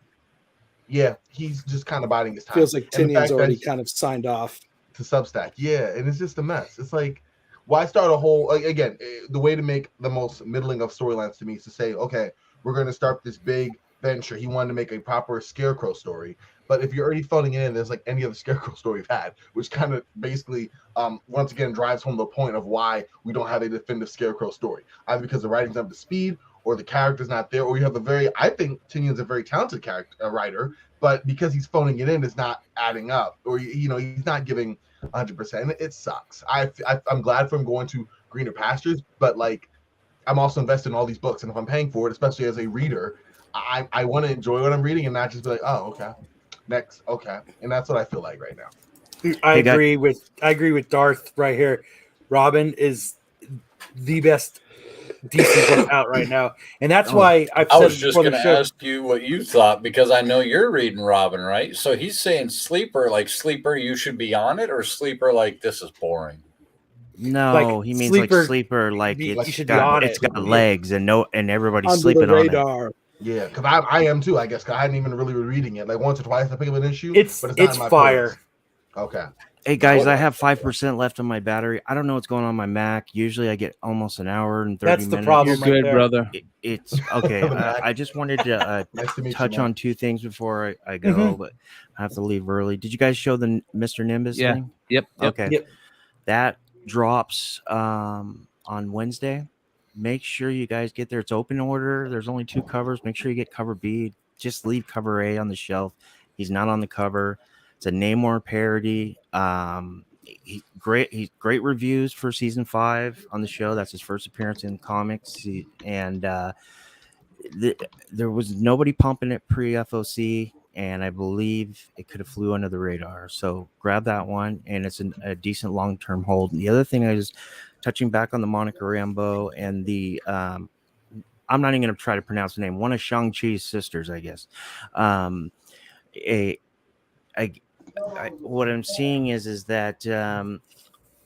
Yeah, he's just kind of biding his time. Feels like Tynion's already kind of signed off to Substack. Yeah, and it's just a mess. It's like, why start a whole, again, the way to make the most middling of storylines to me is to say, okay, we're going to start this big venture. He wanted to make a proper Scarecrow story, but if you're already phoning it in, there's like any other Scarecrow story we've had, which kind of basically once again drives home the point of why we don't have a definitive Scarecrow story, either because the writing's not up to speed or the character's not there, or you have I think Tynion's a very talented writer, but because he's phoning it in, it's not adding up, or he's not giving 100%. It sucks. I'm glad for him going to greener pastures, but like I'm also invested in all these books, and if I'm paying for it, especially as a reader, I want to enjoy what I'm reading and not just be like, oh, okay, next, okay, and that's what I feel like right now. I agree with Darth right here. Robin is the best DC book out right now, and that's why I was just going to ask you what you thought, because I know you're reading Robin, right? So he's saying sleeper, you should be on it, or sleeper like this is boring. No, like he means sleeper, like sleeper, like it's got legs and everybody's under sleeping the radar. on it. Yeah, because I am too, I guess. Cause I hadn't even really reading it. Like once or twice I pick up an issue. It's fire. Okay. Hey guys, I have 5% left on my battery. I don't know what's going on my Mac. Usually I get almost an hour and 30 minutes. That's the problem. You're good, brother. It's okay. I just wanted to nice to touch on two things before I go, but I have to leave early. Did you guys show the Mr. Nimbus thing? Yep. Okay. Yep. That drops on Wednesday. Make sure you guys get there. It's open order. There's only 2 covers. Make sure you get cover B. Just leave cover A on the shelf. He's not on the cover. It's a Namor parody. He's great reviews for season 5 on the show. That's his first appearance in comics. there was nobody pumping it pre-FOC, and I believe it could have flew under the radar. So grab that one, and it's a decent long-term hold. And the other thing I was touching back on the Monica Rambeau and the I'm not even going to try to pronounce the name. One of Shang-Chi's sisters, I guess. What I'm seeing is that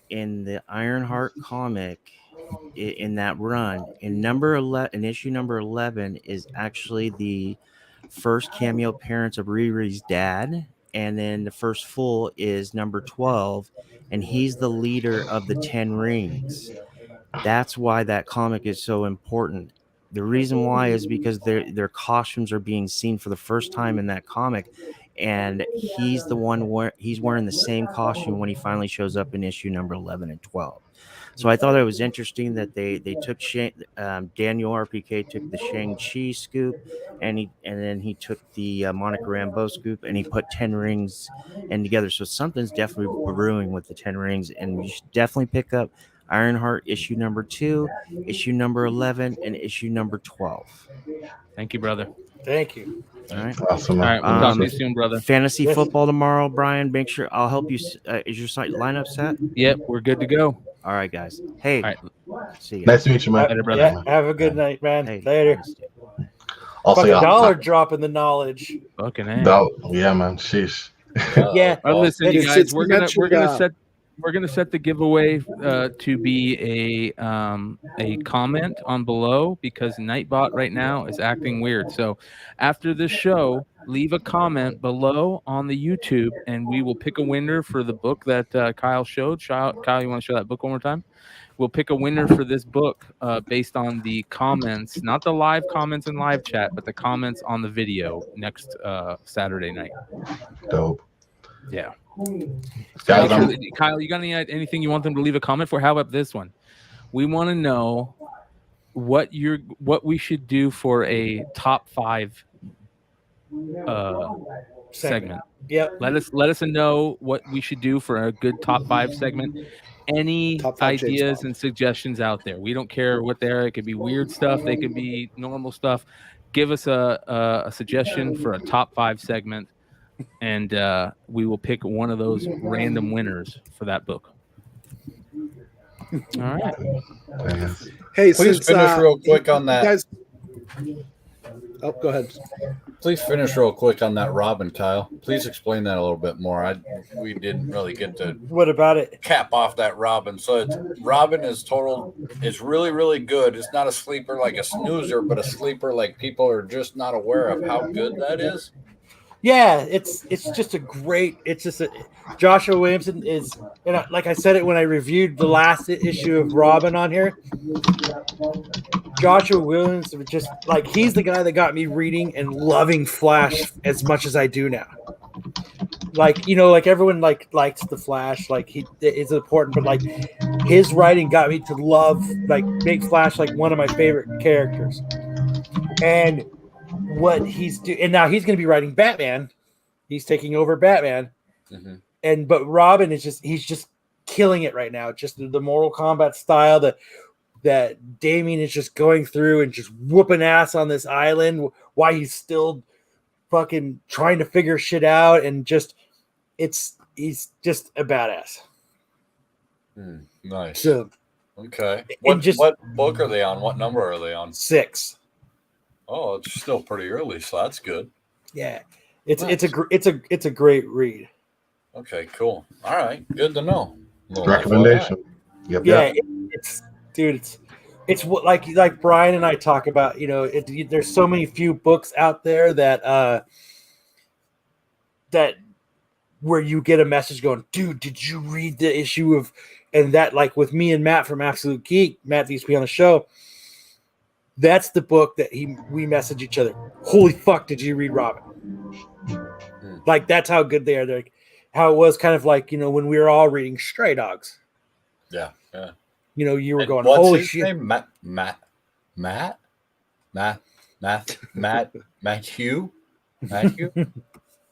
in the Ironheart comic, in that run, in issue number 11 is actually the first cameo appearance of Riri's dad, and then the first full is number 12, and he's the leader of the 10 Rings. That's why that comic is so important. The reason why is because their costumes are being seen for the first time in that comic, and he's the one he's wearing the same costume when he finally shows up in issue number 11 and 12. So I thought it was interesting that they took Daniel RPK took the Shang-Chi scoop, and then he took the Monica Rambeau scoop, and he put 10 Rings in together. So something's definitely brewing with the 10 Rings, and you should definitely pick up Ironheart issue number 2, issue number 11, and issue number 12. Thank you, brother. Thank you. All right. Awesome. All right, we'll talk to you soon, brother. Fantasy football tomorrow, Brian. Make sure I'll help you. Is your site lineup set? Yep, we're good to go. All right, guys. Hey, All right. see you. Nice to meet you, man. Later, brother. Yeah, have a good night, man. Hey, Later. Also, Fucking yeah, dollar dropping the knowledge. Fucking A. yeah, man. Sheesh. Yeah. All right, listen, you It's- guys, it's we're gonna mentioned, set the giveaway to be a comment on below, because Nightbot right now is acting weird. So after this show, leave a comment below on the YouTube, and we will pick a winner for the book that Kyle showed. Kyle, you want to show that book one more time? We'll pick a winner for this book based on the comments, not the live comments in live chat, but the comments on the video next Saturday night. Dope. Yeah. Guys, Kyle, you got anything you want them to leave a comment for? How about this one? We want to know what we should do for a top 5 segment. Yep. Let us know what we should do for a good top 5 segment. Any Top 5 ideas chainsaw. and suggestions out there? We don't care what they are. It could be weird stuff. They could be normal stuff. Give us a suggestion for a top 5 segment, and we will pick one of those random winners for that book. All right. Hey, Please since finish real quick on that. guys, oh, go ahead. Please finish real quick on that Robin, Kyle. Please explain that a little bit more. We didn't really get to What about it? cap off that Robin. So Robin is really, really good. It's not a sleeper like a snoozer, but a sleeper like people are just not aware of how good that is. Yeah, it's just a great. It's just Joshua Williamson is, and like I said it when I reviewed the last issue of Robin on here. Joshua Williamson, just like, he's the guy that got me reading and loving Flash as much as I do now. Like, like everyone likes the Flash, like he is important, but like his writing got me to love, like, make Flash like one of my favorite characters. And what he's doing, and now he's going to be writing Batman. He's taking over Batman, but Robin is he's just killing it right now. Just the Mortal Kombat style that Damien is just going through and just whooping ass on this island. Why he's still fucking trying to figure shit out, and he's just a badass. Nice. So, Okay. and What book are they on? What number are they on? 6. Oh, it's still pretty early, so that's good. Yeah, it's Nice. it's a great read. Okay, cool. All right, good to know. Little Recommendation. Yep. Yeah, it's what like Brian and I talk about. There's so many few books out there that where you get a message going, dude, did you read the issue of, and that, like with me and Matt from Absolute Geek, Matt used to be on the show. That's the book that we message each other. Holy fuck, did you read Robin? Like, that's how good they are. They're like, how it was kind of like, when we were all reading Stray Dogs. Yeah. You were And going, what's holy his shit. name? Matthew.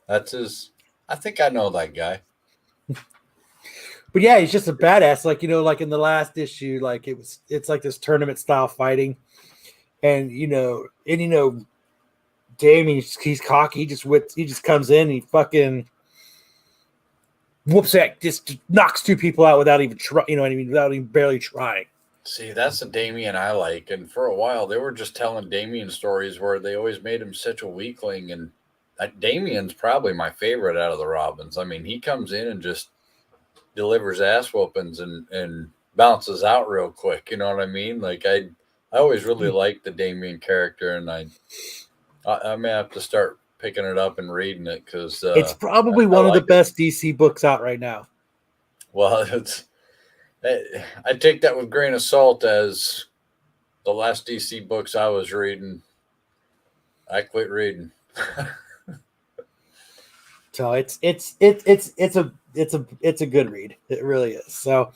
That's his. I think I know that guy. But yeah, he's just a badass. Like, like in the last issue, like it's like this tournament style fighting. and Damien, he's cocky. He just comes in, and he fucking whoops that, just knocks two people out without even without even barely trying. See, that's the Damien I like. And for a while, they were just telling Damien stories where they always made him such a weakling. And Damien's probably my favorite out of the Robins. I mean, he comes in and just delivers ass whoopings and bounces out real quick. You know what I mean? Like I always really liked the Damien character, and I may have to start picking it up and reading it because it's probably one of the best DC books out right now. Well, I take that with a grain of salt, as the last DC books I was reading, I quit reading. So it's a good read. It really is. So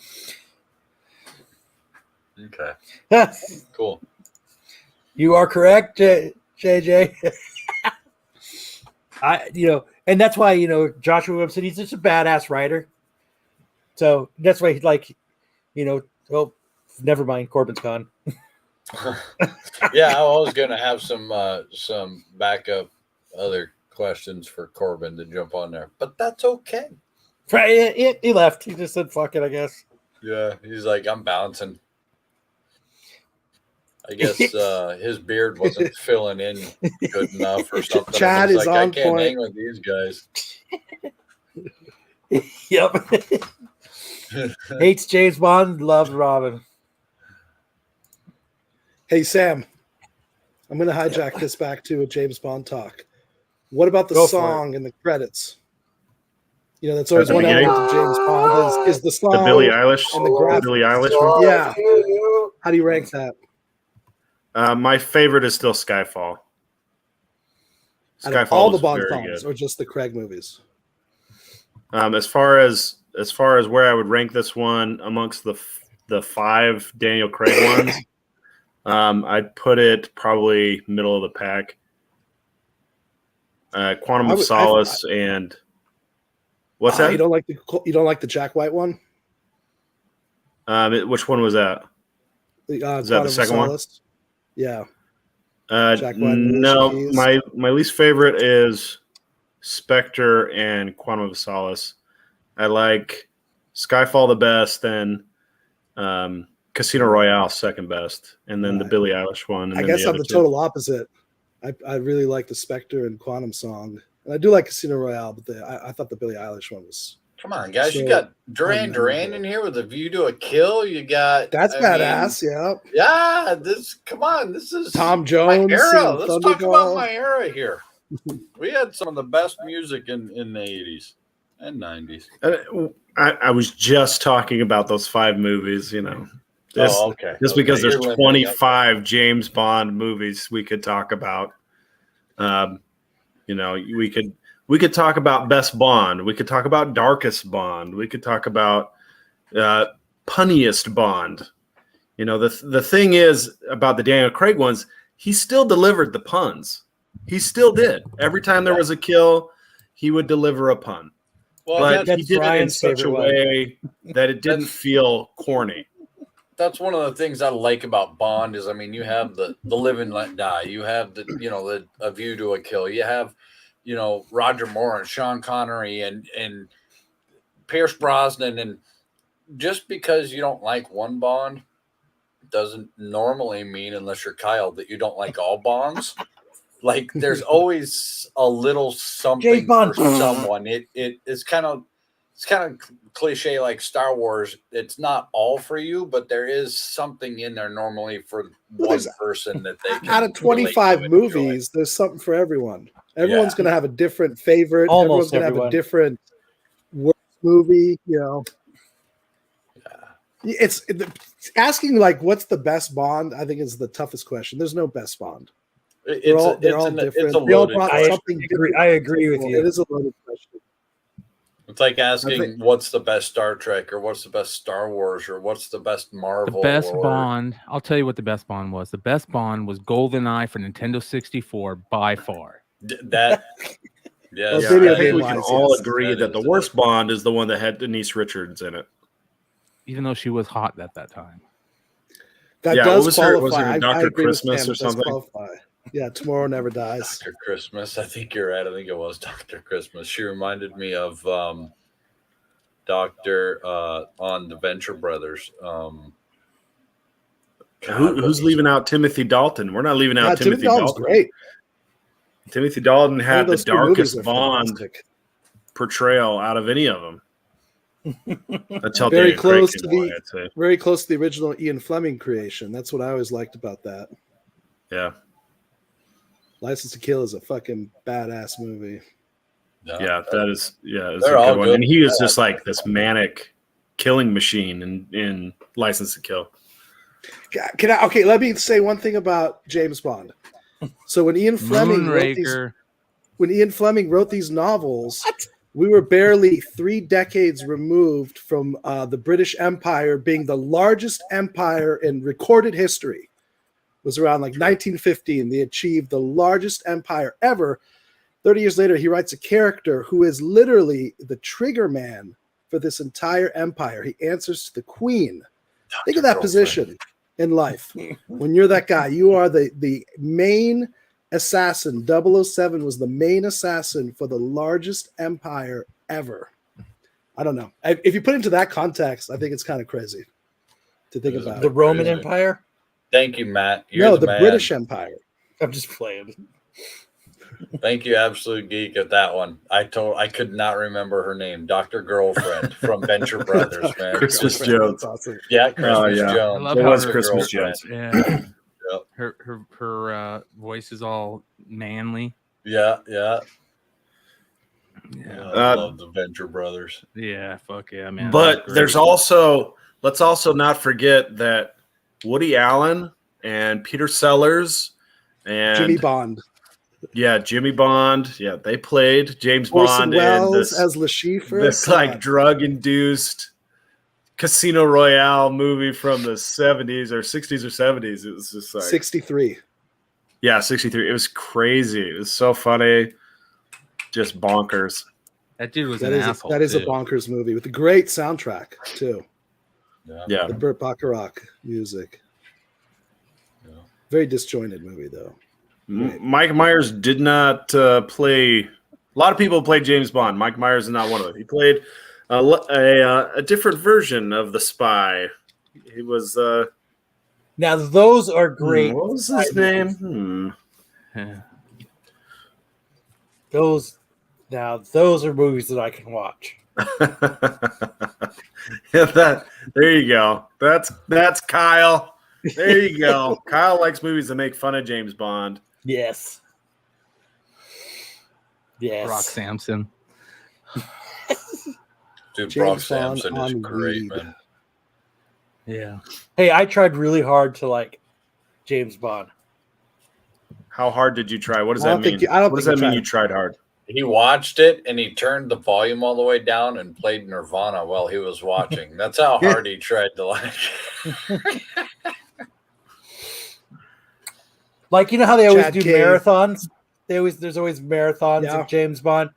okay, cool. You are correct, JJ. And that's why Joshua Webb said he's just a badass writer. So that's why well, never mind. Corbin's gone. Yeah, I was gonna have some backup other questions for Corbin to jump on there, but that's okay. Right, he left. He just said, "Fuck it," I guess. Yeah, he's like, I'm bouncing. I guess his beard wasn't filling in good enough or something. Chad is like, on I can't point. hang with these guys. Yep. Hates James Bond, loves Robin. Hey, Sam, I'm going to hijack this back to a James Bond talk. What about the Go for song in the credits? That's always At the one beginning? element of James Bond is the song. The Billie Eilish, and the graphics. Billie Eilish one. Yeah. How do you rank that? My favorite is still Skyfall. Out of all the Bond songs, or just the Craig movies? As far as where I would rank this one amongst the 5 Daniel Craig ones, I'd put it probably middle of the pack. Quantum of Solace and what's that? You don't like the Jack White one? Which one was that? Is that the second one? Yeah. Jack White, no, my least favorite is Spectre and Quantum of Solace. I like Skyfall the best, then Casino Royale second best, and then the Billie Eilish one. And I guess I'm the total opposite. I really like the Spectre and Quantum song, and I do like Casino Royale, but I thought the Billie Eilish one was. Come on, guys! You got Duran in here with A View to a Kill. You got badass, yeah. Yeah, come on! This is Tom Jones. My era. Let's talk about my era here. We had some of the best music in the 80s and 90s. I was just talking about those 5 movies. Okay. Just because there's 25 James Bond movies we could talk about. We could talk about Best Bond. We could talk about Darkest Bond. We could talk about Punniest Bond. The thing is about the Daniel Craig ones, he still delivered the puns. He still did. Every time there was a kill, he would deliver a pun. Well, but he did it in such a way that it didn't feel corny. That's one of the things I like about Bond is, you have the Live and Let Die. You have the A View to a Kill. You have Roger Moore and Sean Connery and Pierce Brosnan. And just because you don't like one Bond doesn't normally mean, unless you're Kyle, that you don't like all Bonds. Like there's always a little something for someone. It's kind of cliche like Star Wars. It's not all for you, but there is something in there normally for one person that they can. Out of 25 movies, there's something for everyone. Everyone's going to have a different favorite. Everyone's going to have a different worst movie. It's asking like, what's the best Bond? I think is the toughest question. There's no best Bond. They're all different. They all brought something different. I agree with you. It is a loaded question. It's like asking what's the best Star Trek or what's the best Star Wars or what's the best Marvel. The best Bond. I'll tell you what the best Bond was. The best Bond was GoldenEye for Nintendo 64 by far. I think we can all agree that the worst Bond is the one that had Denise Richards in it. Even though she was hot at that time. That Yeah, what does was her- was qualify. her I Dr. agree with Christmas Sam, or it does something? qualify. Yeah, Tomorrow Never Dies. Dr. Christmas. I think you're right. I think it was Dr. Christmas. She reminded me of Doctor on the Venture Brothers. Who's leaving out Timothy Dalton? We're not leaving out Timothy Dalton's Dalton. great. Timothy Dalton I think had the those two movies darkest are Bond fantastic. portrayal out of any of them. Until Very Daniel Craig close came to along, the I'd say. very close to the original Ian Fleming creation. That's what I always liked about that. Yeah. License to Kill is a fucking badass movie. Yeah, that is it's They're a all good one. good. And he was just like this manic killing machine in License to Kill. Okay, let me say one thing about James Bond. So when Ian Fleming wrote these novels, we were barely 3 decades removed from the British Empire being the largest empire in recorded history. It was around like 1915. They achieved the largest empire ever. 30 years later, he writes a character who is literally the trigger man for this entire empire. He answers to the queen. Think of that position in life. When you're that guy, you are the main assassin. 007 was the main assassin for the largest empire ever. I don't know. If you put it into that context, I think it's kind of crazy to think about. The Roman Empire? Thank you, Matt. You're No, the man. British Empire. I'm just playing. Thank you, Absolute Geek, at that one. I could not remember her name. Dr. Girlfriend from Venture Brothers, man. Christmas Jones. That's awesome. Yeah, Christmas yeah. I Jones. love It how was her Christmas girlfriend- Jones. Yeah. Yep. Her voice is all manly. Yeah. Yeah. I love the Venture Brothers. Yeah. Fuck yeah, man. But That was there's great. also, let's also not forget that Woody Allen and Peter Sellers and Jimmy Bond. Yeah, Jimmy Bond. Yeah, they played James Orson Bond in Welles this, as Le Chiffre. this like drug-induced Casino Royale movie from the 70s or 60s or 70s. It was just like 63. Yeah, 63. It was crazy. It was so funny. Just bonkers. That dude was That an is asshole. that is a too. bonkers movie with a great soundtrack too. Yeah. The Burt Bacharach music. Yeah. Very disjointed movie though. Mike Myers did not play. A lot of people played James Bond. Mike Myers is not one of them. He played a different version of the spy. He was. Now those are great. What was his name? Yeah. Those are movies that I can watch. Yeah, there you go. That's Kyle. There you go. Kyle likes movies that make fun of James Bond. Yes. Yes. Brock Sampson. Dude, James Brock Bond Sampson is on great, weed. man. Yeah. Hey, I tried really hard to like James Bond. How hard did you try? What does I that don't think mean? you- I don't What does think that you mean? tried. You tried hard. He watched it and he turned the volume all the way down and played Nirvana while he was watching. That's how hard he tried to like. Like, you know how they always Chad do Cave. marathons? There's always marathons Yeah. of James Bond.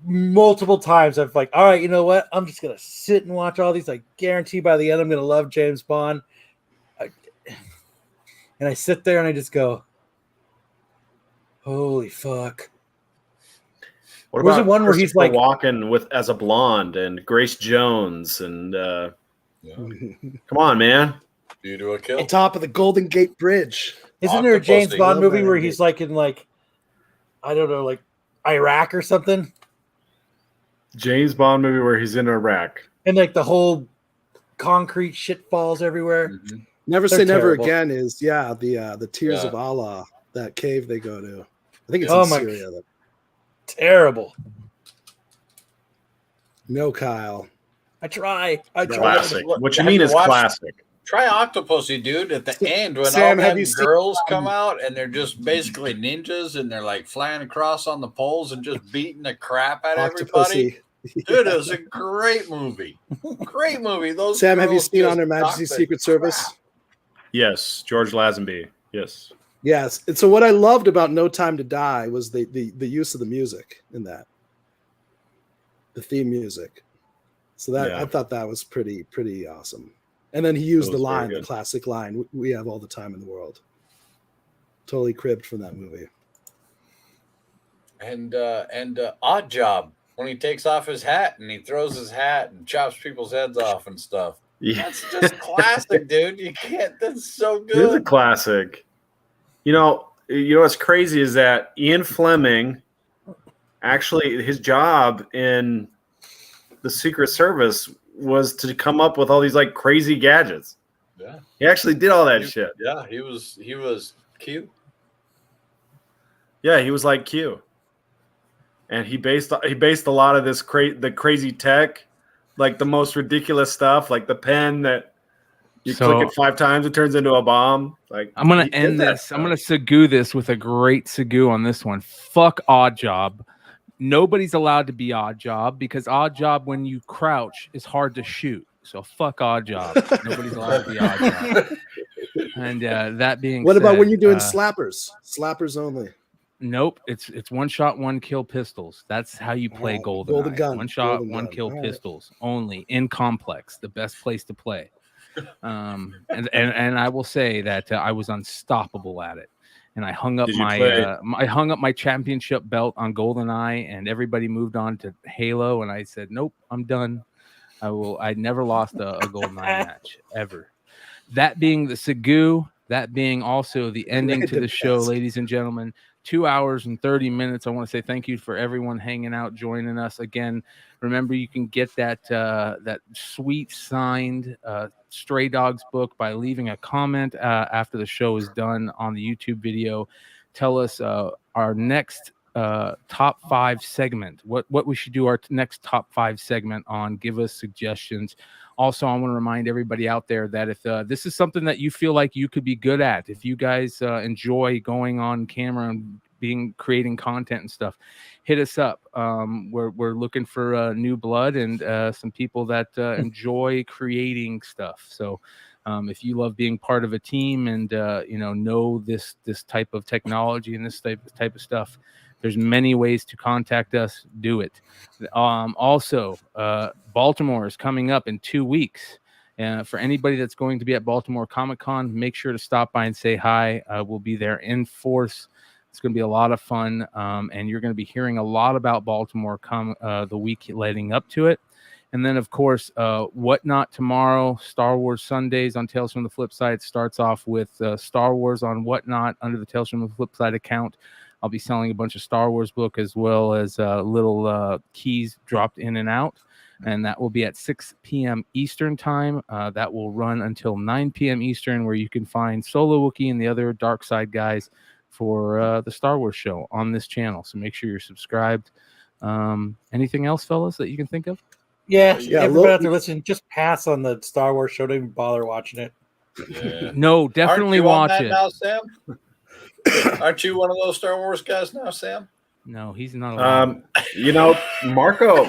Multiple times I've like, all right, you know what? I'm just gonna sit and watch all these. I guarantee by the end I'm gonna love James Bond. And I sit there and I just go, holy fuck. What Was about it one where he's like- walking with as a blonde and Grace Jones and come on, man. You do a kill. On top of the Golden Gate Bridge. Isn't there a Octopus, James they Bond love movie that where ending. he's like in like, I don't know, like Iraq or something? James Bond movie where he's in Iraq. And like the whole concrete shit falls everywhere. Mhm. Never They're Say Never terrible. Again is the Tears Yeah. of Allah, that cave they go to. I think it's Oh in my- Syria. Terrible. No, Kyle. I try. Classic. Look, What you have mean you is watched- classic. Try Octopussy, dude, at the end when Sam, all have them you seen, girls come out and they're just basically ninjas and they're like flying across on the poles and just beating the crap out of everybody. Octopussy. Dude, it was a great movie. Great movie. Those Sam, have you girls seen just On Her Majesty's knocked the Secret Service? crap. Yes, George Lazenby. Yes. Yes. And so what I loved about No Time to Die was the use of the music in that. The theme music. So that Yeah. I thought that was pretty awesome. And then he used That the was very line, the good. classic line, "We have all the time in the world." Totally cribbed from that movie. And Odd Job, when he takes off his hat and he throws his hat and chops people's heads off and stuff. Yeah. That's just classic, dude. You can't. That's so It is a good. classic. You know what's crazy is that Ian Fleming, actually, his job in the Secret Service was to come up with all these like crazy gadgets. Yeah, He actually did all that shit. Yeah, he was cute. Yeah, he was like Q, and he based a lot of this the crazy tech, like the most ridiculous stuff, like the pen that you click it 5 times, it turns into a bomb. Like I'm gonna he did end that this. stuff. I'm gonna Sagoo this with a great Sagoo on this one. Fuck Odd Job. Nobody's allowed to be Odd Job because Odd Job, when you crouch, is hard to shoot. So fuck Odd Job. Nobody's allowed to be Odd Job. And that being What said, about when you're doing slappers? Slappers only. Nope, it's one shot, one kill pistols. That's how you play Alright, Golden golden gun, One shot, golden one gun. kill Alright. pistols only in complex. The best place to play. And I will say that I was unstoppable at it. And I hung up Did you play? I hung up my championship belt on GoldenEye, and everybody moved on to Halo. And I said, nope, I'm done. I never lost a GoldenEye match ever. That being the Sagoo, that being also the ending to the show, ladies and gentlemen. 2 hours and 30 minutes. I want to say thank you for everyone hanging out, joining us again. Remember, you can get that sweet signed Stray Dogs book by leaving a comment after the show is done on the YouTube video. Tell us our next top 5 segment, what we should do our next top 5 segment on. Give us suggestions. Also, I want to remind everybody out there that if this is something that you feel like you could be good at, if you guys enjoy going on camera and creating content and stuff, hit us up. We're looking for new blood and some people that enjoy creating stuff. So if you love being part of a team and know this type of technology and this type of stuff, there's many ways to contact us. Do it. Also, Baltimore is coming up in 2 weeks. For anybody that's going to be at Baltimore Comic Con, make sure to stop by and say hi. We'll be there in force. It's going to be a lot of fun, and you're going to be hearing a lot about Baltimore the week leading up to it. And then, of course, Whatnot tomorrow, Star Wars Sundays on Tales from the Flipside starts off with Star Wars on Whatnot under the Tales from the Flipside account. I'll be selling a bunch of Star Wars book as well as little keys dropped in and out. And that will be at 6 p.m. Eastern time. That will run until 9 p.m. Eastern, where you can find Solo Wookiee and the other Dark Side guys for the Star Wars show on this channel. So make sure you're subscribed. Anything else, fellas, that you can think of? Yeah, everybody out there listening, just pass on the Star Wars show. Don't even bother watching it. Yeah. No, definitely watch it. Now, Sam? Aren't you one of those Star Wars guys now, Sam? No, he's not allowed. Marco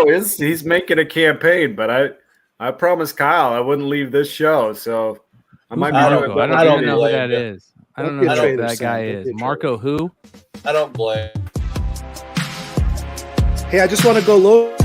he's making a campaign, but I promised Kyle I wouldn't leave this show, so I might be Marco? doing I don't even know who blame that you. is. I don't Don't know be a who traitor, that Sam. guy Don't is. be a Marco who? I don't blame. Hey, I just want to go low.